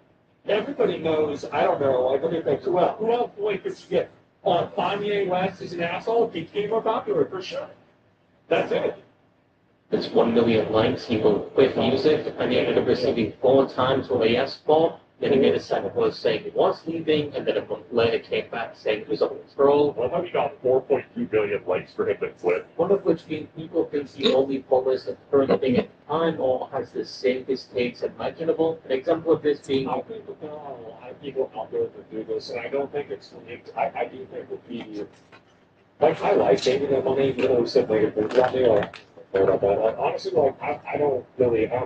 Everybody knows, I don't know, like, let me think, who else boy could you get? Kanye West is an asshole, keeps getting more popular, for sure. That's it. It's 1 million likes, he will quit music, and he ended up receiving 4 times what he asked for. Then he made a second post saying he was leaving, and then a month later came back saying he was on withdrawal. Well, how he got 4.2 billion likes for him to quit? One of which being people think he only follows the current thing at the time or has the safest takes imaginable. An example of this being... I think there are a lot of people out there that do this, and I don't think it's unique. I do think it would be... Like, I like taking the money, you know, said like, if it's me, like, honestly, like, I don't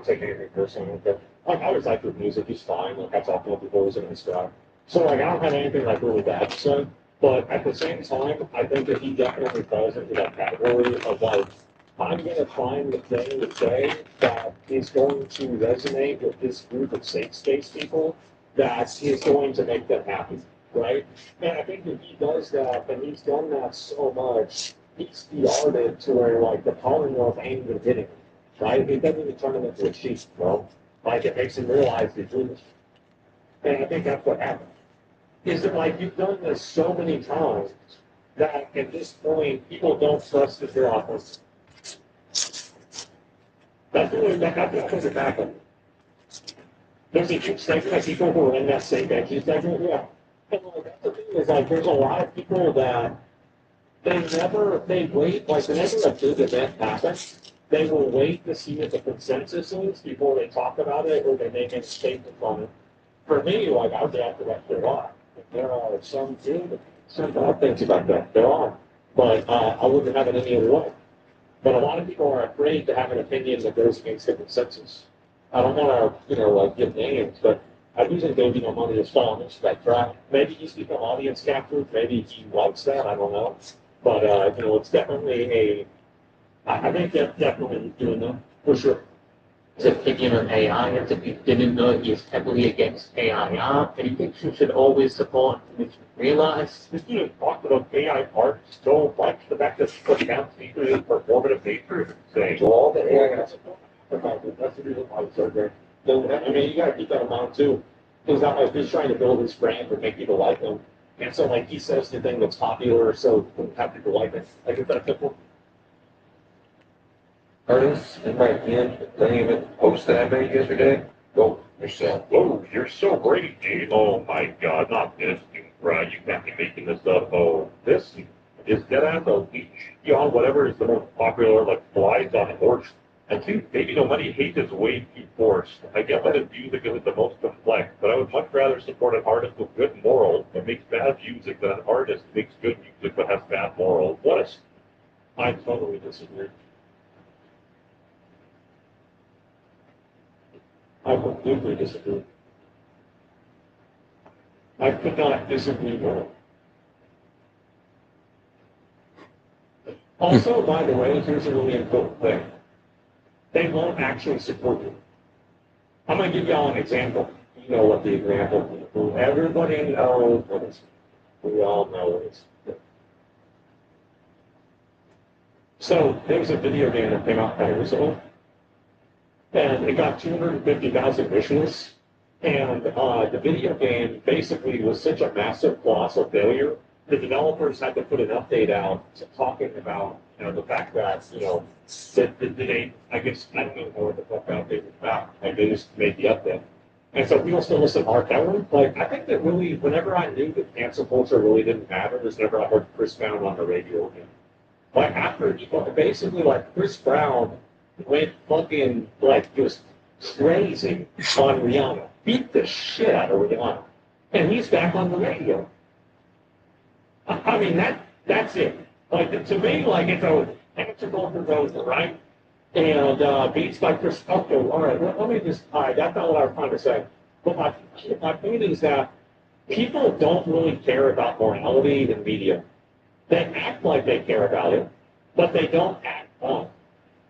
take anything personally, but like, I always like your music, he's fine, like, I talk to other boys and stuff. So, like, I don't have anything, like, really bad to say, but at the same time, I think that he definitely falls into that category of, like, I'm gonna find the thing to say that is going to resonate with this group of safe space people that is going to make them happy, right? And I think that he does that, and he's done that so much, he's PR'd it to where, like, the Commonwealth ain't even hitting him, right? It doesn't even turn him into a chief, bro. Like, it makes him realize he's losing. And I think that's what happened. Is that, like, you've done this so many times that at this point, people don't trust that you're offensive. That's what happened. There's a huge segment of people who are in that same edgy segment, yeah. And, like, that's the thing is, like, there's a lot of people that they wait, like, whenever a big event happens, they will wait to see what the consensus is before they talk about it or they make any statements on it. For me, like, I react to that shit a lot. There are some good, some bad things about that. There are. But I wouldn't have it any other way. But a lot of people are afraid to have an opinion that goes against the consensus. I don't want to, like give names, but I do think David Money is falling into that trap. Maybe he's become audience captive. Maybe he likes that. I don't know. But, it's definitely I think that's definitely doing that, for sure. His opinion on AI, as if you didn't know he's heavily against AI, and he thinks you should always support, which realize this dude talked about AI art so much, the fact that it's put down secretly performative nature, saying, well, all the AI has that's the reason why it's so great. I mean, you gotta keep that in mind too. He's not like he's trying to build his brand or make people like him. And so like he says the thing that's popular so have people like it. Like is that simple? Artists, in my opinion, any of it post that I made yesterday, go yourself. Oh, you're so great, Dave. Oh my god, not this, dude, bro. You can't be making this up. Oh, this is dead ass a leech. Whatever is the most popular, like flies on a horse. And two, maybe no money hate is way too forced. I get that his music isn't the most complex, but I would much rather support an artist with good morals that makes bad music than an artist who makes good music but has bad morals. What is? I totally disagree. I completely disagree. I could not disagree more. Also, by the way, here's a really important thing. They won't actually support you. I'm going to give y'all an example. You know what the example is. Everybody knows what it's. We all know what it's. So, there was a video game that came out 5 years ago. And it got 250,000 wishes. And the video game basically was such a massive, colossal failure. The developers had to put an update out talking about, the fact that, I guess, I don't know what the fuck the update was about. Like, they just made the update. And so people still listen to Mark Ellen. Like, I think that really, whenever I knew that cancel culture really didn't matter, was whenever I heard Chris Brown on the radio again. Like, after, basically, like, Chris Brown went fucking, like, just crazy on Rihanna. Beat the shit out of Rihanna. And he's back on the radio. I mean, that's it. Like, to me, like, it's a answerable proposal, right? And beats by Chris. Okay, all right, let me just, all right, that's not what I was trying to say. But my point is that people don't really care about morality in media. They act like they care about it, but they don't act on it.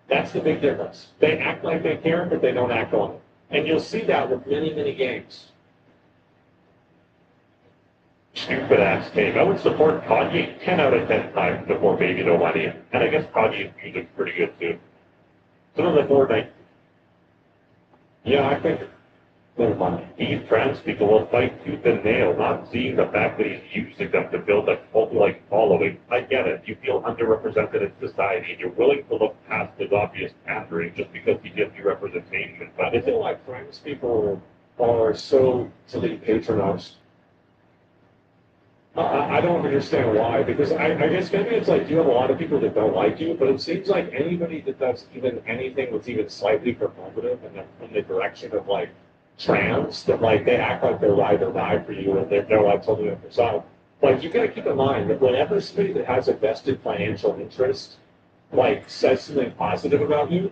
That's the big difference. They act like they care, but they don't act on it. And you'll see that with many, many games. Stupid ass game. I would support Kanye 10 out of 10 times before Baby No Money. And I guess Kanye's music's pretty good too. Some of the Fortnite. Yeah, I think never mind. These trans people will fight tooth and nail, not seeing the fact that he's using them to build a cult-like following. I get it. You feel underrepresented in society, and you're willing to look past his obvious pandering just because he gives you representation. But I feel like trans people are so silly patronized. I don't understand why, because I guess maybe it's like you have a lot of people that don't like you, but it seems like anybody that does even anything that's even slightly performative in the direction of like trans, that like they act like they're ride or die for you and they're like totally on your side. Like you gotta keep in mind that whenever somebody that has a vested financial interest like says something positive about you,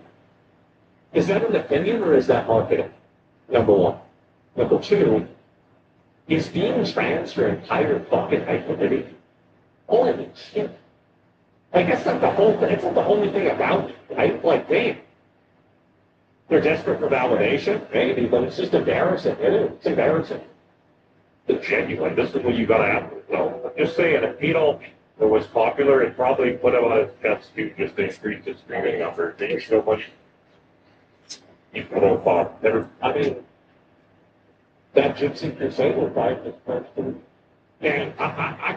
is that an opinion or is that marketing? Number one. Number two, is being trans your entire fucking identity? Holy shit. Like, that's not the whole thing. It's not the only thing about it, right? Like, damn. They're desperate for validation? Maybe, but it's just embarrassing. It is. It's embarrassing. It's genuine. This is what you gotta have. So, I'm just saying, if Beetle was popular, it probably put him on his chest too, just to increase his streaming numbers. There's so much. You put up, I mean, that Gypsy Crusader fight is person. And I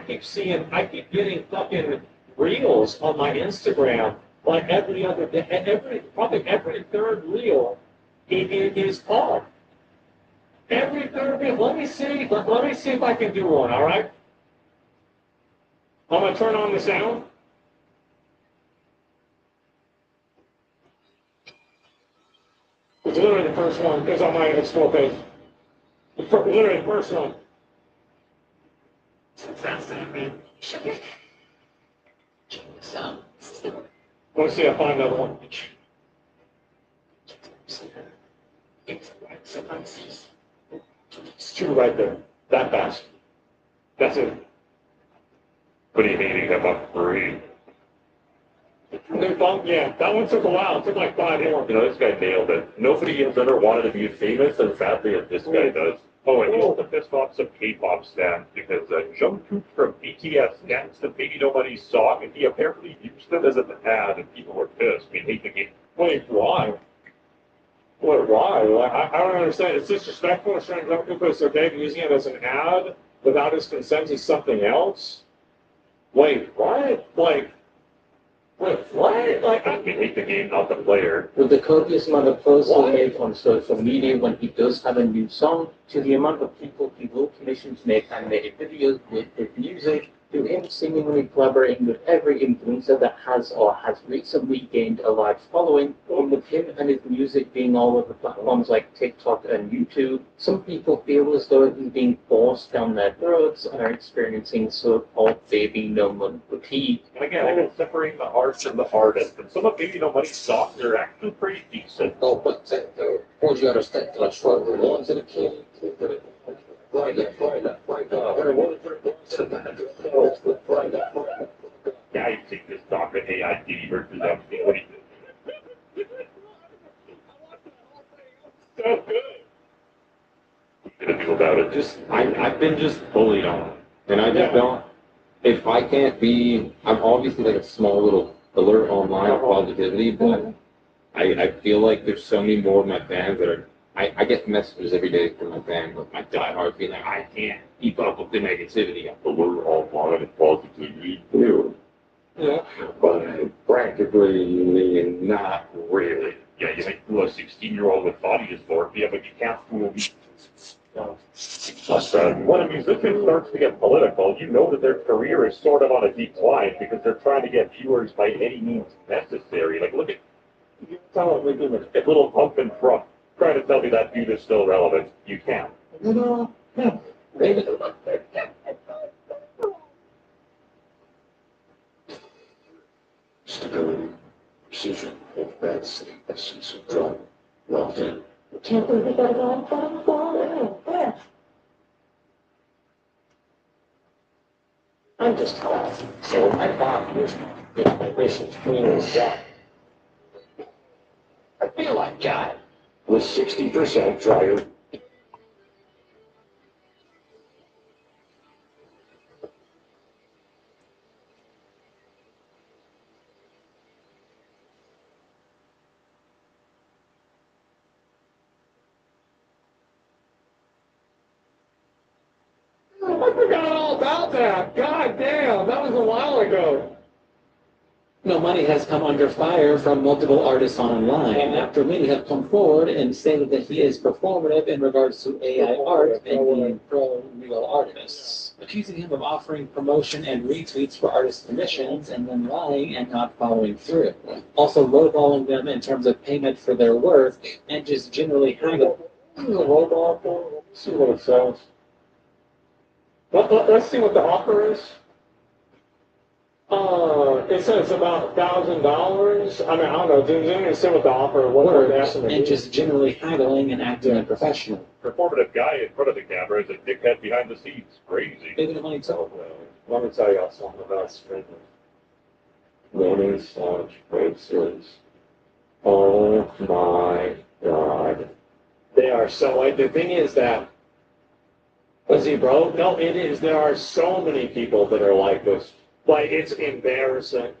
keep getting fucking reels on my Instagram, like every other day, probably every third reel is Paul. Every third reel. Let me see if I can do one, all right? I'm gonna turn on the sound. It's literally the first one. It's on my explore page. Literally the first one. Let me see, I find another one. It's two right there. That fast. That's it. What do you mean, him up free? New bump, yeah. That one took a while. It took like 5 more. You know, this guy nailed it. Nobody has ever wanted to be famous as badly as this guy does. Oh, and he also pissed off some K-pop stans because Jungkook from BTS danced to Baby Nobody's song, and he apparently used it as an ad, and people were pissed. We hate the game. Wait, why? What, why? Like, I don't understand. It's disrespectful to try Jungkook because they're okay using it as an ad without his consent is something else? Wait, what? Like, wait, what? Like, We hate the game, not the player. With the copious amount of posts he made on social media when he does have a new song, to the amount of people he will commission to make animated videos with his music, to him seemingly collaborating with every influencer that has or has recently gained a large following, and with him and his music being all over platforms like TikTok and YouTube, some people feel as though he's being forced down their throats and are experiencing so-called baby no money fatigue. And again, I can separate the art from the artist, and some of Baby Nobody's songs are actually pretty decent. No, but pode arrestare la sua violenza che Yeah, you take this talk to AI versus MC. What do you think? so good. What do you feel about it? I've been just bullied on, and I just don't. If I can't be, I'm obviously like a small little alert online of positivity, but I feel like there's so many more of my fans that are. I get messages every day from my fans, like my diehards being like, I can't keep up with the negativity. Alert online and positivity too. Yeah. But practically not really. Yeah, you might fool a 16-year-old with body dysmorphia, but you can't fool me. When a musician starts to get political, you know that their career is sort of on a decline because they're trying to get viewers by any means necessary. Like, look at, you tell me doing a little pump and front. Try to tell me that dude is still relevant. You can't. maybe stability, precision, advanced essence of drum, locked in. Can't believe we got it on bottom floor. Yeah. I'm just glad. So my mom was my mission clean as that. I feel like God was 60% drier. I forgot all about that. God damn, that was a while ago. No, money has come under fire from multiple artists online after many have come forward and stated that he is performative in regards to AI art and being pro-real artists, accusing him of offering promotion and retweets for artist commissions and then lying and not following through. Also lowballing them in terms of payment for their work and just generally haggling. See what it says. Let's see what the offer is. It says about $1,000. I mean, I don't know. Didn't even say what the offer was. And just generally haggling and acting unprofessional. Performative guy in front of the camera is a dickhead behind the scenes. Crazy. Maybe the money told. Let me tell y'all something about streaming. Loading such races. Oh my god. They are so like the thing is that was he broke? No, it is. There are so many people that are like this. Like it's embarrassing.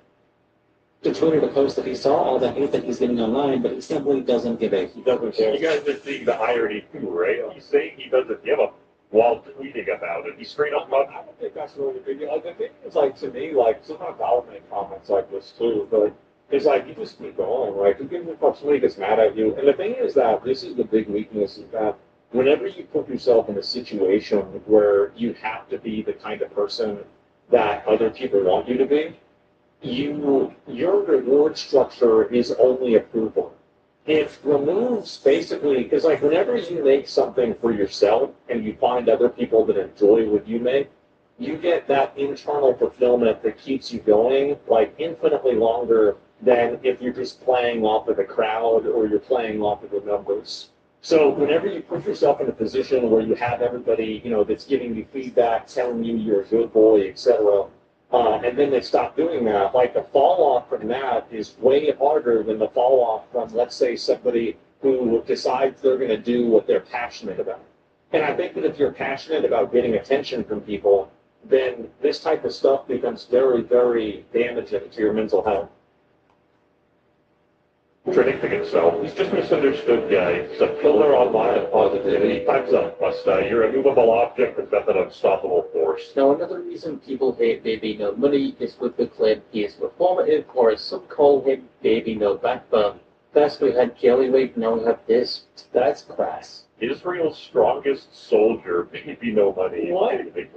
To Twitter to post that he saw all the hate that he's getting online, but he simply doesn't give a. He doesn't care. You guys are seeing the irony too, right? He's saying he doesn't give a while tweeting about it. He's straight up. I don't think that's really a big deal. Like the thing is, like to me, like sometimes I'll make comments like this too, but it's like you just keep going. Like who gives a fuck? Somebody gets mad at you, and the thing is that this is the big weakness is that whenever you put yourself in a situation where you have to be the kind of person that other people want you to be, your reward structure is only approval. It removes basically, because like whenever you make something for yourself and you find other people that enjoy what you make, you get that internal fulfillment that keeps you going like infinitely longer than if you're just playing off of the crowd or you're playing off of the numbers. So whenever you put yourself in a position where you have everybody, that's giving you feedback, telling you you're a good boy, etc., and then they stop doing that, like the fall off from that is way harder than the fall off from, let's say, somebody who decides they're going to do what they're passionate about. And I think that if you're passionate about getting attention from people, then this type of stuff becomes very, very damaging to your mental health. Predicting itself. He's just misunderstood, guy. He's a pillar online of positivity. Time's up, Busta. You're a movable object with an unstoppable force. Now, another reason people hate Baby No Money is with the claim he is performative, or as some call him, Baby No Backbone. First we had Kellyweight, now we have this. That's crass. Israel's strongest soldier, Baby No Money. What? I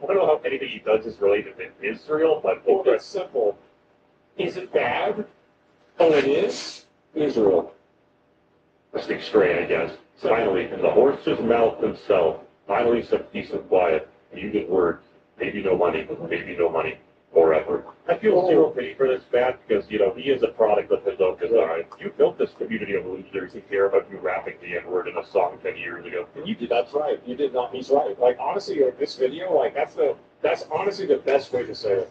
don't know how anything he does is related to Israel, but It's simple. Is it bad? Oh, it is? Israel. I speak straight, I guess. Finally, in the horse's mouth himself, finally some peace and quiet. You get word. Baby No Money, Baby No Money, forever. I feel zero pity for this man because, he is a product of his own design. You built this community of losers who care about you rapping the N-word in a song 10 years ago. You did. That's right. You did not. He's right. Like, honestly, like this video, like, that's honestly the best way to say it.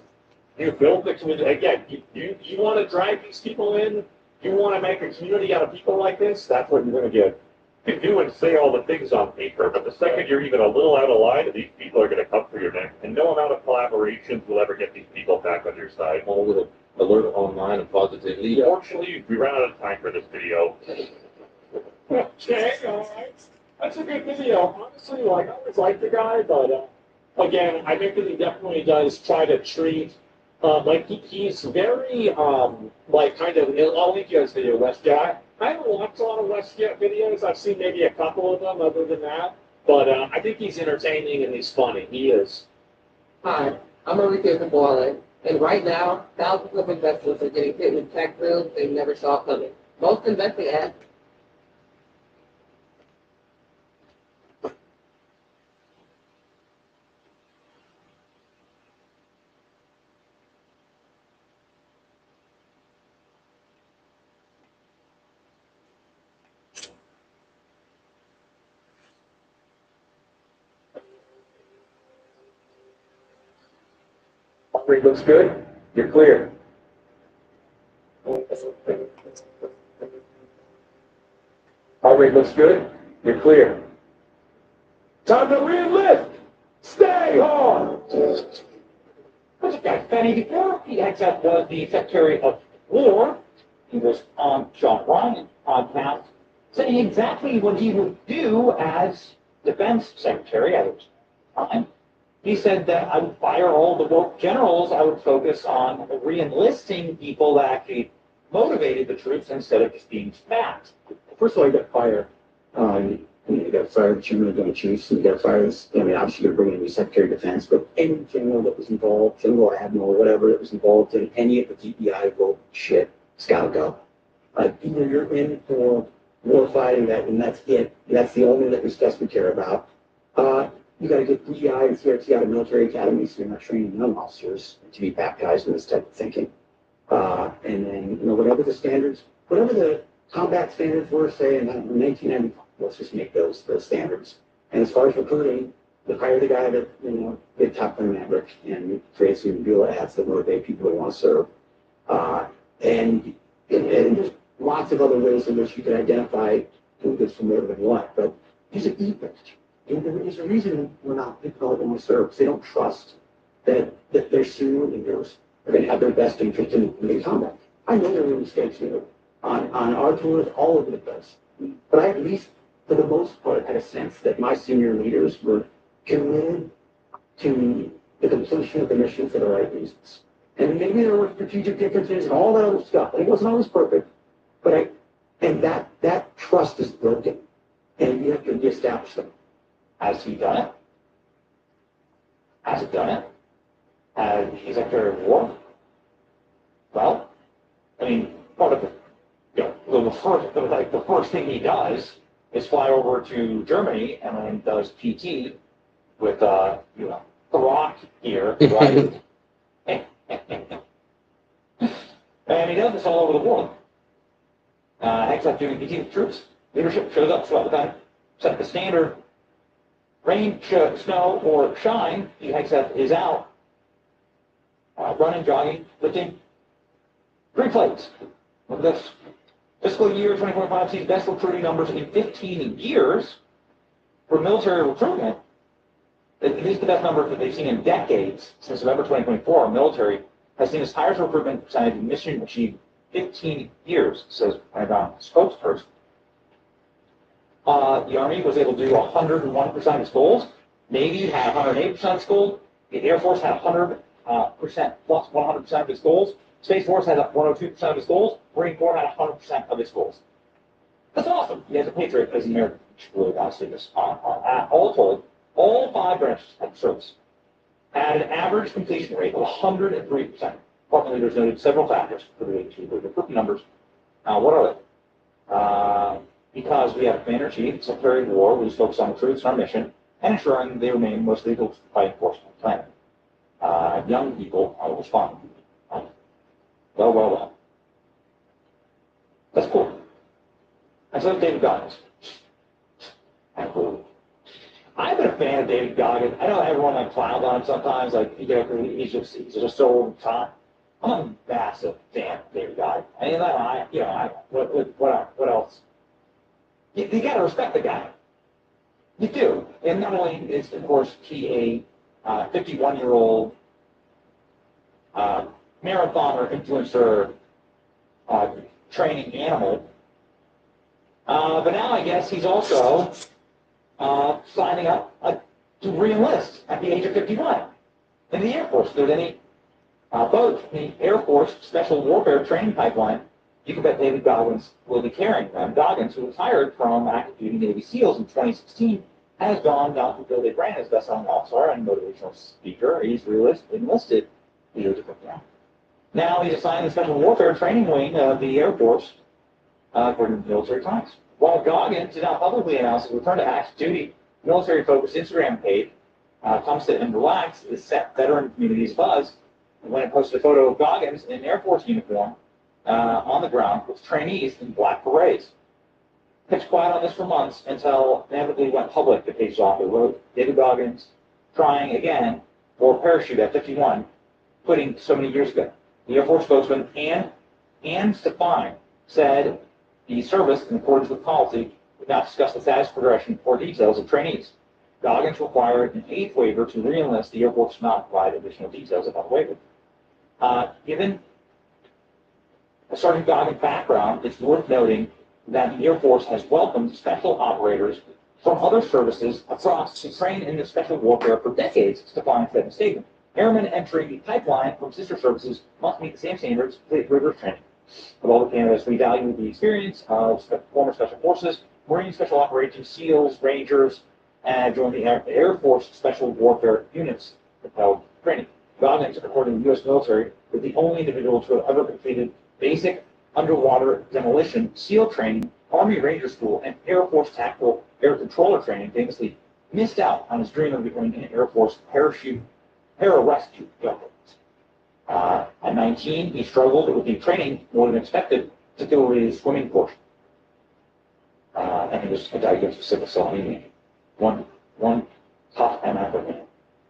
You build the community. Again, you want to drag these people in? You want to make a community out of people like this? That's what you're going to get. You can do and say all the things on paper, but the second you're even a little out of line, these people are going to come for your neck, and no amount of collaborations will ever get these people back on your side. All with alert online and positivity. Fortunately, we ran out of time for this video. Okay, all right. That's a good video. Honestly, like, I always like the guy, but again, I think that he definitely does try to treat, like, he's very, like, kind of, I'll link you guys video, WestJet. I haven't watched a lot of WestJet videos. I've seen maybe a couple of them other than that. But I think he's entertaining and he's funny. He is. Hi, I'm Enrique Boyle, and right now, thousands of investors are getting hit with tax bills they never saw coming. Most investing apps Heart rate looks good. You're clear. Heart rate looks good. You're clear. Time to re-enlist. Stay hard. What's up, guys? Benny, before he heads up was the Secretary of War. He was on John Ryan's podcast saying exactly what he would do as Defense Secretary at his time. He said that I would fire all the woke generals. I would focus on re-enlisting people that actually motivated the troops instead of just being smacked. First of all, you got to fire. You got to fire the chairman of the chiefs. You got to fire this. Obviously, you're bringing in the Secretary of Defense, but any general that was involved, general admiral, whatever that was involved in any of the DEI vote shit, it's got to go. Either you're in for war fighting, and that's it. That's the only litmus test we care about. You got to get DEI and CRT out of military academies, so you're not training young officers to be baptized in this type of thinking. And then, whatever the standards, whatever the combat standards were, say, in 1990, let's just make those standards. And as far as recruiting, you hire the guy that, did Top Gun Maverick and create some Beulah ads that motivate people who want to serve. And there's lots of other ways in which you can identify who gets promoted and what, but there's an ethos. There's a reason we're not people don't want to serve, because they don't trust that their senior leaders are going to have their best interest in combat. I know there were mistakes on our tours all over the place, but I at least, for the most part, had a sense that my senior leaders were committed to the completion of the mission for the right reasons. And maybe there were strategic differences and all that other stuff, and it wasn't always perfect, but that trust is broken, and you have to reestablish them. Has he done it? Has he done it? Has the Secretary of War? Well, I mean, part of the first thing he does is fly over to Germany and then does PT with Rock here, right? And he does this all over the world. Except during the troops. Leadership shows up throughout the time, set the standard. Rain, snow, or shine, the HECSEF is out, running, jogging, lifting. 3 plates. Look at this. Fiscal year 2025 sees best recruiting numbers in 15 years for military recruitment. These are the best numbers that they've seen in decades. Since November 2024, our military has seen its highest recruitment percentage in mission achieved 15 years, says Pentagon spokesperson. The Army was able to do 101% of its goals. Navy had 108% of its goals. The Air Force had 100% plus 100% of its goals. Space Force had 102% of its goals. Marine Corps had 100% of its goals. That's awesome. You guys are patriot as an American. You should really honestly this. All told, all 5 branches of service had an average completion rate of 103%. Department leaders noted several factors for the recruitment numbers. What are they? Because we have a commander-in-chief, Secretary of War, who's focused on the troops and our mission, and ensuring they remain most legal to the fighting force on the planet. Young people are responding. Well. That's cool. And so David Goggins. I've been a fan of David Goggins. I know everyone clowns on him sometimes, he's just so over the top. I'm a massive fan of David Goggins. What else? You got to respect the guy. You do. And not only is, of course, he a 51-year-old marathoner, influencer, training animal, but now I guess he's also signing up to re-enlist at the age of 51 in the Air Force. If there's any boat in the Air Force Special Warfare Training Pipeline, you can bet David Goggins will be carrying them. Goggins, who retired from active duty Navy SEALs in 2016, has gone down to build a brand as best-selling author and motivational speaker. He's enlisted years ago now. Now he's assigned the Special Warfare Training Wing of the Air Force, according to Military Times. While Goggins did not publicly announce his return to active duty, military-focused Instagram page, Come Sit and Relax, is set veteran community's buzz when it posted a photo of Goggins in an Air Force uniform on the ground with trainees in black berets. Kept quiet on this for months until inevitably went public, the page's author wrote. David Goggins trying again for a parachute at 51, quitting so many years ago. The Air Force spokesman, Ann Stefani, said the service, in accordance with policy, would not discuss the status, progression, or details of trainees. Goggins required an 8th waiver to re-enlist. The Air Force did not provide additional details about the waiver. Given Sergeant Goggins' background, it's worth noting that the Air Force has welcomed special operators from other services across to train in the special warfare for decades, Stefani said in a statement. Airmen entering the pipeline from sister services must meet the same standards for rigorous training. Of all the candidates, we value the experience of former Special Forces, Marine Special Operations, SEALs, Rangers, and joined the Air Force Special Warfare Units held training. Goggins, according to the U.S. military, was the only individual to have ever completed basic underwater demolition, SEAL training, Army Ranger School, and Air Force Tactical Air Controller training. Famously missed out on his dream of becoming an Air Force pararescue pilot. At 19, he struggled with the training more than expected, particularly his swimming portion. And he was diagnosed with sickle cell anemia. One tough MF man.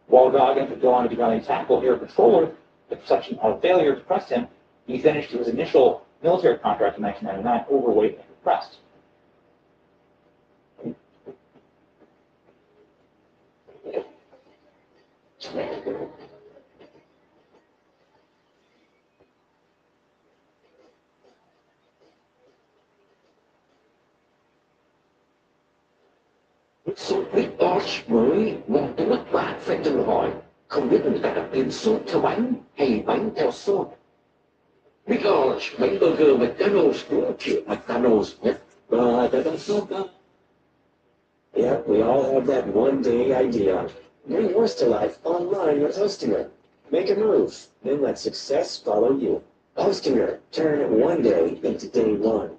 While Goggins would go on to become a tactical air controller, the perception of failure depressed him. He finished his initial military contract in 1999 overweight and depressed. Sốt huyết Osh mới một từ nước bạn phải tự hỏi không biết người ta đặt tên sốt theo bánh hay bánh theo sốt. Big Osh, bánh burger McDonald's cũng kiểu McDonald's nhất và đã đặt sốt đó. Yeah, we all have that one day idea. Bring yours to life online with Hostinger. Make a move, then let success follow you. Hostinger, turn one day into day one.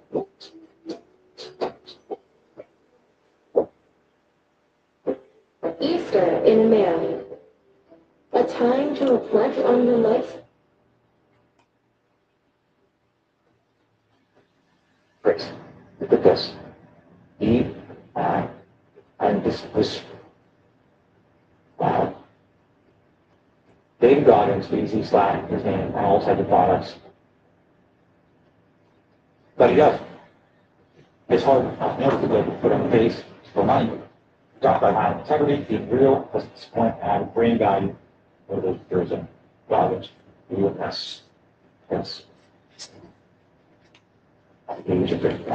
Easter in a man. time to reflect on your life? Grace, look at this. And this, wow. David Goggins, BZ Slack, his name, on all types of products. But he does. It's hard, never to go put on the face for money. Talk about high integrity, being real, doesn't disappoint, add brand value. There's a Goggins, real mess. Yes. Age of it.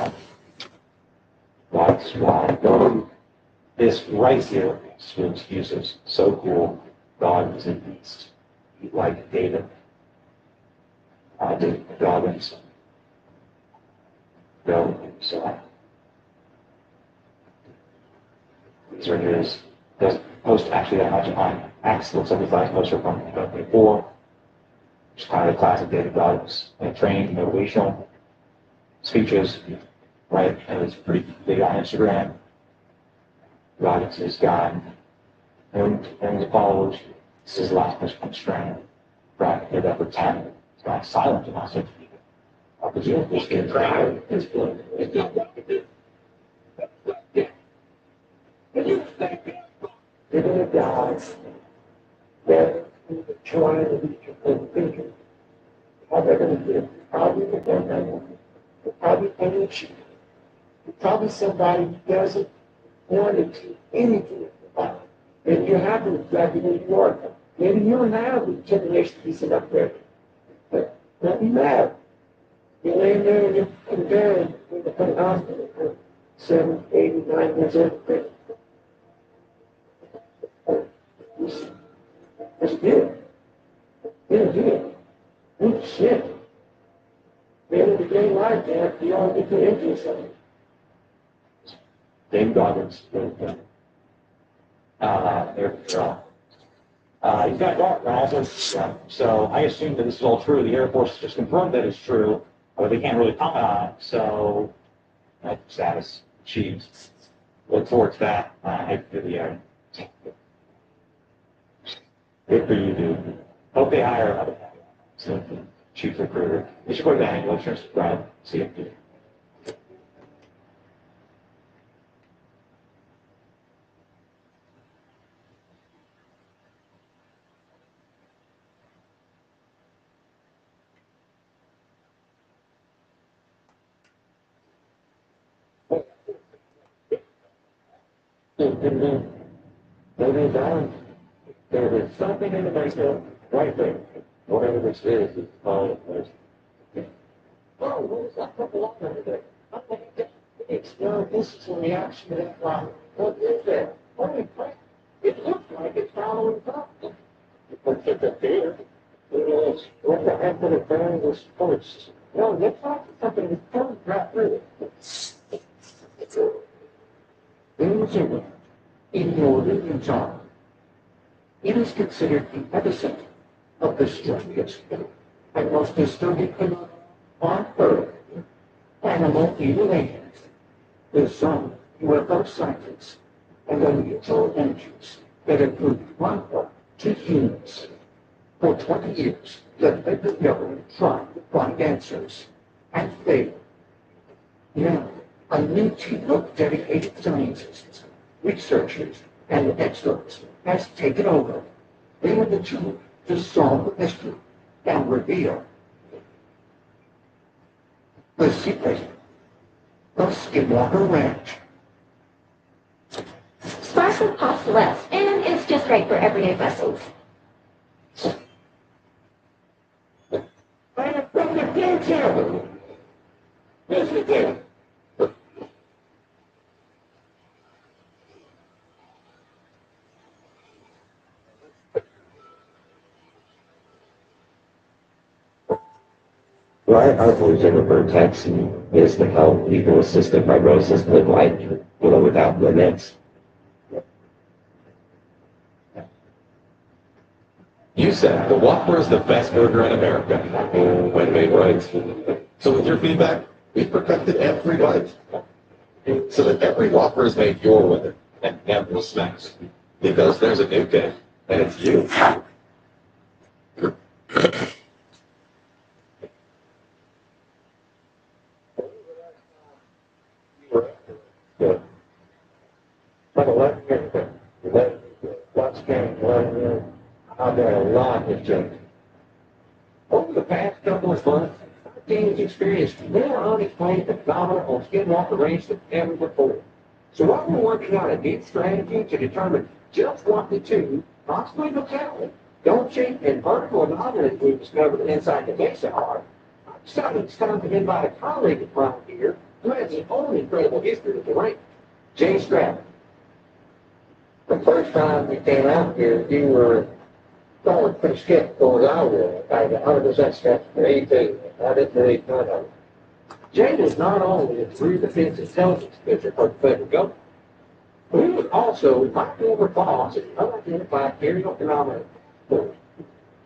That's why. This right here, Swoops uses. So cool. God is a beast. Like David. David Goggins. Go. So. These are his. Doesn't post actually that much on X. Looks like his last poster from 2024. Which is kind of the classic David Goggins. Training, motivational speeches. Right? And it's pretty big on Instagram. Goggins has gotten millions of followers. This is the last post from Instagram. Right? Hit up for 10. It's gone silent and also presumably it's getting crowded. It's blown. Giving the guys that trying to reach and thinking how they're going to do. Probably with their money. Probably any cheap. Probably somebody who doesn't want to do anything about it. And you're happy with that in New York. Maybe you don't have the determination to be set up there. But don't be mad. You're laying there in your bed in the hospital for 7, 8, 9 years old. Let's do it. Yeah, do it. Good shit. The end of the day, life, man, you all get to into something. Dave Goggins. He's got dark also. So I assume that this is all true. The Air Force just confirmed that it's true, but they can't really comment on it. So status achieved. Look forward to that video. Good for you, dude. Hope they hire another chief recruiter. You should go to the annual insurance subscribe. See it. Maybe down. There is something in the makeup right there. Whatever this is called it. Oh, what is that purple line over there? It's no, this is a reaction to that line. What is that? Holy crap. It looks like it's following up. What's it up there? What the heck would it burn this first? No, it looks like something is coming right through it. In Missouri, in northern Utah, it is considered the epicenter of the strongest and most disturbing phenomenon on Earth, animal mutilations. There's some UFO sightings and unusual energies that have proved harmful to humans. For 20 years, the federal government tried to find answers and failed. Now, a new team of dedicated scientists, researchers, and experts has taken over. They are the tool to solve the mystery and reveal the secret of Skinwalker Ranch. Sparkle costs less, and it's just right for everyday vessels. I am from the downtown. Yes, it is. Why our version of our taxi is to help people with cystic fibrosis live life without limits. You said the Whopper is the best burger in America, when made right. So with your feedback, we've perfected every bite, so that every Whopper is made your way and never smacks. Because there's a new kid, and it's you. Like 11 years ago. 11 years. I've got a lot of changed. Over the past couple of months, our team has experienced more unexplained phenomena on Skinwalker Range than ever before. So while we're working on a deep strategy to determine just what the two, possibly the county, don't cheat and vertical anomalies we've discovered inside the Mesa are, I decided it's time to invite a colleague of mine here who has his own incredible history with the range, Jay Stratton. The first time we came out here, you were probably pretty skeptical as I was. I was 100% skeptical. Me too. I didn't believe none of it. Jay was not only a true defense intelligence official for the federal government, but he was also my former boss at unidentified aerial phenomena.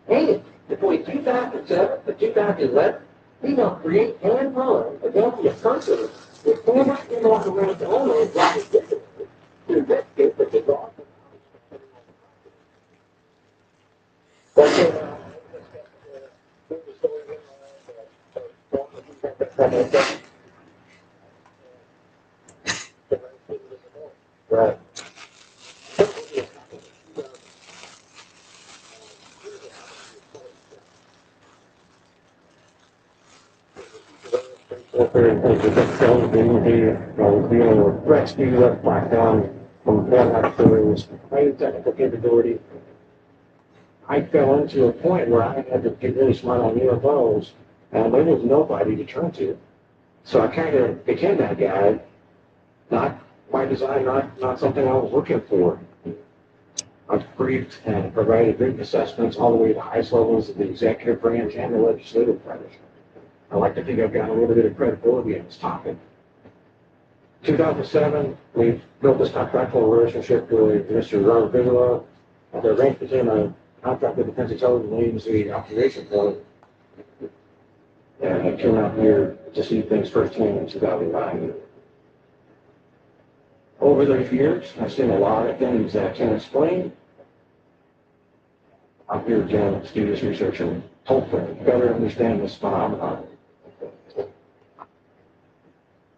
And between 2007 and 2011, he helped create and run a government of countries with former Skinwalker Range homeland to investigate the bizarre. Right. Dealing with rescue left platform from airline highly technical capability. I fell into a point where I had to get really smart on UFOs, and there was nobody to turn to. So I kind of became that guy, not by design, not something I was looking for. I've briefed and provided brief assessments all the way to the highest levels of the executive branch and the legislative branch. I like to think I've got a little bit of credibility on this topic. 2007, we built this contractual relationship with Mr. Robert Bigelow. The range became a contract with the Defense Intelligence Agency operation point. And I came out here to see things firsthand in 2009. Over those years, I've seen a lot of things that I can't explain. I'm here again to do this research and hopefully better understand this phenomenon.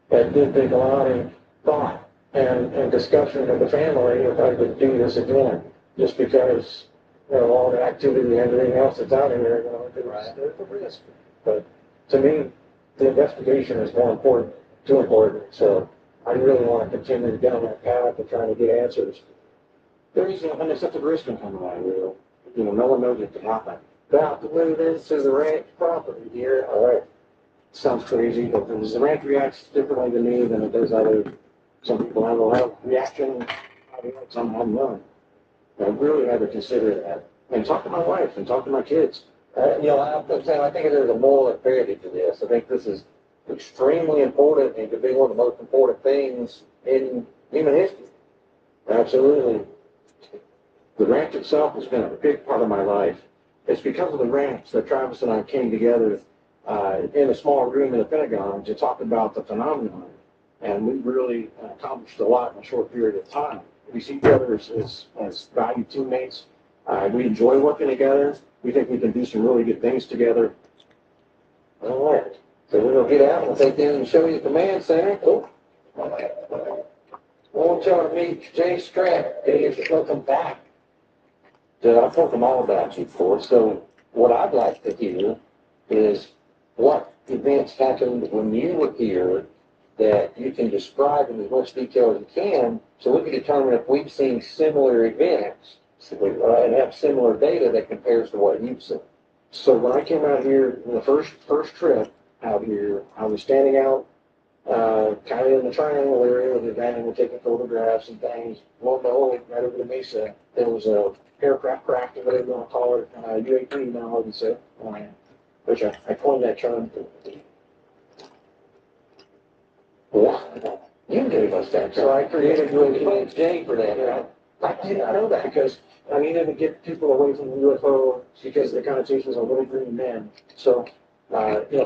That did take a lot of thought and discussion with the family if I could do this again. Just because, all the activity and everything else that's out here, there's a risk. But to me, the investigation is more important, too important. So I really want to continue down that path of trying to get answers. There is an unacceptable risk in coming out here. No one knows it can happen. About to move into the ranch property here. All right. Sounds crazy, but the ranch reacts differently to me than it does other. Some people have reaction, some have none. I really had to consider that. And talk to my wife and talk to my kids. I think there's a moral imperative to this. I think this is extremely important and could be one of the most important things in human history. Absolutely. The ranch itself has been a big part of my life. It's because of the ranch that Travis and I came together in a small room in the Pentagon to talk about the phenomenon. And we really accomplished a lot in a short period of time. We see each other as valued teammates. We enjoy working together. We think we can do some really good things together. All right. So we're going to get out and take you and show you the command center. Cool. I want y'all to meet Jay Stratton. Welcome back. I've told them all about you before. So what I'd like to hear is what events happened when you were here that you can describe in as much detail as you can, so we can determine if we've seen similar events and have similar data that compares to what you've seen. So when I came out here in the first trip out here, I was standing out kind of in the triangle area with the van and taking photographs and things. Lo and behold, right over the mesa, there was a aircraft craft, or whatever you want to call it, UAP now, I would say, which I coined that term. Wow. You gave us that. So I created UAP J for that. I did not know that because I needed to get people away from the UFO because the connotations of little green men. So,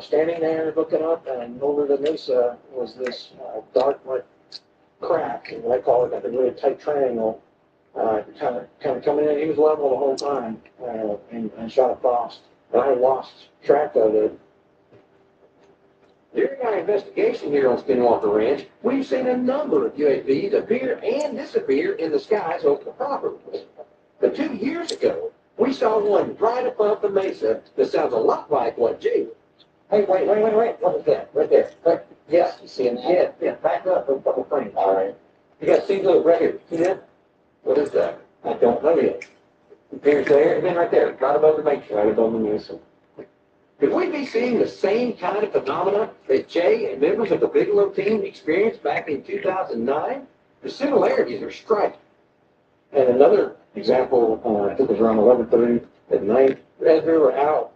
standing there looking up and over the mesa was this dark, like, crack, and I call it like a really tight triangle, kind of coming in. He was level the whole time and shot across. and I lost track of it. During our investigation here on Skinwalker Ranch, we've seen a number of UAVs appear and disappear in the skies over the property. But 2 years ago, we saw one right above the mesa that sounds a lot like what Jay. Hey, wait. What is that? Right there. Right. Yes, you see him? Yeah, back up a couple frames. All right. You got to see the record. See that? What is that? I don't know yet. Appears there, and then right there, right above the mesa. Right above the mesa. Could we be seeing the same kind of phenomena that Jay and members of the Bigelow team experienced back in 2009? The similarities are striking. And another example, I think it was around 11:30 at night, as we were out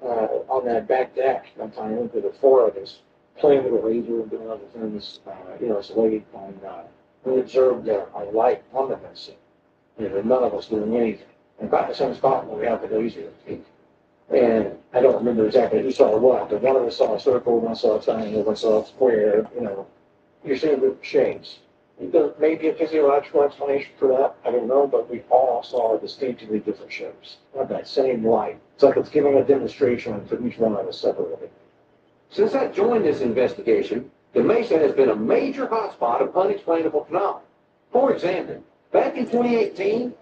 on that back deck, one time with the four of us, playing with a razor and doing other things, it's late, and we observed a light on the mesa. None of us doing anything. And about the same spot where we have the laser. And I don't remember exactly who saw what, but one of us saw a circle, one saw a triangle, one saw a square, You're seeing the shapes. There may be a physiological explanation for that, I don't know, but we all saw distinctly different shapes of that same light. It's like it's giving a demonstration for each one of us separately. Since I joined this investigation, the Mesa has been a major hotspot of unexplainable phenomena. For example, back in 2018,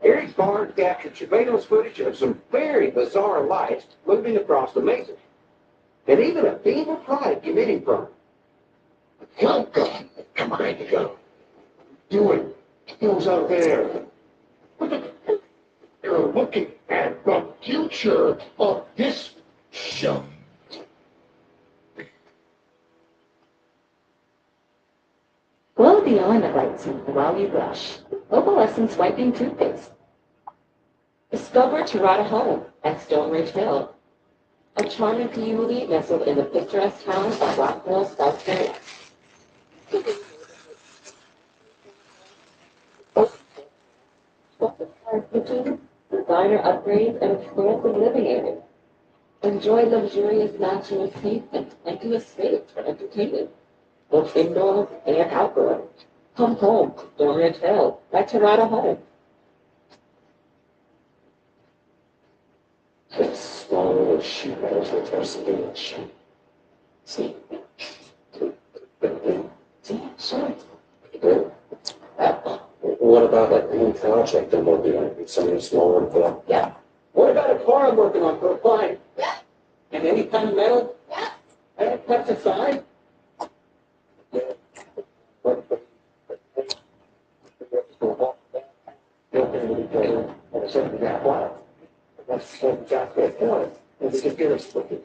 Eric Barnes captured surveillance footage of some very bizarre lights moving across the Mesa, and even a beam of light emitting from it. Oh, God, come on, go. Do it. Who's out there? You're looking at the future of this show. Glow beyond the light scene while you brush. Opalescent wiping toothpaste. Discover Tirada Home at Stone Ridge Hill, a charming community nestled in the picturesque town of Rockville, South Carolina. Kitchen, designer upgrades, and expansive living areas. Enjoy luxurious natural pavement and do a space for entertainment, both indoors and outdoors. Come home to Stone Ridge Hill at Tirada Home. The slow she knows with her speech. See? Sorry. What about that new project I'm working on? Something smaller for that? Yeah. What about a car I'm working on for a client? Yeah. And any kind of metal? Yeah. And pesticide? That's exactly the point. And we can get us looking.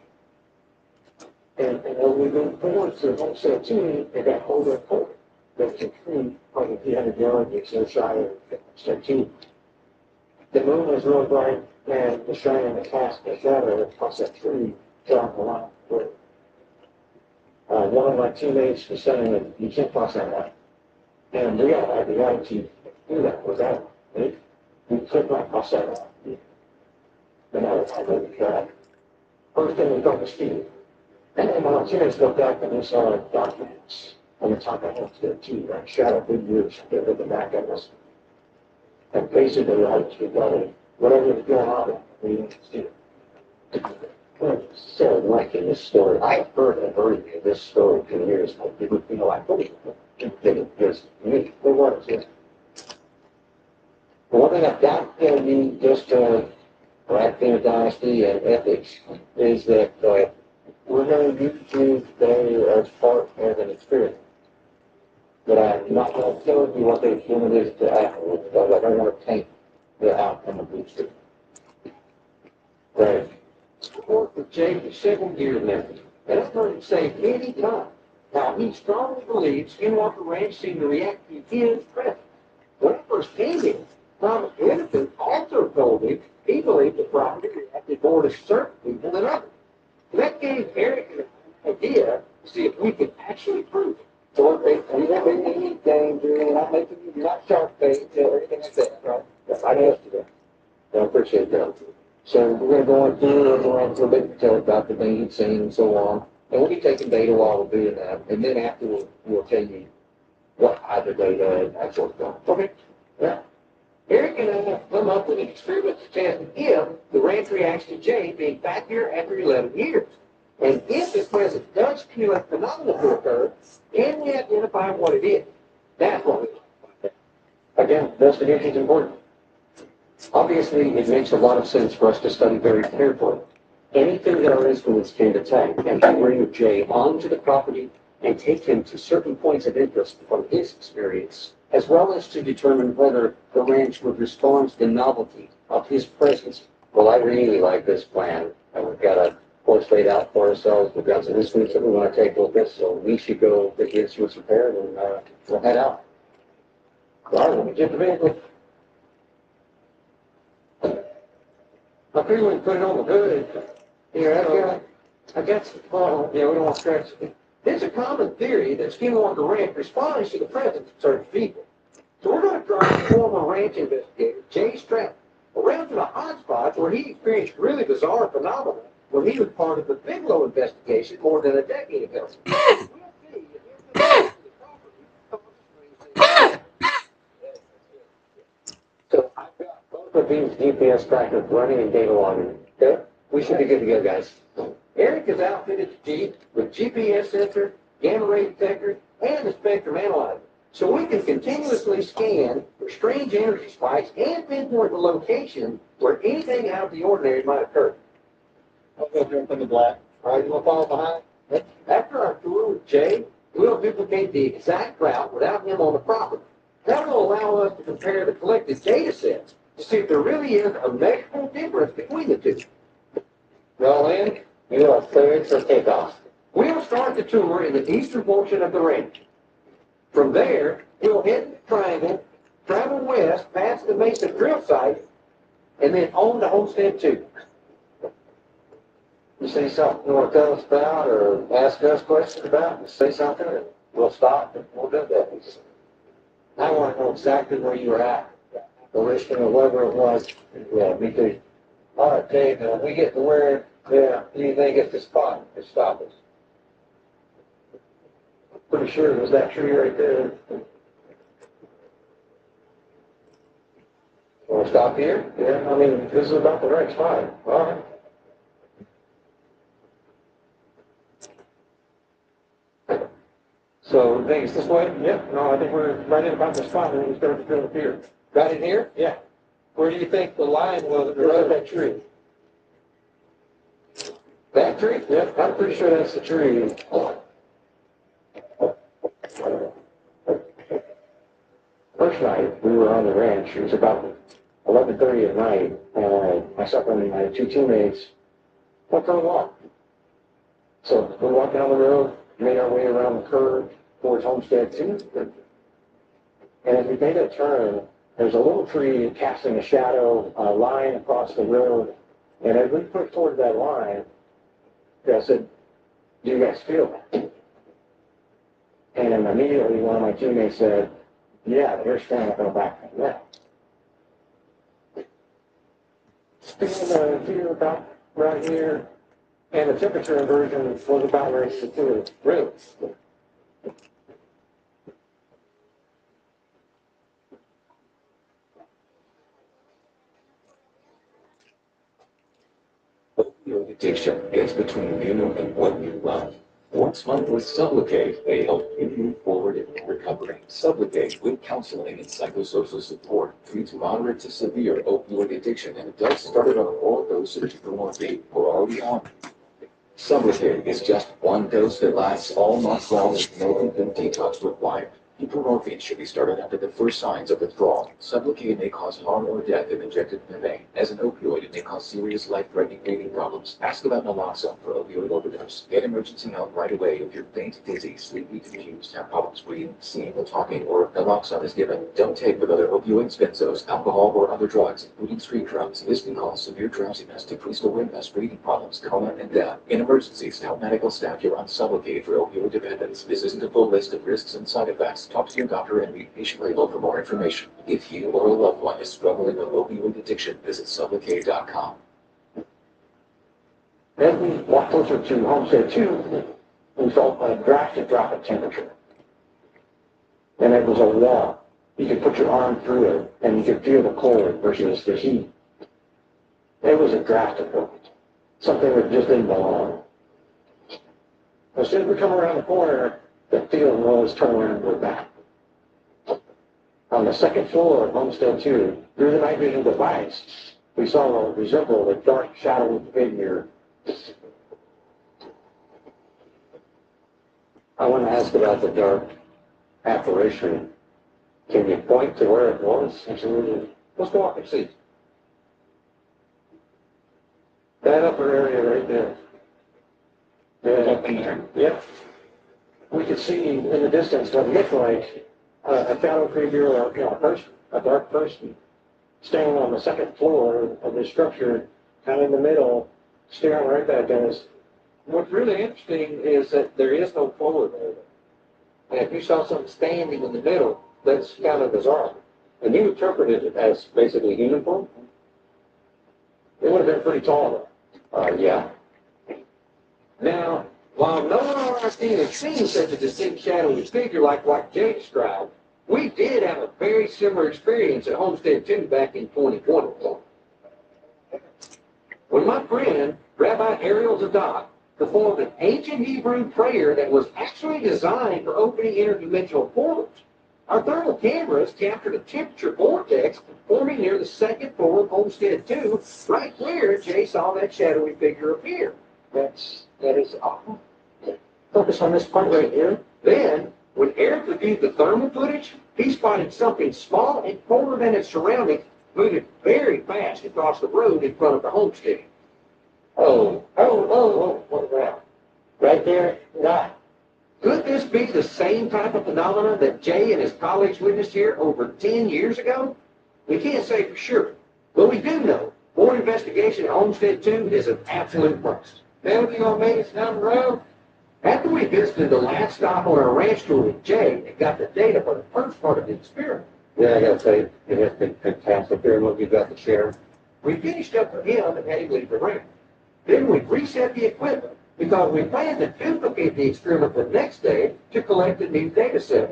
And as we move forward to home 17, they got colder and colder. There's a tree, probably 300 yards, it's so shy of 17. The moon is really bright, and the shining the cast of shadow across that tree drawing the line. One of my teammates was saying, you can't cross that line. And we all had the right to do that without it. We could not cross that line. And I was like, God. First thing we got was speed. And then my teammates looked up and they saw documents on the top of the hill too, right? Shadow big years that the back of us. And basically, like, whatever was going on, we didn't see it. I'm so liking this story. I've heard a version of this story for years, but it would feel like, oh, it was me. It was, yeah. The one thing I've got to be just Black Panther Dynasty and ethics is that we're going to use you today as part of an experience. But I'm not going to tell you what the human is to afterwards, because I don't want to taint the outcome of these two. Right. I've worked with Jay for several years now, and I've heard him say many times how he strongly believes Skinwalker Ranch seemed to react to his presence. When I first came in, Thomas Anderson also told me he believed the property reacted more to certain people than others. That gave Eric an idea to see if we could actually prove it. So they don't make any danger, you're not making you, you're not shark bait, everything like that, right? Yes, I asked you that. I appreciate that. So we're going to go on for a bit and tell about the things you've seen and so on. And we'll be taking data while we're doing that. And then after we'll tell you what either data and that sort of stuff. Okay? Yeah. Eric and I have come up with an experiment to test if the ranch reacts to Jay being back here after 11 years. And if the present does cumulative phenomenon to occur, can we identify what it is? That's what we want. Again, investigation is important. Obviously, it makes a lot of sense for us to study very carefully anything that our instruments can detect and to bring Jay onto the property and take him to certain points of interest from his experience, as well as to determine whether the ranch would respond to the novelty of his presence. Well, I really like this plan, and we've got a course laid out for ourselves. We've got some instruments that we want to take a look at, so we should go get the instruments repaired and we'll head out. All right, let me get the vehicle. I figure we can put it on the hood. Here, I guess, well, yeah, we don't want to scratch it. It's a common theory that Skinwalker Ranch responds to the presence of certain people. So we're going to drive former ranch investigator Jay Stratton around to the hot spots where he experienced really bizarre phenomena when he was part of the Bigelow investigation more than a decade ago. So I've got both of these GPS trackers running and data logging. Okay? We should be good to go, guys. Eric is outfitted to Jeep with GPS sensor, gamma ray detector, and a spectrum analyzer, so we can continuously scan for strange energy spikes and pinpoint the location where anything out of the ordinary might occur. I'll go jump in the black. All right, you want to follow behind? After our tour with Jay, we'll duplicate the exact route without him on the property. That will allow us to compare the collected data sets to see if there really is a measurable difference between the two. Roll in. You are cleared for takeoff. We'll start the tour in the eastern portion of the ranch. From there, we'll head to the Triangle, travel west past the Mesa drill site, and then on to Homestead 2. You say something you want to tell us about or ask us questions about, just say something and we'll stop and we'll do that. I want to know exactly where you were at, the listing or whatever it was. Yeah, me too. All right, Dave, when we get to where you think it's the spot, just stop us. Pretty sure it was that tree right there. Want to stop here? Yeah, I mean, this is about the right spot. All right. So, you think it's this way? Yep. No, I think we're right in about the spot where we started to drill up here. Right in here? Yeah. Where do you think the line was that rode that tree? That tree? Yep, I'm pretty sure that's the tree. First night, we were on the ranch. It was about 11:30 at night, and myself and my two teammates went for a walk. So we're walking on the road, made our way around the curve towards Homestead 2. And as we made a turn, there's a little tree casting a shadow line across the road. And as we pushed toward that line, I said, "Do you guys feel that?" And immediately one of my teammates said, "Yeah, they're standing up back from that." Speaking of here about right here, and the temperature inversion was about right here too. Really? Opioid addiction gets between you and what you love. Once month with Sublocade, they help you move forward in your recovery. Sublocade, with counseling and psychosocial support, treats moderate to severe opioid addiction in adults started on an oral dosage of morphine or already on. Sublocade is just one dose that lasts all month long with no infant detox required. Buprenorphine should be started after the first signs of withdrawal. Sublocade may cause harm or death if injected in the vein. As an opioid, it may cause serious life-threatening breathing problems. Ask about naloxone for opioid overdose. Get emergency help right away if you're faint, dizzy, sleepy, confused, have problems breathing, seeing, or talking, or if naloxone is given. Don't take with other opioids, benzos, alcohol, or other drugs, including street drugs. This can cause severe drowsiness, decreased awareness, breathing problems, coma, and death. In emergencies, tell medical staff you're on Sublocade for opioid dependence. This isn't a full list of risks and side effects. Talk to your doctor and read patient label for more information. If you or a loved one is struggling with opioid addiction, visit Sublocade.com. As we walked closer to Homestead 2, we saw a drastic drop in temperature. And it was a wall. You could put your arm through it, and you could feel the cold versus the heat. It was a draft of something that just didn't belong. As soon as we come around the corner, the field was turn around and go back. On the second floor of Homestead 2, through the night vision device, we saw what resembled a dark, shadowy figure. I want to ask about the dark apparition. Can you point to where it was? Absolutely. Let's go up and see. That upper area right there. Yeah. Up in there. Yep. We could see in the distance what looked like a shadow figure or a person, a dark person, standing on the second floor of the structure, kind of in the middle, staring right back at us. What's really interesting is that there is no floor there. And if you saw something standing in the middle, that's kind of bizarre. And you interpreted it as basically human form. It would have been pretty tall, though. Yeah. Now, while no one on our team had seen such a distinct shadowy figure like what Jay described, we did have a very similar experience at Homestead 2 back in 2020. When my friend, Rabbi Ariel Zadok, performed an ancient Hebrew prayer that was actually designed for opening interdimensional portals, our thermal cameras captured a temperature vortex forming near the second floor of Homestead 2, right where Jay saw that shadowy figure appear. That is awesome. Focus on this part right here. Then, when Eric reviewed the thermal footage, he spotted something small and colder than its surroundings moving very fast across the road in front of the homestead. Oh, what's that? Right there, right. Could this be the same type of phenomenon that Jay and his colleagues witnessed here over 10 years ago? We can't say for sure, but we do know more investigation at Homestead 2 is an absolute must. Then you gonna make us down the road? After we visited the last stop on our ranch tour with Jay and got the data for the first part of the experiment. Yeah, I gotta say, it has been fantastic hearing what you got to share. We finished up with him and had him leave the ranch. Then we reset the equipment because we planned to duplicate the experiment the next day to collect a new data set.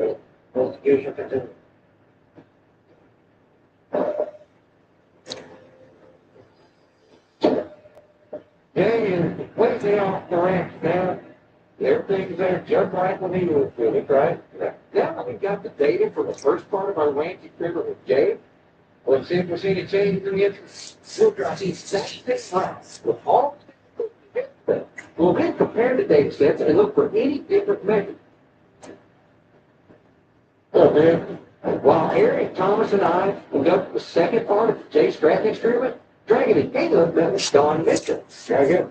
Well, here's your continue. Jay is way off the ranch now. Everything's there just like when he was with it, right? Now that we've got the data for the first part of our ranch experiment with Jay, let's see if we see any changes in the interest. We'll drop the exact same lines with all. We'll then compare the data sets and look for any different measures. Hello, man. While Eric, Thomas, and I conducted the second part of Jay's tracking experiment, Dragon and Caleb met with Don Mitchell. Dragon,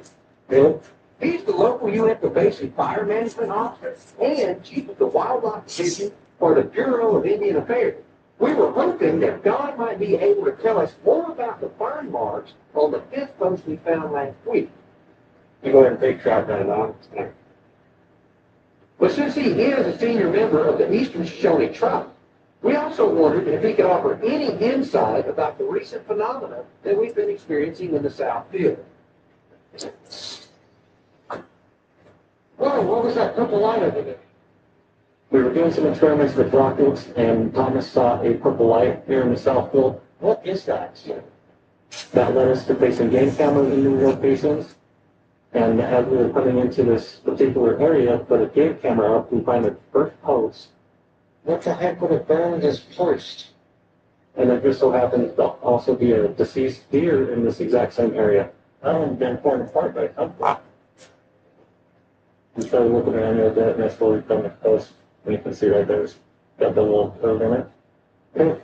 Caleb. He's the local Uinta Basin Fire Management Officer and Chief of the Wildlife Division for the Bureau of Indian Affairs. We were hoping that Don might be able to tell us more about the burn marks on the fifth post we found last week. You go ahead and take shotgun on. But since he is a senior member of the Eastern Shoshone tribe, we also wondered if he could offer any insight about the recent phenomena that we've been experiencing in the South Field. Whoa, what was that purple light over there? We were doing some experiments with rockets, and Thomas saw a purple light here in the South Field. What is that? That led us to place some game cameras in new locations. And as we were coming into this particular area, put a game camera up, we find the first post. What the heck would have burned this post? And it just so happens to also be a deceased deer in this exact same area. That one had been torn apart by something. We started looking around at that, and that's where we found the post. And you can see right there, it's got the little curve in it. Is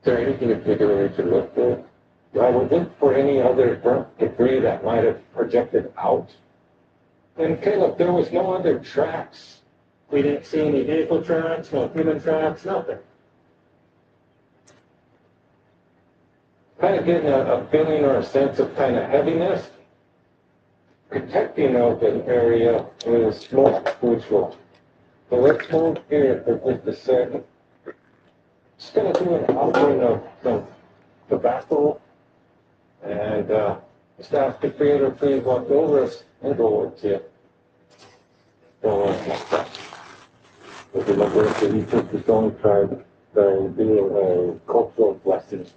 there anything in particular we should look for? I would look for any other burnt debris that might have projected out. And Caleb, there was no other tracks. We didn't see any vehicle tracks, no human tracks, nothing. Kind of getting a feeling or a sense of kind of heaviness. Protecting of an area is most crucial. So let's move here for just a second. Just going to do an outline of some tobacco. And just ask the creator, please walk over us and go with you. So, if you look at it, he took his own tribe So doing a cultural lesson,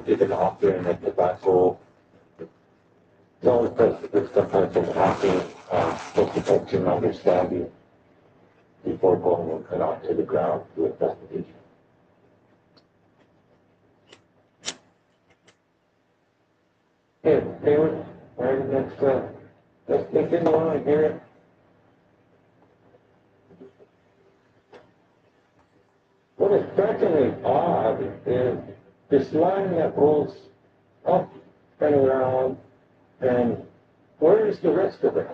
give an offering of tobacco. It's always best to give some kind of happy, culture understanding before going and cut onto the ground to investigation. Hey, Taylor, right, let's continue on here. What is strikingly odd is this line that goes up and around, and where is the rest of it?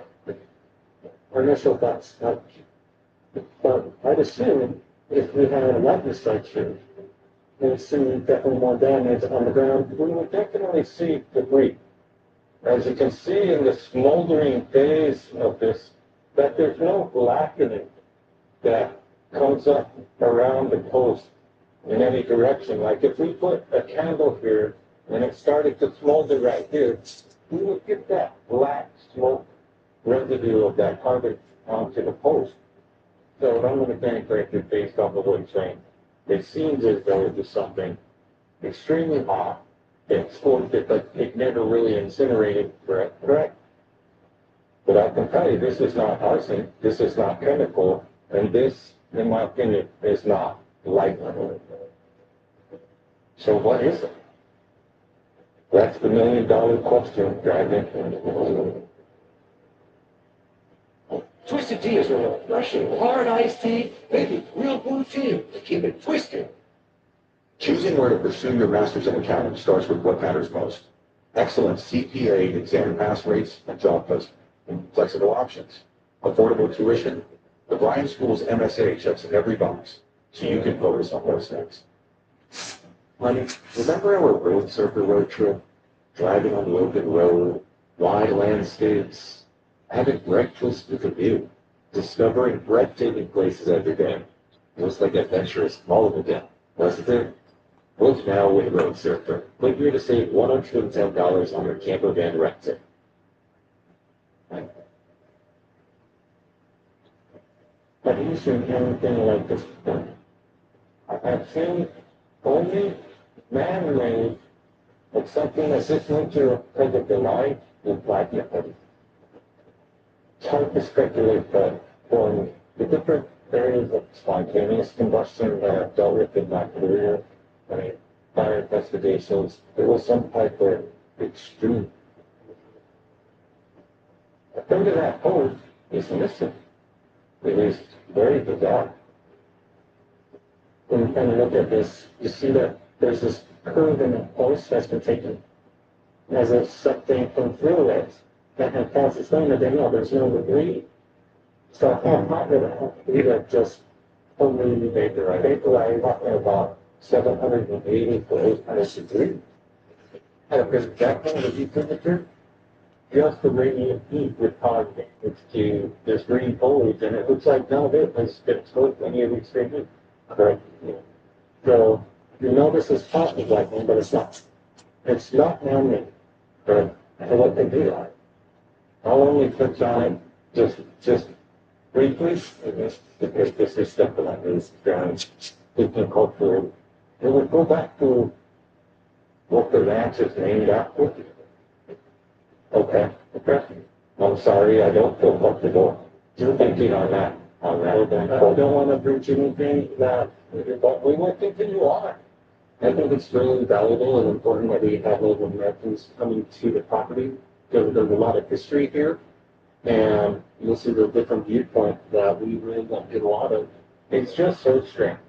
Our initial thoughts. But I'd assume if we had a lightning strike here, we'd see definitely more damage on the ground. We would definitely see debris. As you can see in the smoldering phase of this, that there's no blackening that comes up around the post in any direction. Like if we put a candle here and it started to smolder right here, we would get that black smoke residue of that carbon onto the post. So I'm going to think right based off of what you're saying. It seems as though it was something extremely hot. It exploded, but it never really incinerated, correct? But I can tell you, this is not arson, this is not chemical, and this, in my opinion, is not lightning. So what is it? That's the $1,000,000 question, Dragon. Twisted tea is a refreshing, hard iced tea, maybe real blue tea to keep it twisted. Choosing where to pursue your master's in accounting starts with what matters most. Excellent CPA exam pass rates and job placement. Flexible options. Affordable tuition. The Bryan School's MSA checks every box, so you can focus on those things. Honey, remember our road surfer road trip? Driving on the open road, wide landscapes, having breakfast with a view, discovering breathtaking places every day. It was like adventurous all of the day, wasn't it? Book now with Road Surfer. Click here to save $110 on your camper van rental. Have you seen anything like this before? I've seen only man-made, but something that's just nature because of the light with black liquid. It's hard to speculate, but for the different areas of spontaneous combustion that I've dealt with in my career, I mean, fire investigations, there was some type of extreme. A third of that hose is missing. It is very bizarre. When you kind of look at this, you see that there's this curve in the post that's been taken. As if something come through it that had passed its own, they know there's no debris. So how hot would it have to be that just totally vaporized, talking about 780 to 800 degrees. At a projectile of deep temperature, just the radiant heat would cause it to this green foliage, and it looks like none of it has been exposed to any of the extreme heat. Correct. So you know this is possible lightning, but it's not. It's not man-made. But for what they do, I'll only touch on it just briefly, because this is stuff that I is very cultural. It would go back to what the ranch is named after. Okay. I'm sorry, I don't feel comfortable thinking on that. I don't want to breach anything that, but we will continue on. I think it's really valuable and important that we have Native Americans coming to the property, because there's a lot of history here, and you'll see the different viewpoint that we really don't get a lot of. It's just so strange.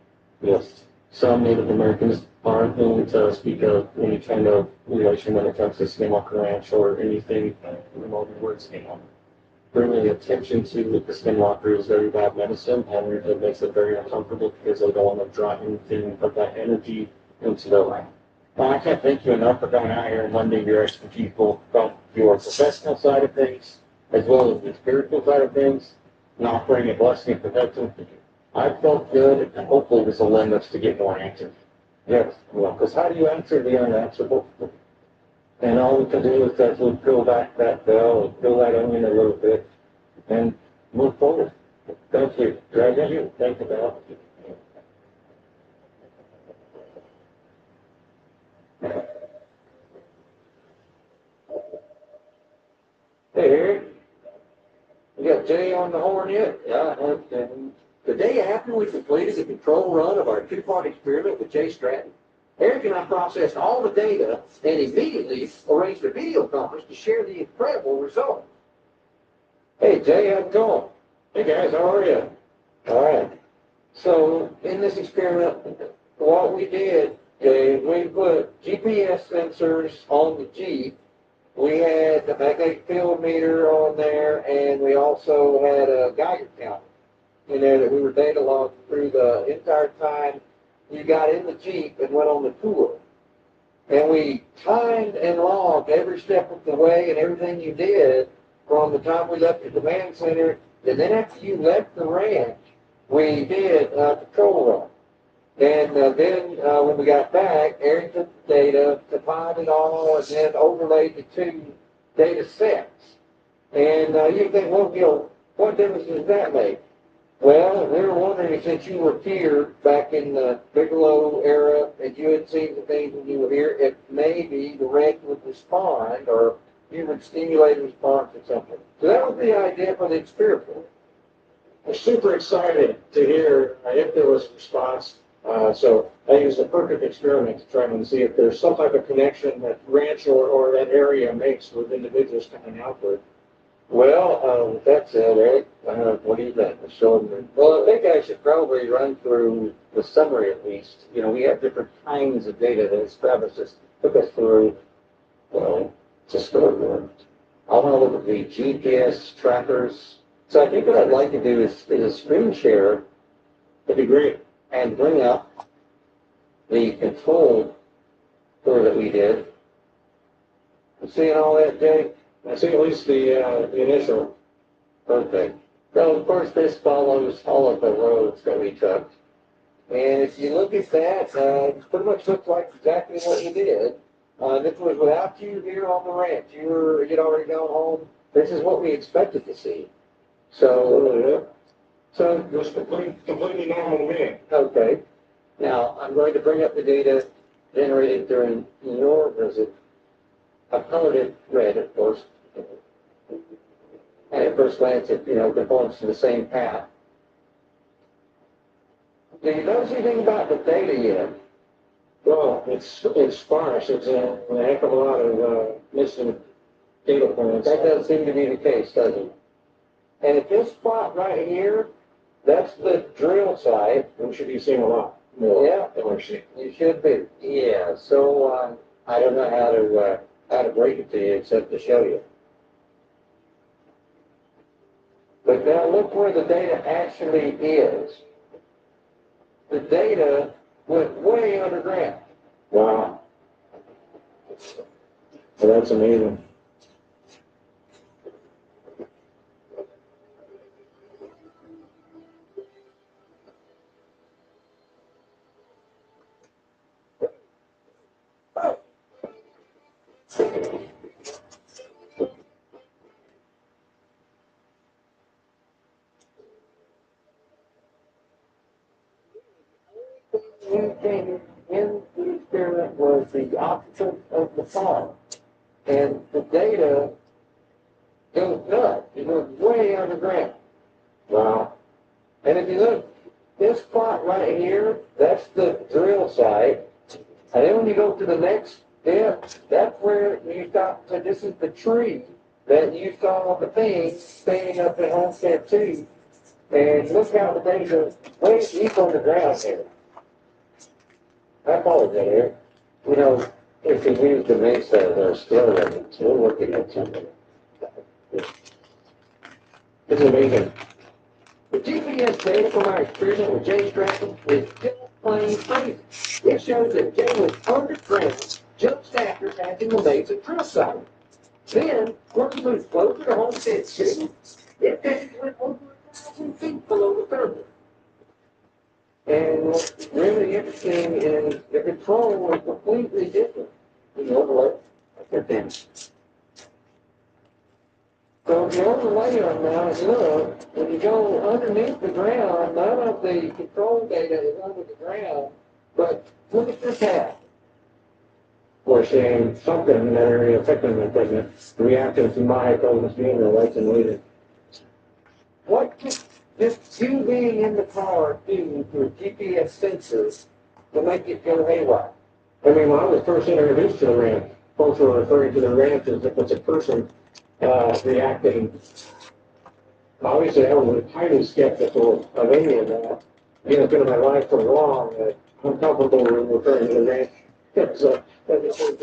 Yes, some Native Americans aren't willing to speak of any kind of relation when it comes to Skinwalker Ranch or anything involving the word Skinwalker. Bringing attention to the Skinwalker is very bad medicine, and it makes it very uncomfortable because they don't want to draw anything but that energy into their life. Well, I can't thank you enough for coming out here and lending your expertise both from your professional side of things as well as the spiritual side of things and offering a blessing of protection. I felt good, and hopefully this will lend us to get more answers. Yes, well, because how do you answer the unanswerable? And all we can do is that we peel back that bell and peel that onion a little bit and move forward. Thank you. Thank you. Thank you, Bell. Jay on the horn yet? Yeah. And the day after we completed the control run of our two-part experiment with Jay Stratton, Eric and I processed all the data and immediately arranged a video conference to share the incredible results. Hey, Jay, how's it going? Hey, guys, how are you? All right. So, in this experiment, what we did, Jay, we put GPS sensors on the Jeep. We had the magnetic field meter on there, and we also had a Geiger counter in there that we were data logging through the entire time you got in the Jeep and went on the tour. And we timed and logged every step of the way and everything you did from the time we left the command center. And then after you left the ranch, we did a control run. And then when we got back, Eric took the data, compiled it all, and then overlaid the two data sets. And you think, well, you know, what difference does that make? Well, we were wondering, since you were here back in the Bigelow era and you had seen the things when you were here, if maybe the wrench would respond or you would stimulate a response or something. So that was the idea for the experiment. We're super excited to hear if there was a response. So I used a perfect experiment to try and see if there's some type of connection that ranch or that area makes with individuals coming outward. Well, with that said, Eric, what do you think? Well, I think I should probably run through the summary at least. You know, we have different kinds of data that Travis just took us through. Well, just go over it. I want to look at the GPS trackers. So I think what I'd like to do is a screen share. That'd be great. And bring up the control tour that we did. You seeing all that, Jay? I see at least the initial. Perfect. So, of course, this follows all of the roads that we took. And if you look at that, it pretty much looks like exactly what you did. This was without you here on the ranch. You'd already gone home. This is what we expected to see. So it was completely normal to me. Okay. Now, I'm going to bring up the data generated during your visit. I've colored it red, of course. And at first glance, it conforms to the same path. Do you notice anything about the data yet? Well, it's sparse. It's a heck of a lot of missing data points. That doesn't seem to be the case, does it? And at this spot right here, that's the drill site. We should be seeing a lot more. Yeah, than we're seeing. You should be. Yeah. So I don't know how to break it to you except to show you. But now look where the data actually is. The data went way underground. Wow. Well, that's amazing. Anything in the experiment was the opposite of the farm. And the data goes nuts. It goes way underground. Wow. And if you look, this spot right here, that's the drill site. And then when you go to the next step, that's where you stop. So this is the tree that you saw on the thing standing up in Homestead 2. And look how the data goes way deep on the ground here. I apologize here. You know, if you use the Mesa, they're still records. We're looking at something. It's amazing. The GPS data from our experiment with Jay Stratton is just plain crazy. It shows that Jay was underground just after passing the Mesa drill site. Then, once he moved closer to Homestead City, it actually went over 1,000 feet below the surface. And what's really interesting is the control was completely different. You know, like the thing. So if you overlay on now and look, when you go underneath the ground, none of the control data is under the ground, but look at this hat. We're seeing something in that area affecting the president reactive to my coldness being the lights and leading. What can just you being in the car do with GPS sensors to make it go haywire? I mean, when I was first introduced to the ranch, folks were referring to the ranch as if it's a person reacting. Obviously, I was highly skeptical of any of that. You know, been in my life for long, I'm comfortable with referring to the ranch as a reacting.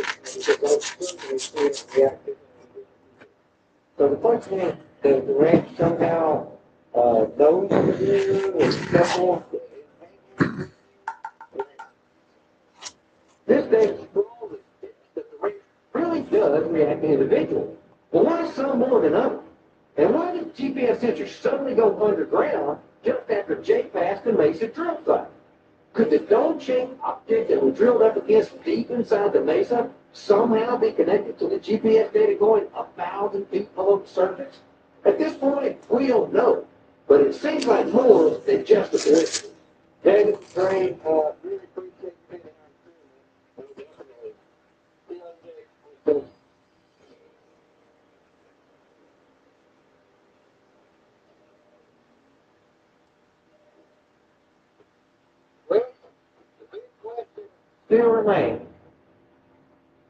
So the question is, does the ranch somehow knows you or careful? This day scroll is that the ranch really does react individually. Well, why some more than others? And why did GPS sensors suddenly go underground just after Jake passed the Mesa drill site? Could the dome-shaped object that we drilled up against deep inside the Mesa somehow be connected to the GPS data going 1,000 feet below the surface? At this point, we don't know, but it seems like more than just a coincidence. David, Trey, really appreciate you being on. Still remains.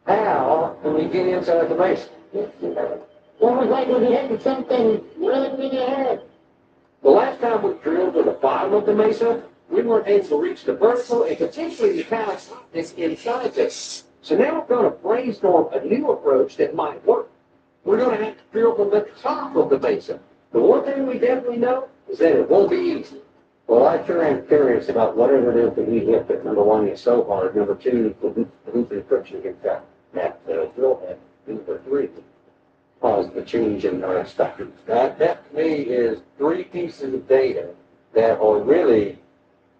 How can we get inside the Mesa? Well, we're like we're heading something really ahead. The last time we drilled to the bottom of the Mesa, we weren't able to reach the vertical and potentially the metallic objects inside this. So now we're going to brainstorm a new approach that might work. We're going to have to drill from the top of the Mesa. The one thing we definitely know is that it won't be easy. Well, I sure am curious about whatever it is that we hit that number one is so hard. Number two, who's the friction against that drill head. Number three, caused the change in our stuff. That to me is three pieces of data that are really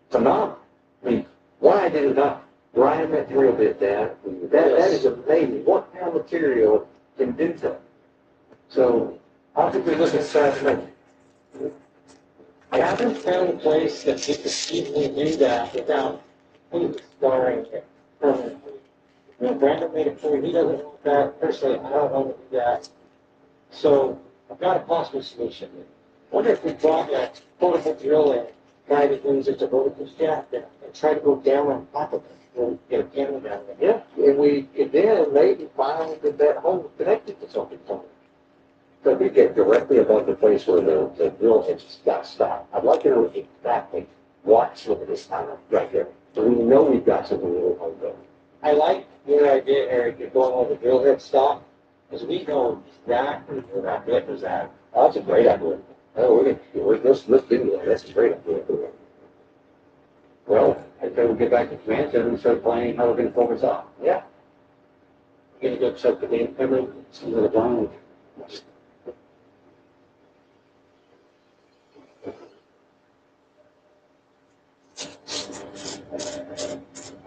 phenomenal. I mean, why did it not grind that drill bit down? That is amazing. What kind of material can do that? So I think we look at fascinating. I haven't found a place that you could easily do that without exploring it permanently. You know, Brandon made it clear he doesn't want that. Personally, I don't want to do that. So I've got a possible solution. I wonder if we brought that portable drill in, try to use it to vertical shaft and try to go down on top of it. We'll get a camera down there. Yeah, and we could then maybe find that hole connected to something somewhere. So we get directly above the place where the drill hit got stopped. I'd like to know exactly what's with this time right there. So we know we've got something really hard to go. I like your idea, Eric, of going on the drill head stop, because we know exactly where that bit was at. Oh, that's a great idea. Oh, let's do that. That's a great idea. Well, I think we'll get back to command center and start planning how we're going to focus off. Yeah. We're going to go check the game camera, see where the blind.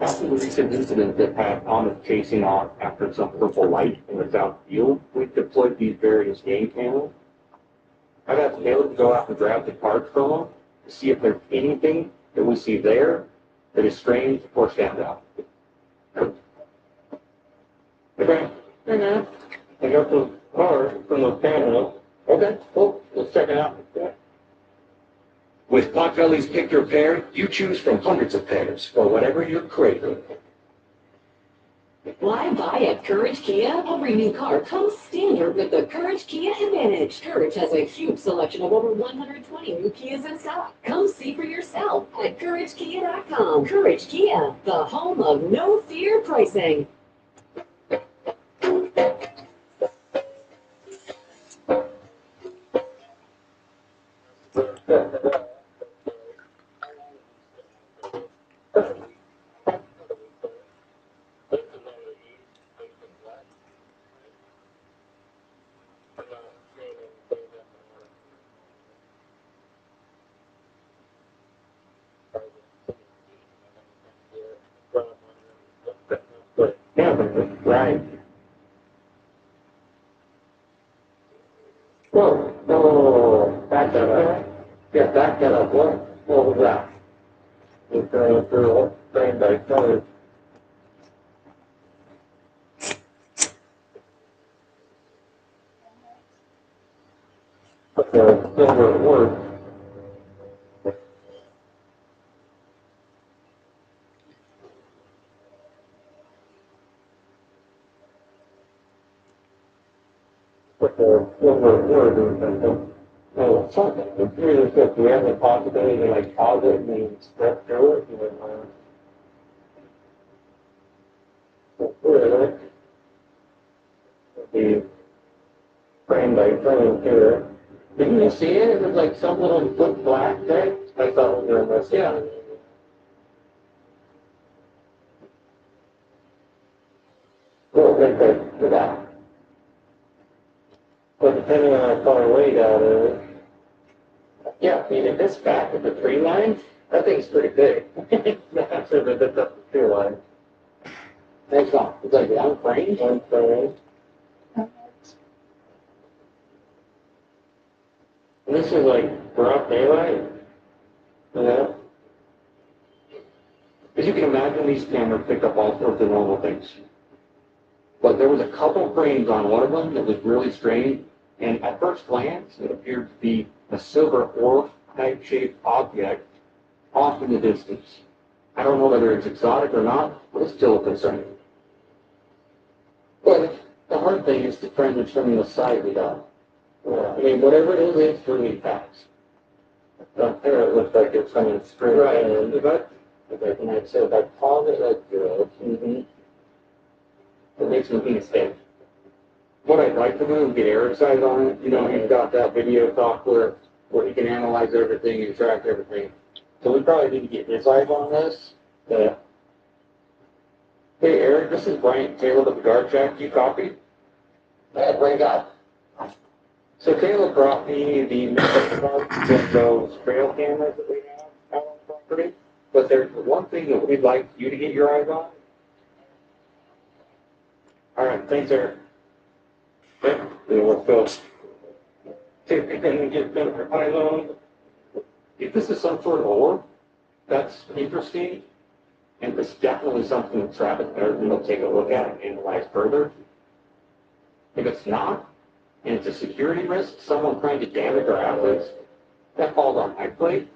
After the recent incident that had Thomas chasing off after some purple light in the south field, we've deployed these various game cameras. I've asked Caleb to go out and grab the cards from them to see if there's anything that we see there that is strange or stands out. Hey, Grant. Hey, man. I got those cards from those cameras. Okay, cool. Let's check it out. With Potbelly's Pick Your Pair, you choose from hundreds of pairs for whatever you're craving. Why buy at Courage Kia? Every new car comes standard with the Courage Kia Advantage. Courage has a huge selection of over 120 new Kias in stock. Come see for yourself at CourageKia.com. Courage Kia, the home of no fear pricing. Right. Whoa, back that up. Yeah, back that up. What was that? It's the thing that I covered. the silver work. With the silver word or something. Oh, something. It's really good. Do we have the possibility to like pause it and step through it? Really? The frame by frame here. Didn't you see it? It was like some little foot black thing. I thought we were in this. Yeah. Well, right there to that. But depending on how far away that is. Yeah, I mean, if it's back of the tree line, that thing's pretty big. That's the tree line. That's not. It's like one frame. One frame. And this is like broad daylight. Yeah. As you can imagine, these cameras pick up all sorts of normal things. But there was a couple frames on one of them that was really strange, and at first glance, it appeared to be a silver orb type shaped object off in the distance. I don't know whether it's exotic or not, but it's still a concern. But the hard thing is to try and determine the size of that. I mean, whatever it is, it's really fast. Up there, it looks like it's coming straight in. Okay, and I'd say if I pause it like this, it makes me think. What I'd like to do is get Eric's eyes on it. You know, he's got that video software where he can analyze everything and track everything. So we probably need to get his eyes on this. Hey, Eric, this is Brian Taylor of the Guard Jack. You copy? What do you got? So Caleb brought me the with those trail cameras that we have out on the property. But there's one thing that we'd like you to get your eyes on. All right, thanks, Eric. Yeah, let's go. See if we can get better eyes on. If this is some sort of orb, that's interesting. And it's definitely something that Travis will take a look at and analyze further. If it's not, and it's a security risk, someone trying to damage our assets, that falls on my plate.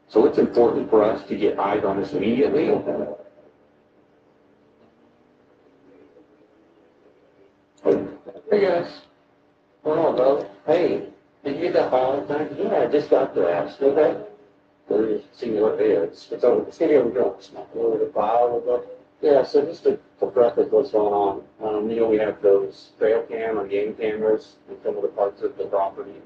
So it's important for us to get eyes on this immediately. Hey guys. Hold on, bro. Hey, did you get that file in time? Yeah, I just got that. Okay. We'll see what it is. It's over the city of Drugs. Over the file. Yeah, so just to preface what's going on, you know, we have those trail cam or game cameras in some of the parts of the property.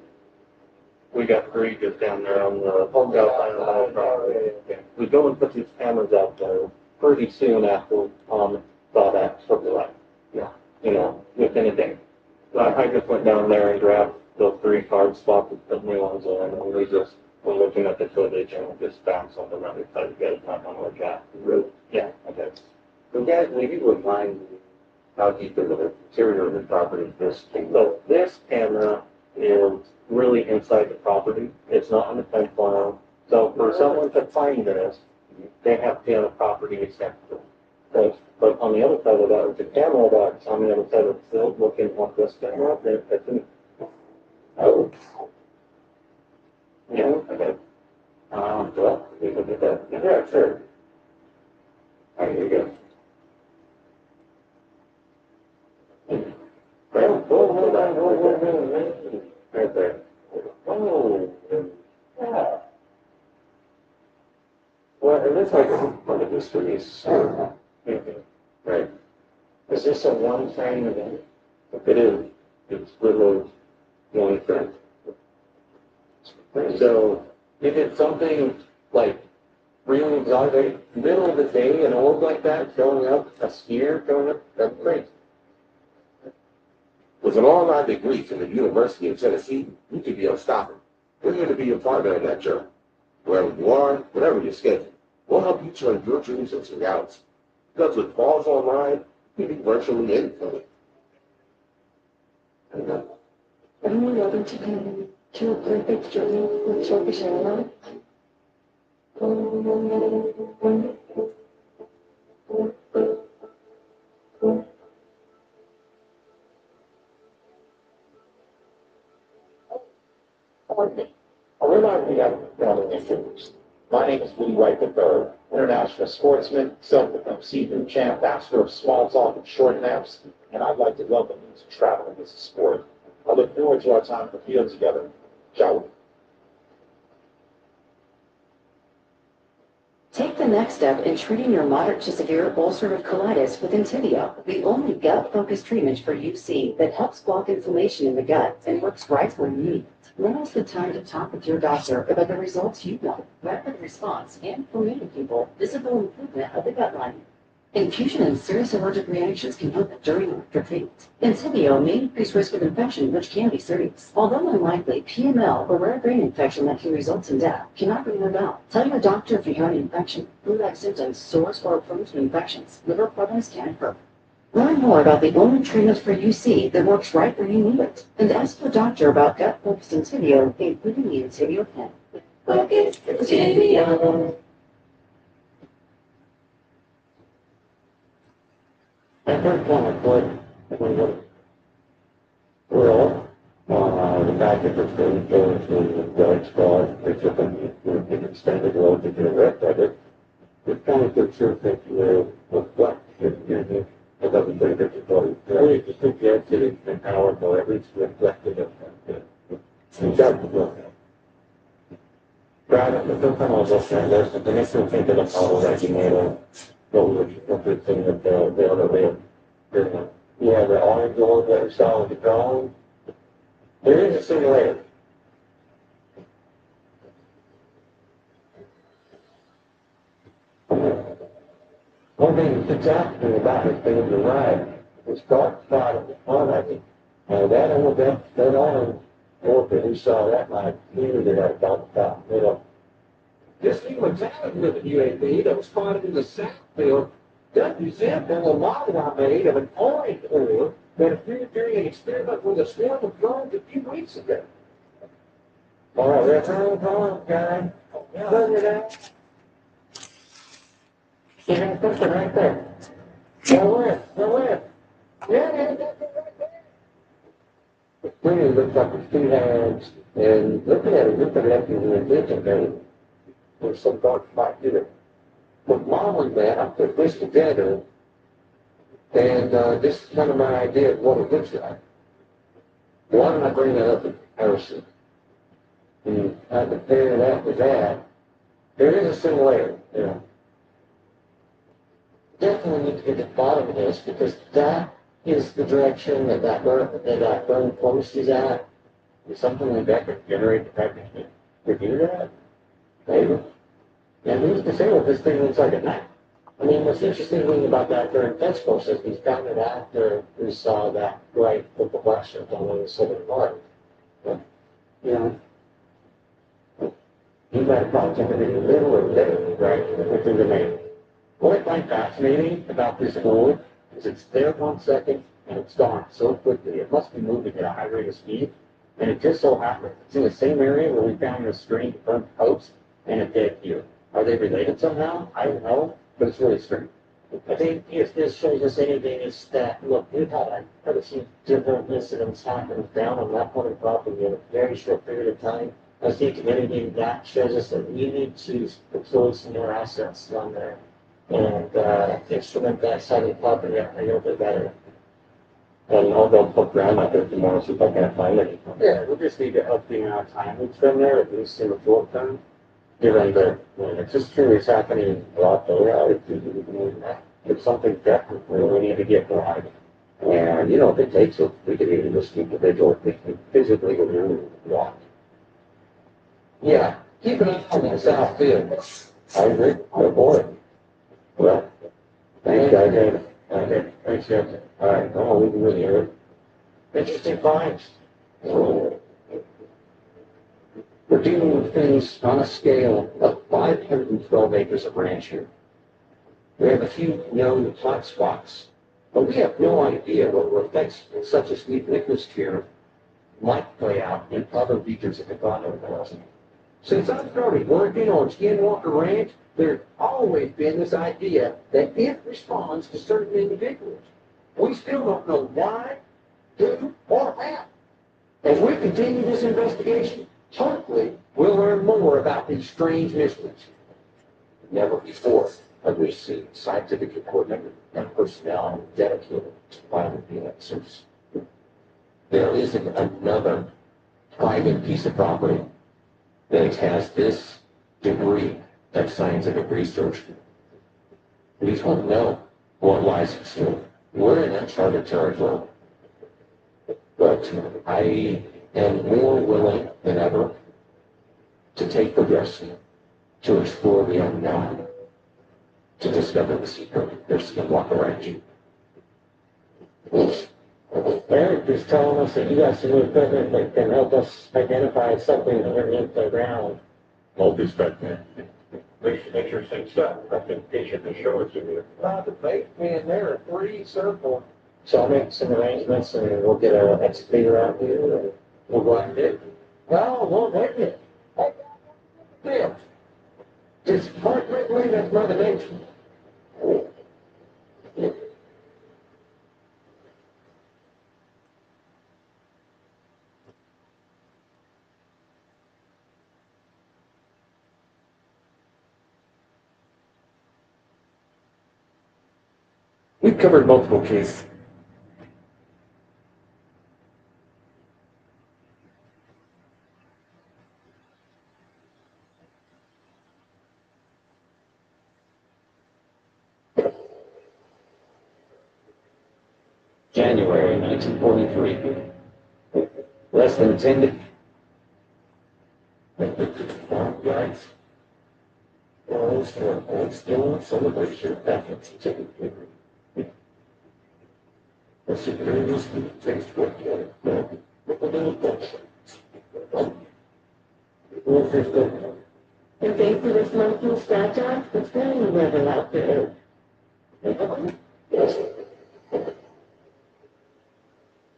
We got three just down there on the home side of the property. We go and put these cameras out there pretty soon after saw that sort of like, yeah, you know, within a day. I just went down there and grabbed those three card spots and put new ones in, and we just were looking at the footage and just found something that we tried to get a time on our chat. Really? Yeah, okay. So guys, maybe you would mind how deep into the interior of the property this thing. So this camera is really inside the property. It's not on the fence line. So for someone to find this, they have to be on the property except but on the other side of that, with the camera that's on the other side of the field looking at this camera, that's in. Oh. Yeah, okay. Well, we can get that. Yeah, sure. All right, here you go. Well, hold on. Right there. Oh, yeah. Well, it looks like one of these trees. Right. Is this a one-frame event? It is. It's literally one frame. So, if it's something like really exotic, middle of the day, an orb like that showing up, a sphere showing up, that's great. With an online degree from the University of Tennessee, you can be unstoppable. We're here to be a partner in that journey. Wherever you are, whatever your schedule, we'll help you turn your dreams into reality. Because with Falls Online, you can be virtually anything. Are you ready to come to a perfect journey with Turkish Airlines? My name is Lee Wright III, international sportsman, self-proclaimed seafood champ, master of small talk and short naps, and I'd like to welcome you to traveling as a sport. I look forward to our time in the field together. Shall we? Take the next step in treating your moderate to severe ulcerative colitis with Entyvio, the only gut-focused treatment for UC that helps block inflammation in the gut and works right where you need it. Now is the time to talk with your doctor about the results you want, rapid response, and for many people, visible improvement of the gut lining. Infusion and serious allergic reactions can happen during and after treatment. Entyvio may increase risk of infection, which can be serious. Although unlikely, PML, a rare brain infection that can result in death, cannot be ruled out. Tell your doctor if you have an infection, flu-like symptoms, sores, or prone to infections. Liver problems can occur. Learn more about the only treatment for UC that works right where you need it. And ask your doctor about gut-focused Entyvio, including the Entyvio pen. Focus Entyvio. I first want to put the fact that the state goes to the judge clause, they took an extended road to get rid of it. It's kind of good sure that you reflect it doesn't say that you vote. Really, just think the activity is powerful, at least reflected of that. You got to look at it. Right, the first time I was looking at this, the initial thing that I followed that you made a good thing that the other way of doing it. Yeah, the orange oil that we saw with the drone. There is a similarity. One thing that sticks out to me about this thing is the ride. The start spot at the front of it. And that orange oil that we saw that night, clearly they had a top, you know. This new metallic-driven UAV that was spotted in the south field does resemble a model I made of an orange oil that appeared during an experiment with a swarm of drones a few weeks ago. All right, we're turning on, guys. Look at that. You're going to put it right there. Go in. Yeah. It really looks like it's two hands, and looking at it, looks like it's an addition there. There's some dark spot here. But modeling that, I put this together, and this is kind of my idea of what it looks like. Why don't I bring that up in comparison? And I compare that with that. There is a similarity, you know. Definitely need to get to the bottom of this because that is the direction that burn post is at. Is something like that could generate the package to do that? Maybe. And who's to say what this thing looks like at night? I mean, what's interesting thing about that during fence post is we found it after we saw that bright purple flashes on the southern part. But, you know, you might have probably taken it a little, right, within the main. What I find fascinating about this board is it's there 1 second and it's gone so quickly. It must be moving at a high rate of speed. And it just so happens it's in the same area where we found the strange burnt post and a dead here. Are they related somehow? I don't know, but it's really strange. I think if this shows us anything, it's that, look, we've had a few different incidents happen down on that part of the property in a very short period of time. I think if anything, that shows us that we need to deploy some more assets down there and instrument that side of the property a little bit better. And I'll go poke around out there tomorrow, see if I can't find it. Yeah, we just need to update our time loop from there, at least in the short term. Given that it's just curious happening a lot though, it's something definitely we need to get right. And, you know, if it takes it, we could even just individual physically walk. Yeah, keep an eye on that south field. I agree. Go for it. Well, thanks, guys. Okay, thanks, guys. All right, come on, we can really hear it. Interesting finds. We're dealing with things on a scale of 512 acres of ranch here. We have a few known hot spots, but we have no idea what effects such as we've witnessed here might play out in other regions of the continent. Since I started working on Skinwalker Ranch, there's always been this idea that it responds to certain individuals. We still don't know why, who, or how. As we continue this investigation, hopefully we'll learn more about these strange mysteries. Never before have we seen scientific equipment and personnel dedicated to finding the answers. There isn't another private piece of property that has this degree of scientific research. We don't know what lies in store. We're in uncharted territory. But I am more willing than ever to take the risk, to explore the unknown, to discover the secret there's a walk around you. Eric is telling us that you got some new equipment that can help us identify something underneath the ground. Multi-spectrum. Makes interesting stuff. Documentation to show it to you. Not the bait man there, a 3 circle. So I'll make some arrangements and we'll get an excavator out here and We'll go out and dig. No, won't make it. Damn. Just partly that's Mother Nature. We've covered multiple cases. January 1943. Less than 10 days. Right. Well, for old still celebration back in September. The superiors will taste what you with a little bullshit. And thanks for this monthly scratch off, it's very level out there.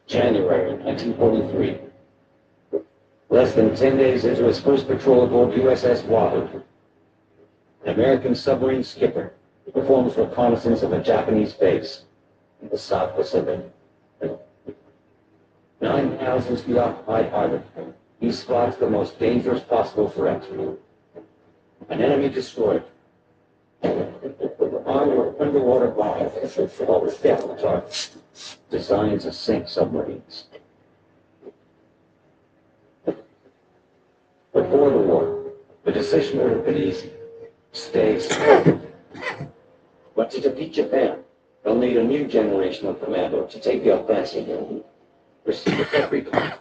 January 1943. Less than 10 days into his first patrol aboard USS Wahoo, an American submarine skipper performs reconnaissance of a Japanese base in the South Pacific. 9,000 feet occupied harbor, he spots the most dangerous possible threat. An enemy destroyer. Armed with underwater bombs called Death Target, designed to sink submarines. Before the war, the decision would have been easy. Stay strong. But to defeat Japan, they'll need a new generation of commando to take the offensive. Reciprocate recon.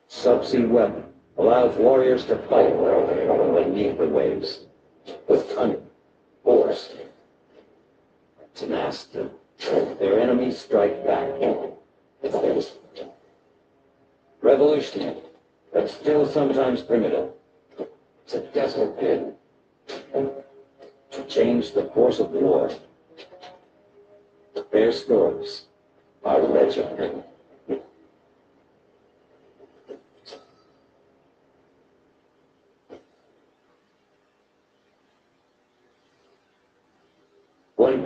Subsea weapon allows warriors to fight beneath the waves with cunning, force, tenacity. Their enemies strike back. Revolutionary, but still sometimes primitive. It's a desperate bid to change the course of war. Their stories are legendary.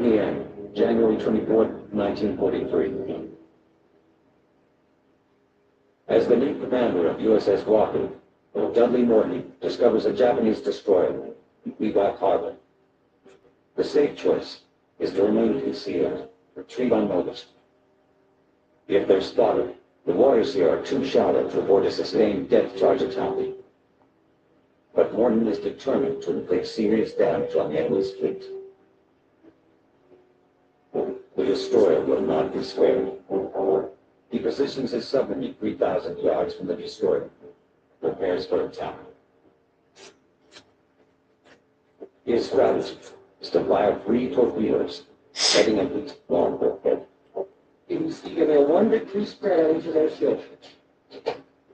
p.m., January 24, 1943. As the new commander of USS Wahoo, Dudley Morton discovers a Japanese destroyer in Iwak Harbor. The safe choice is to remain concealed, retreat unnoticed. If they're spotted, the warriors here are too shallow to avoid a sustained depth charge attack. But Morton is determined to inflict serious damage on the enemy's fleet. The destroyer will not be spared. He positions his submarine 3,000 yards from the destroyer, prepares for attack. His strategy is to fire 3 torpedoes, heading a fleet longboat head. You give me a 1-to-2 spread on each of those ships.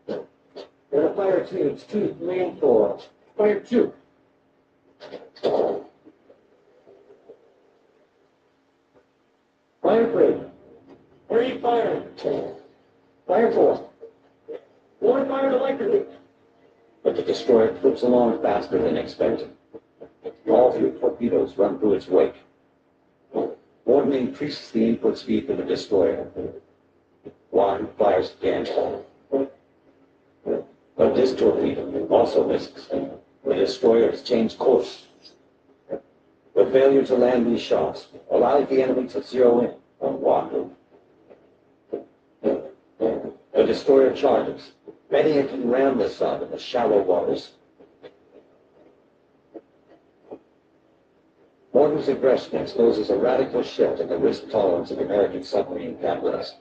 Then a fire 2, it's 2, 3, and 4. Fire 2. Fire 3. 3 fire. Fire 4. or fired electrically. But the destroyer trips along faster than expected. All 3 torpedoes run through its wake. Morton increases the input speed for the destroyer. One fires again. But this torpedo also misses. The destroyer has changed course. The failure to land these shots allowed the enemy to zero in on Wahoo. The destroyer charges, betting it can ram the sub in the shallow waters. Morton's aggression exposes a radical shift in the risk tolerance of American submarine captains.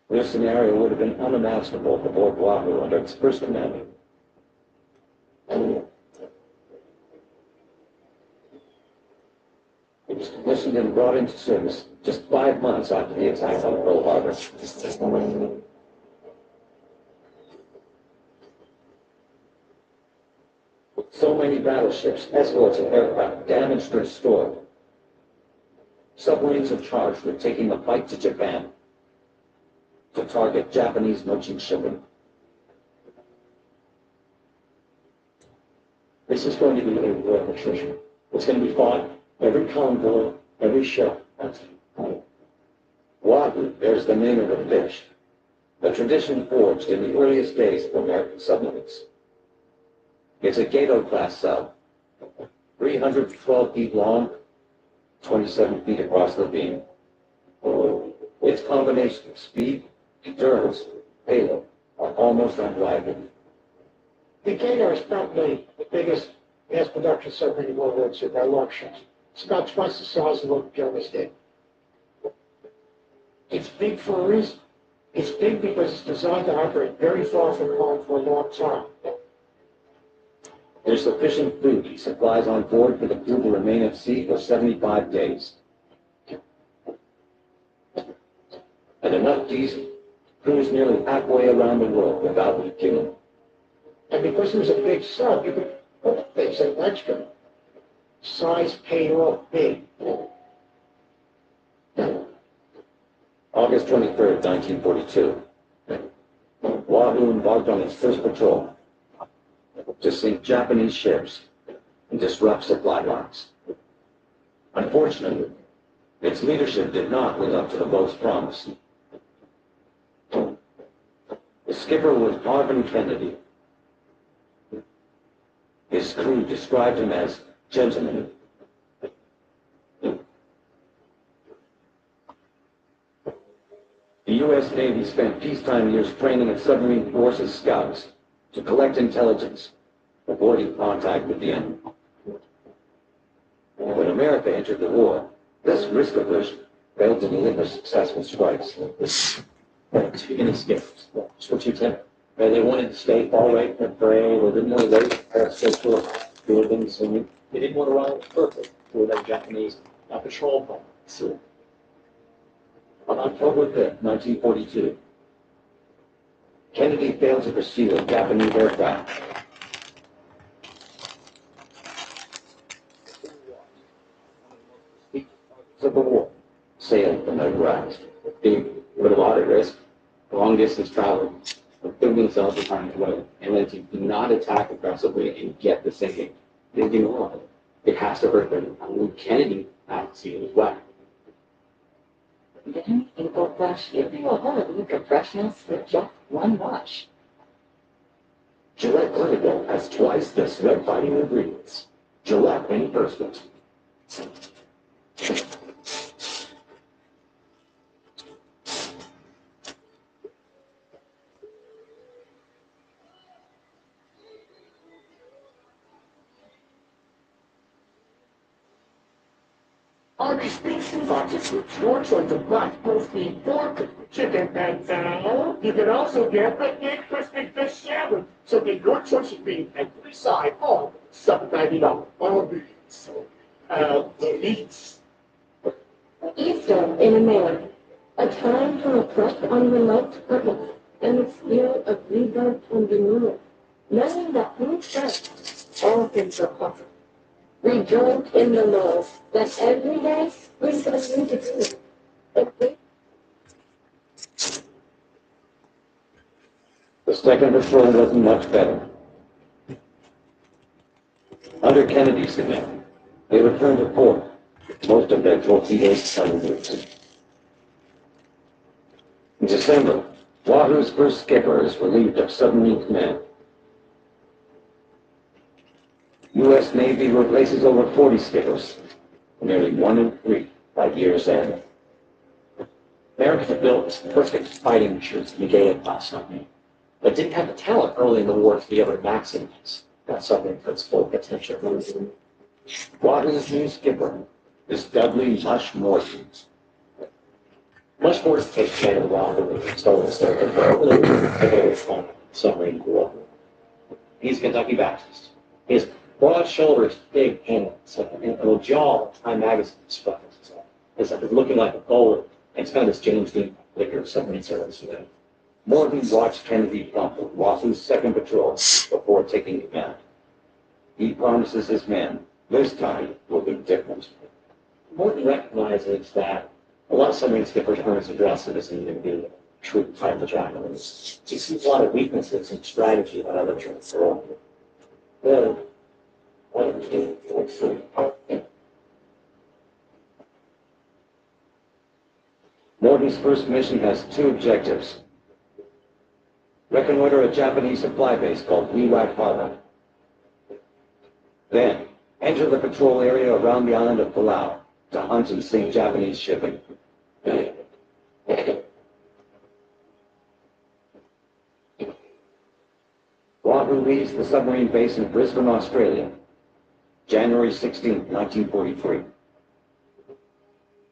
This scenario would have been unimaginable for Lord Wahoo under its first command. It was commissioned and brought into service just 5 months after the attack on Pearl Harbor. With so many battleships, escorts, and aircraft damaged or destroyed, submarines are charged with taking the fight to Japan to target Japanese merchant shipping. This is going to be a war of attrition. It's going to be fought every convoy, every ship. Wahoo bears the name of a fish, a tradition forged in the earliest days of American submarines. It's a Gato-class sub, 312 feet long, 27 feet across the beam. Its combination of speed, endurance, payload are almost unrivaled. The Gator is probably the biggest mass production submarine in World War II by long shots. It's about twice the size of what the Germans did. It's big for a reason. It's big because it's designed to operate very far from home for a long time. There's sufficient food and supplies on board for the crew to remain at sea for 75 days. And enough diesel to cruise nearly halfway around the world without leaking. And because it was a big sub, you could put things in extra. Size paid off big. August 23rd, 1942. Wahoo embarked on its first patrol to sink Japanese ships and disrupt supply lines. Unfortunately, its leadership did not live up to the boat's promise. The skipper was Marvin Kennedy. His crew described him as gentleman. The U.S. Navy spent peacetime years training its submarine forces scouts to collect intelligence, avoiding contact with the enemy. When America entered the war, this risk aversion failed to deliver successful strikes. Too many skippers. That's what you tell. They wanted to stay far away from the parade, or didn't want to wait for buildings, so they didn't want to run perfect for that Japanese patrol boat. So, on October 5th, 1942, Kennedy failed to pursue a Japanese aircraft. Of the war sailed from their grasp. they put a lot at risk, long distance travel, put themselves in harm's way, and then to not attack aggressively and get the sinking. They do not. It has to hurt them. Kennedy had to see it as well. Then, in Gold Rush, every holiday professionals with just one wash. Gillette Clinical has twice the sweat-fighting ingredients. Gillette Antiperspirant. Our distinctions are just your choice of black roasting pork, chicken, and salad. You can also get the big crispy fish sandwich. So get your choice of meat and free side all $7.99 on these. The meats. Easter in America, a time to reflect on remote purpose and the spirit of rebirth and renewal, knowing that through Christ, all things are possible. We drove in the most, but every day brings something new to do. The second patrol wasn't much better. Under Kennedy's command, they returned to port, with most of their torpedoes unused. In December, Wahoo's first skipper is relieved of submarine command. U.S. Navy replaces over 40 skippers, nearly 1 in 3 by year's end. America built perfect fighting machines to negate it last submarine, but didn't have the talent early in the war to be able to maximize that submarine for its full potential. Wahoo's new skipper is Dudley Mush Morton. Much more to take command of the Wahoo so instead of submarine war. He's a Kentucky Baptist. His broad shoulders, big hands, and a jaw of time magazine struggles. It's looking like a bowl, and it's kind of this James Dean liquor submarine service. Morton watched Kennedy pump with Wahoo's second patrol before taking command. He promises his men this time will be different. Morton recognizes that a lot of submarine skippers aren't as aggressive as they need to be true fighter javelins. He sees a lot of weaknesses in strategy that other troops are. Well, Morton's first mission has 2 objectives. Reconnoiter a Japanese supply base called Wewak Harbor. Then, enter the patrol area around the island of Palau to hunt and sink Japanese shipping. Wahoo leaves the submarine base in Brisbane, Australia, January 16, 1943.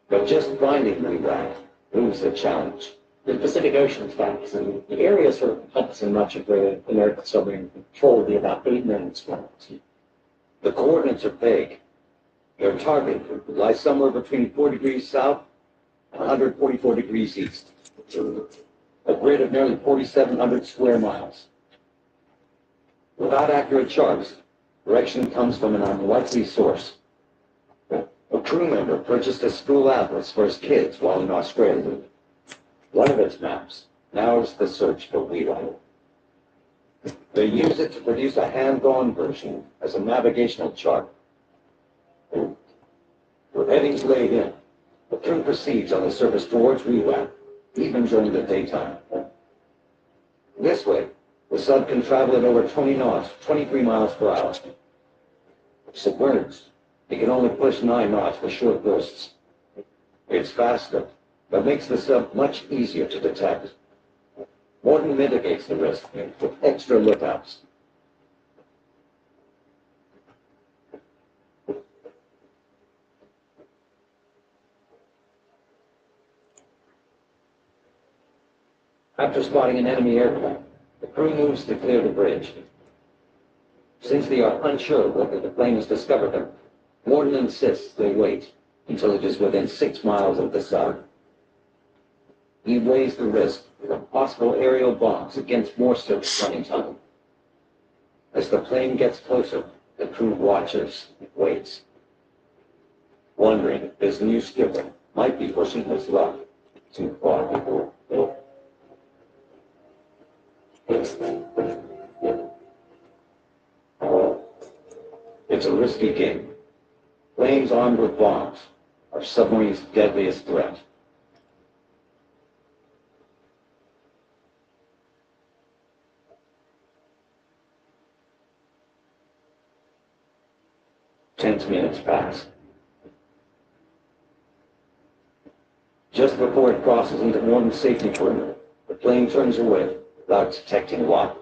But just finding Wewak proves the challenge. The Pacific Ocean attacks, and the area sort of encompassing much of the American submarine patrol would be about 8 minutes long. The coordinates are vague. Their target lies somewhere between 4 degrees south and 144 degrees east. A grid of nearly 4,700 square miles. Without accurate charts, direction comes from an unlikely source. A crew member purchased a school atlas for his kids while in Australia. One of its maps narrows the search for Wewak. They use it to produce a hand-drawn version as a navigational chart. With headings laid in, the crew proceeds on the surface towards Wewak, even during the daytime. This way, the sub can travel at over 20 knots, 23 miles per hour. Submerged, it can only push 9 knots for short bursts. It's faster, but makes the sub much easier to detect. Morton mitigates the risk with extra lookouts. After spotting an enemy aircraft, the crew moves to clear the bridge. Since they are unsure whether the plane has discovered them, Morton insists they wait until it is within 6 miles of the sub. He weighs the risk of possible aerial bombs against more search running time. As the plane gets closer, the crew watches and waits, wondering if this new skipper might be pushing his luck too far. It's a risky game. Planes armed with bombs are submarine's deadliest threat. Tense minutes pass. Just before it crosses into Morton's safety perimeter, the plane turns away without detecting what.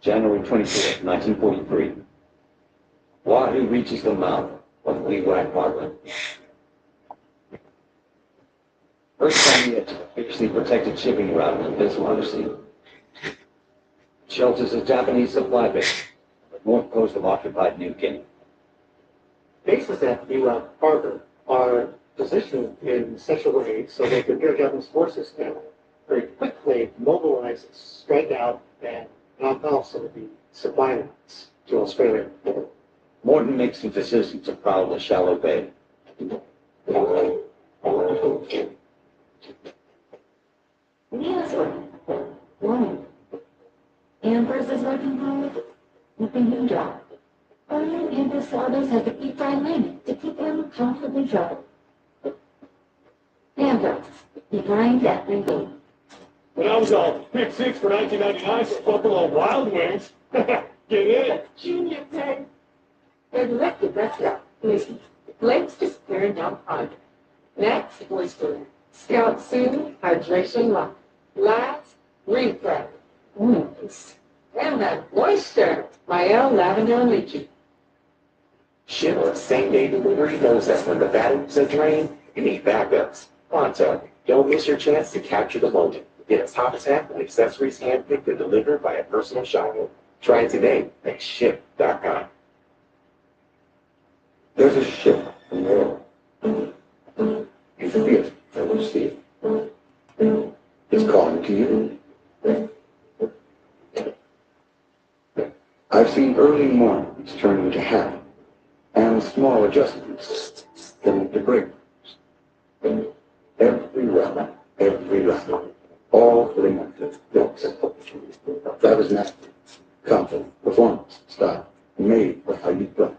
January 24, 1943. Wahoo reaches the mouth of Wewak Harbor. First on the edge of a fiercely protected shipping route in this water sea. Shelters a Japanese supply base, the north coast of occupied New Guinea. Bases at Niwa Harbor are positioned in such a way so that the Japanese forces can very quickly mobilize, strike out, and knock off some of the supply lines to Australia. Morton makes the decision to prowl the shallow bay. Yes, one. Empress is working hard. Keeping him dry. Only Empress Sawdust has to keep dry linen to keep him comfortably dry. Empress, behind that window. When I was on pick 6 for 1999 for Buffalo Wild Wings, get it? Junior said, they're directed restaurant. Listen, Blake's disappearing down project. Next, oyster. Scout soon, hydration lock. Last, refresh. And that oyster. Mael, lavender, and lychee. Ship or same-day delivery knows that when the batteries are drained, you need backups. Pronto, don't miss your chance to capture the moment. Get a top hat and accessories handpicked and delivered by a personal shopper. Try it today at ship.com. There's a ship in there. You feel it from the sea. It's calling to you. I've seen early mornings turn into habit, and small adjustments turn into breakthroughs. Every round, all for the mental built. That was mastery, confident, performance, style, made for how you play.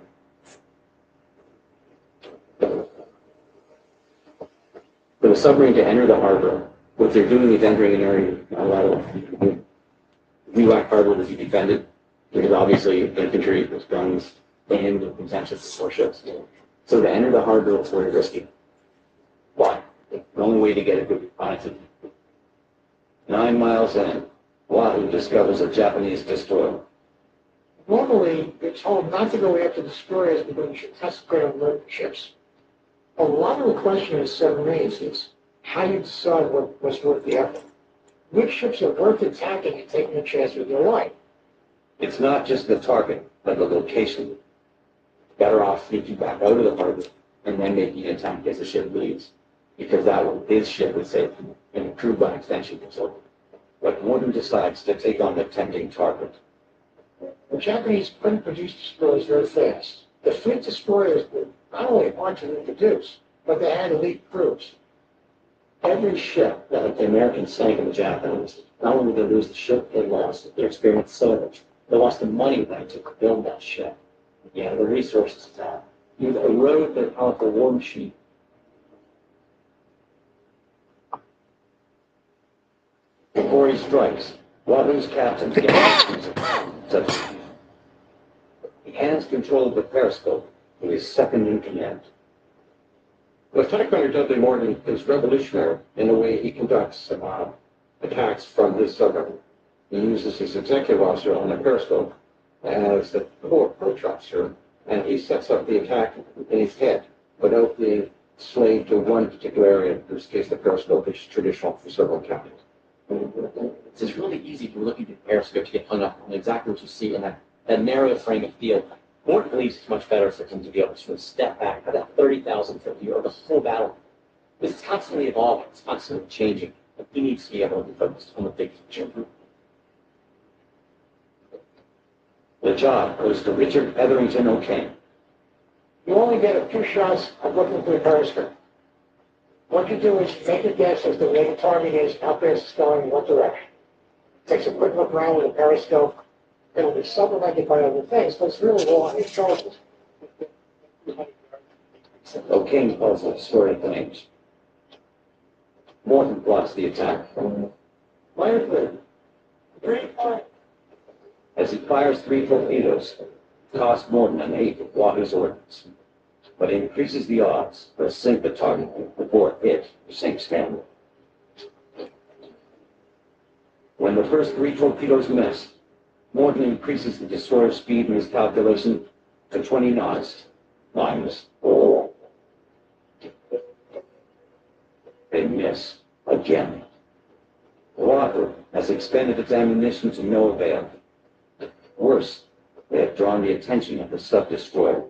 For the submarine to enter the harbor, what they're doing is entering an area, a lot of Newark Harbor to be defended, because obviously infantry with guns and the contentious warships. So to enter the harbor is very risky. Why? The only way to get a good reconnaissance. 9 miles in, Wahoo discovers a Japanese destroyer. Normally, it's told not to go after destroyers because you should test ground load ships. A lot of the question of submarines is how you decide what's worth the effort. Which ships are worth attacking and taking a chance with your life? It's not just the target, but the location. Better off sneaking back out of the harbor and then making an attempt as the ship leaves, because that way his ship is safe and the crew by extension is over. But Morton decides to take on the tempting target. The Japanese couldn't produce destroyers very fast. The fleet destroyers were not only hard to reproduce, but they had elite crews. Every ship that the Americans sank in the Japanese, not only did they lose the ship, they lost their experience sailors. They lost the money that took to build that ship. Yeah, the resources that you erode their powerful war machine. Before he strikes, Wahoo's captain such he hands control of the periscope to his second in command. Lieutenant Colonel Dudley Morgan is revolutionary in the way he conducts attacks from his submarine. He uses his executive officer on the periscope as the core approach officer, and he sets up the attack in his head without being slave to one particular area. In this case, the periscope is traditional for several captains. It's really easy if you're looking at the periscope to get hung up on exactly what you see in that narrow frame of field. Morton believes it's much better for him to be able to sort of step back at that 30,000-foot view of the whole battle. This is constantly evolving, it's constantly changing, and he needs to be able to be focused on the big picture. The job goes to Richard Etherington O'Kane. You only get a few shots of looking through the periscope. What you do is make a guess as to where the target is, how fast it's going, in what direction. Takes a quick look around with a periscope. It'll be supplemented by other things, but it's really all on your shoulders. O'Kane calls it squaring flames. Morton plots the attack. Fire clear. Great fire. As he fires 3 torpedoes, it costs Morton an 8th of Wahoo's ordnance, but it increases the odds to sink the target before it sinks down. When the first 3 torpedoes miss, Morton increases the destroyer's speed in his calculation to 20 knots, minus 4. They miss. miss again. Wahoo has expended its ammunition to no avail. Worse, they have drawn the attention of the sub-destroyer.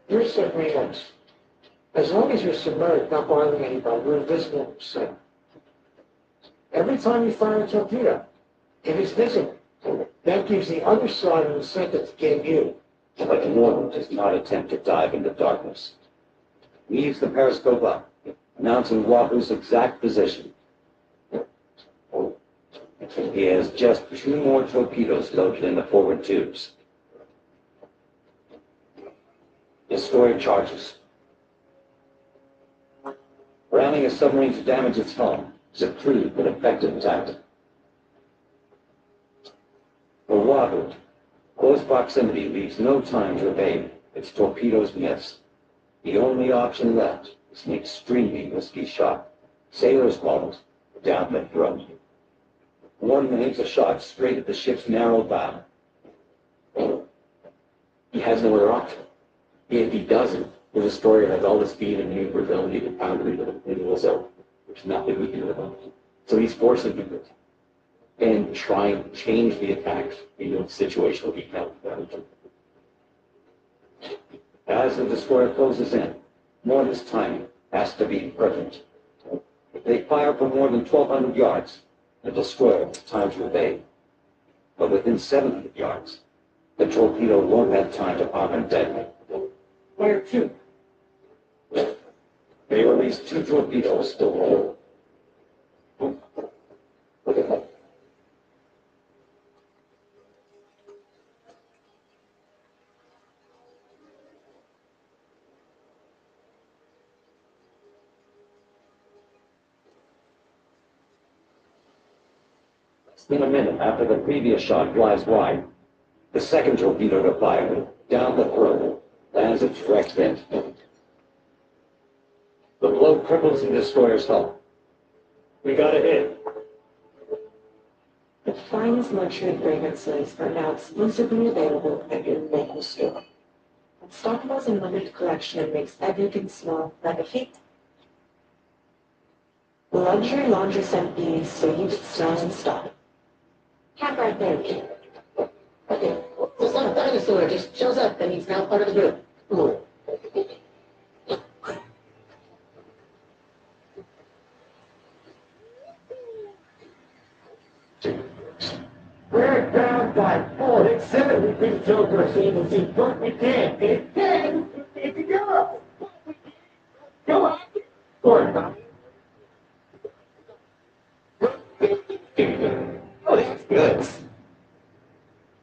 You're submarines. As long as you're submerged, not bothering anybody, you're invisible to sight. Every time you fire a torpedo, it is visible. That gives the other side an incentive to get you. But Warren does not attempt to dive into darkness. He leaves the periscope up, announcing Wahoo's exact position. He has just 2 more torpedoes loaded in the forward tubes. Destroyer charges. Ramming a submarine to damage its hull is a crude but effective tactic. For Wahoo, close proximity leaves no time to evade. Its torpedoes miss. The only option left is an extremely risky shot. Sailors call it down the throat. One aims a shot straight at the ship's narrow bow. He has nowhere off. If he doesn't, the destroyer has all the speed and maneuverability to pound into the zone, which is nothing we can do about. So he's forced to do it and try and change the attack into a situational economic damage. As the destroyer closes in, Morton's timing has to be perfect. If they fire for more than 1,200 yards, the destroyer has time to evade. But within 700 yards, the torpedo won't have time to arm and detonate. Fire 2. They release 2 torpedoes to roll. In a minute after the previous shot flies wide, the second torpedo to fire, down the throat, lands a direct hit. The blow cripples the destroyer's hull. We got a hit. The finest luxury fragrances are now exclusively available at your local store. Unstopable's unlimited collection makes everything smell like a fate. Luxury laundry scent bees so you smell and stop. Cap right there. Okay, so some dinosaur just shows up and he's now part of the group. Ooh. We're down by 4. It's 7. We can kill Garcia and see what we can. It's 10. It's a go. Go on. Or Oh, that's good.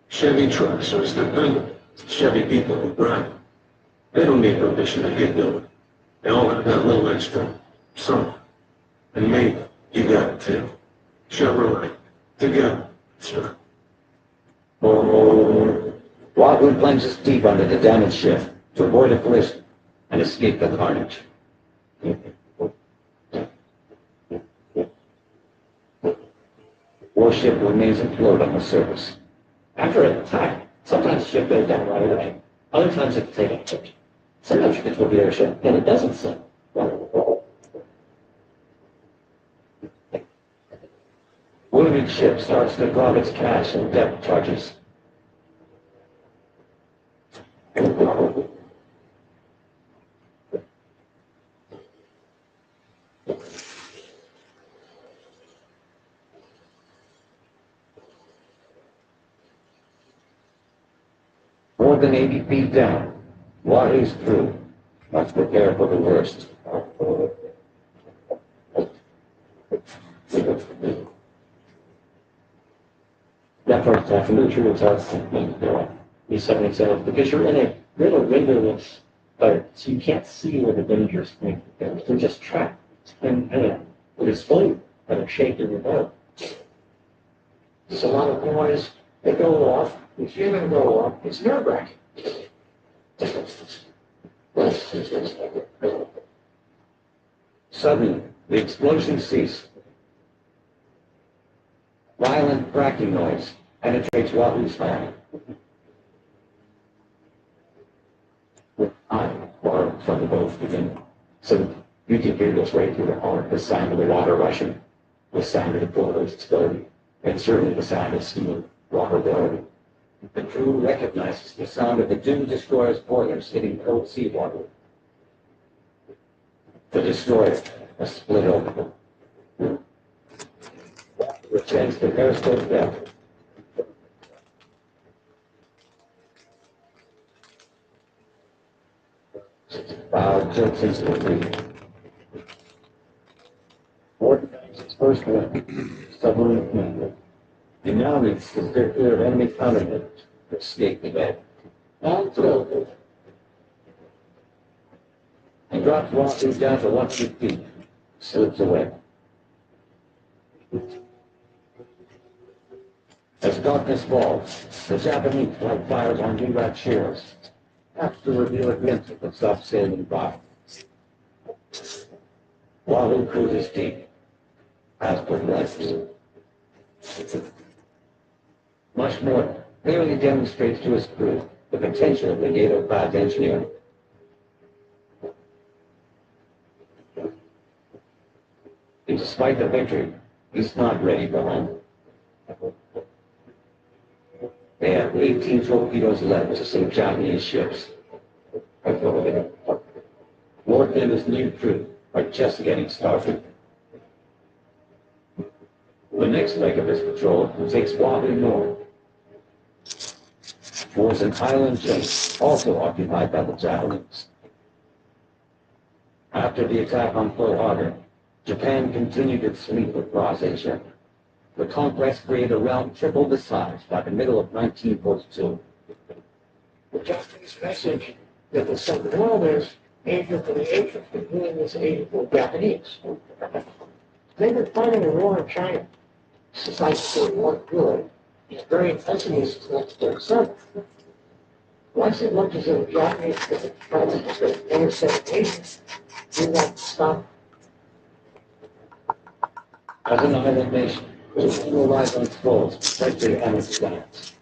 Chevy trucks are dependable. Chevy people who grind. They don't need permission to get going. They all have that little extra something. And maybe you got it too. Chevrolet. Together. Sure. Wahoo plunges deep under the damaged ship to avoid a collision and escape the carnage. Warship remains afloat on the surface. After an attack, sometimes the ship goes down right away. Other times it can take a hit. Sometimes you can torpedo a ship and it doesn't sink. Wounded ship starts to drop its cash and depth charges. More than 80 feet down, Wahoo's crew must prepare for the worst. That first half of the true tells these 70 cells because you're in a windowless boat, so you can't see where the dangerous thing is. They're just trapped. And it is floating and it's shaking your boat. there's a lot of noise. They go off. If you even go off, it's nerve-wracking. Suddenly, the explosions cease. Violent cracking noise penetrates Wahoo's hull. With time, far from the boat's beginning. So you can hear this right through the heart, the sound of the water rushing, the sound of the boilers exploding, and certainly the sound of steam water boiling. The crew recognizes the sound of the doomed destroyer's boilers hitting cold seawater. The destroyer has split open. Returns to periscope depth. Bow jumps into the fleet. Organizes his first win, submarine commander. He now reads the clear of enemy countermeasures to escape the bed. And through. He drops Wahoo down to 100 feet, slips away. As darkness falls, the Japanese light fires on new shears, perhaps to reveal a glimpse of the soft sailing by. Wahoo cruises deep, as per left. Much more clearly demonstrates to his crew the potential of the NATO-class engineering. And despite the victory, he's not ready for home. They have 18 torpedoes left to sink Japanese ships. Ward and his new crew are just getting started. The next leg of his patrol takes Wahoo north towards an island chain also occupied by the Japanese. After the attack on Pearl Harbor, Japan continued its fleet across Asia. The conquest created a realm triple the size by the middle of 1942. The Japanese message that the Second World is Asia for the Asians, and doing this Asia for the Japanese. They've been fighting a war in China since 1941, really. It's very intensity since 1937. Once it looked as though the Japanese could try to intercept Asia, we want to stop. As an island nation, Japan relies on trolls to protect their energy lands.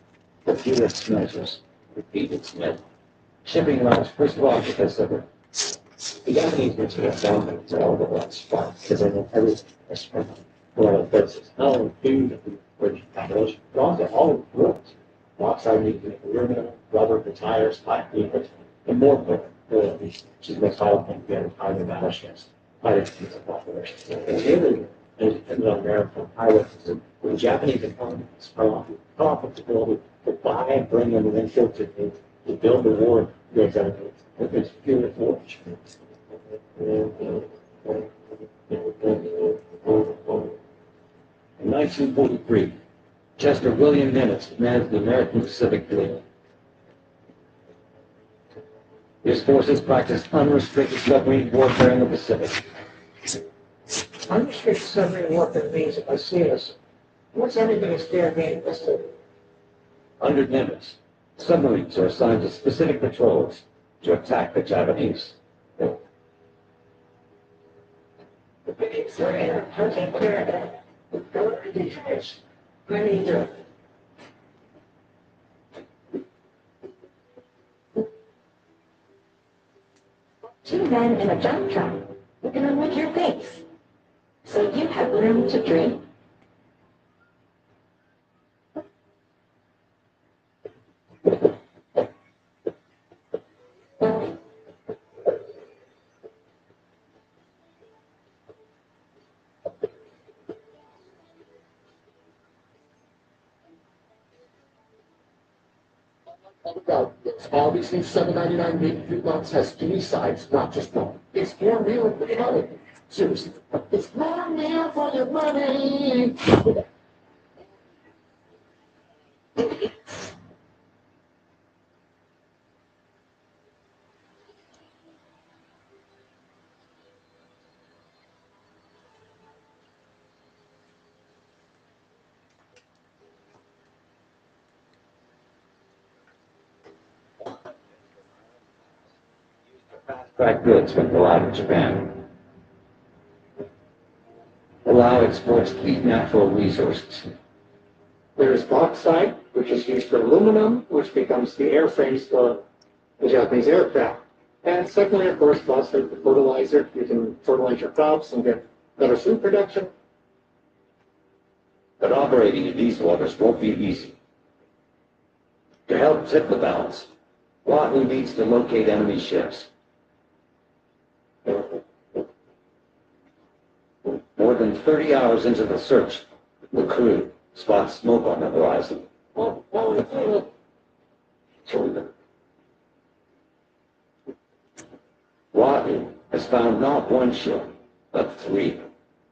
The fewest measures repeat its myth. Shipping routes first off the Pacific. The Japanese were to get down to all the routes far because they know everything is from one of the places. Not only food for the population, but also all of the roads. Bauxite, aluminum, rubber, the tires, pipe, and more for the she's the most vital thing to fighting battleships, fighting against the population. And really, they depended on American pilots. The Japanese economists come off of the world to buy and bring them and then filter to build the war goods out of it. It's pure forge. In 1943, Chester William Nimitz commanded the American Pacific Fleet. His forces practiced unrestricted submarine warfare in the Pacific. Unrestricted submarine warfare means if I see us, what's anything that's fair game listed? Under Nimitz, submarines are assigned to specific patrols to attack the Japanese. The bigs are in hunting care. Go to the fish. I need to. Two men in a dump truck. You can unlike your face. So you have room to dream. Obviously, $7.99 Big Lots has three sides, not just one. It's more real for your money. Seriously, it's more real for your money. Track goods from go out of Japan. Allow exports key natural resources. There is bauxite, which is used for aluminum, which becomes the airframes for the Japanese aircraft. And secondly, of course, phosphate for fertilizer. You can fertilize your crops and get better food production. But operating in these waters won't be easy. To help tip the balance, Wahoo needs to locate enemy ships. More than 30 hours into the search, the crew spots smoke on the horizon. Wahoo has found not one ship, but three.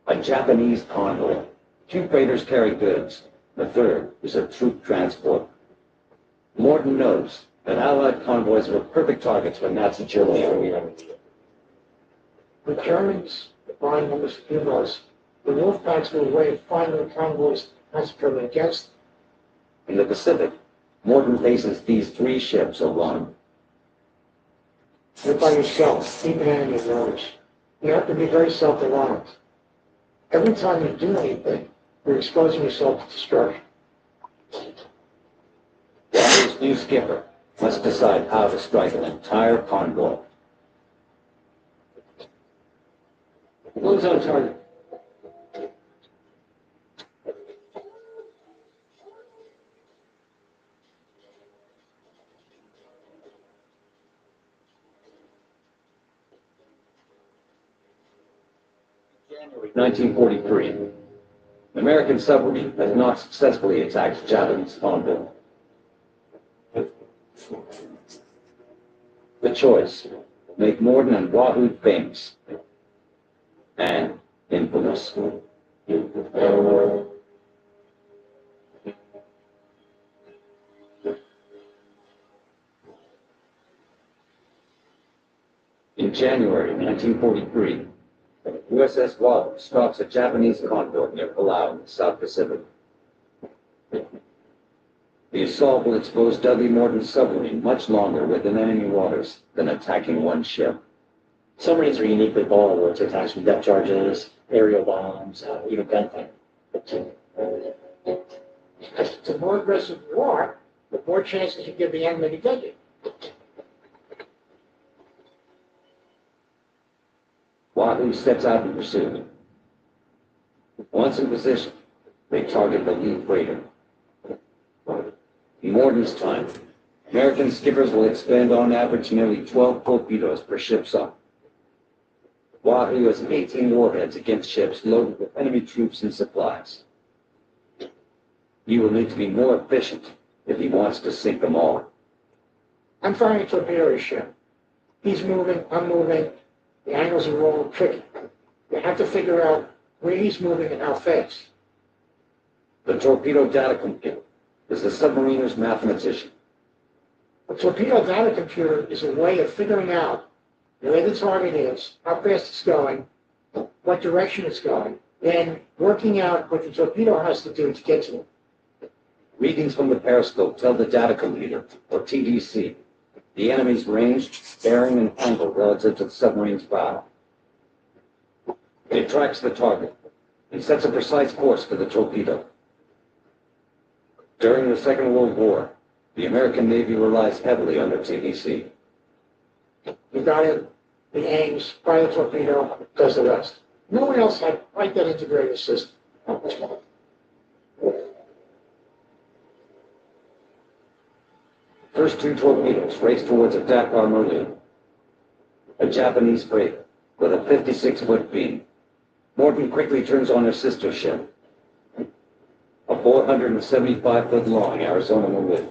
A Japanese convoy. Two freighters carry goods. The third is a troop transport. Morton knows that Allied convoys were perfect targets for Nazi Germany. The Germans, flying almost U-boats, the Wolfpacks were a way of finding the convoys concentrated against. In the Pacific, Morton faces these three ships alone. You're by yourself, keep an enemy knows. You have to be very self-reliant. Every time you do anything, you're exposing yourself to destruction. Wahoo's new skipper must decide how to strike an entire convoy. Who's on target? January 1943. An American submarine has not successfully attacked Japanese convoy. The choice: make Morton and Wahoo famous and infamous. In January 1943, USS Wahoo stops a Japanese convoy near Palau in the South Pacific. The assault will expose Dudley Morton's submarine much longer within enemy waters than attacking one ship. Submarines are uniquely vulnerable to attacks from depth charges, aerial bombs, even gunfire. The more aggressive you are, the more chances you give the enemy to get you. Wahoo sets out in pursuit. Once in position, they target the lead freighter. In Morton's time, American skippers will expend on average nearly 12 torpedoes per ship sunk. Wahoo has 18 warheads against ships loaded with enemy troops and supplies. He will need to be more efficient if he wants to sink them all. I'm firing a torpedo at his ship. He's moving, I'm moving. The angles are all tricky. You have to figure out where he's moving and how fast. The torpedo data computer is the submariner's mathematician. A torpedo data computer is a way of figuring out where the target is, how fast it's going, what direction it's going, then working out what the torpedo has to do to get to it. Readings from the periscope tell the data computer, or TDC, the enemy's range, bearing, and angle relative to the submarine's bow. It tracks the target and sets a precise course for the torpedo. During the Second World War, the American Navy relies heavily on the TDC. You got it, the aims, fire the torpedo, does the rest. No one else had quite that integrated system. First two torpedoes race towards a Dakar Marine, a Japanese freighter with a 56-foot beam. Morton quickly turns on her sister ship, a 475-foot-long Arizona Marine.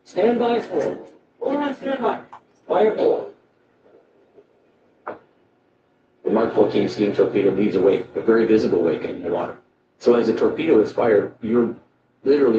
Stand by for. All right, stand by. Fire forward. The Mark 14 steam torpedo leads a wake, a very visible wake in the water. So as the torpedo is fired, you're literally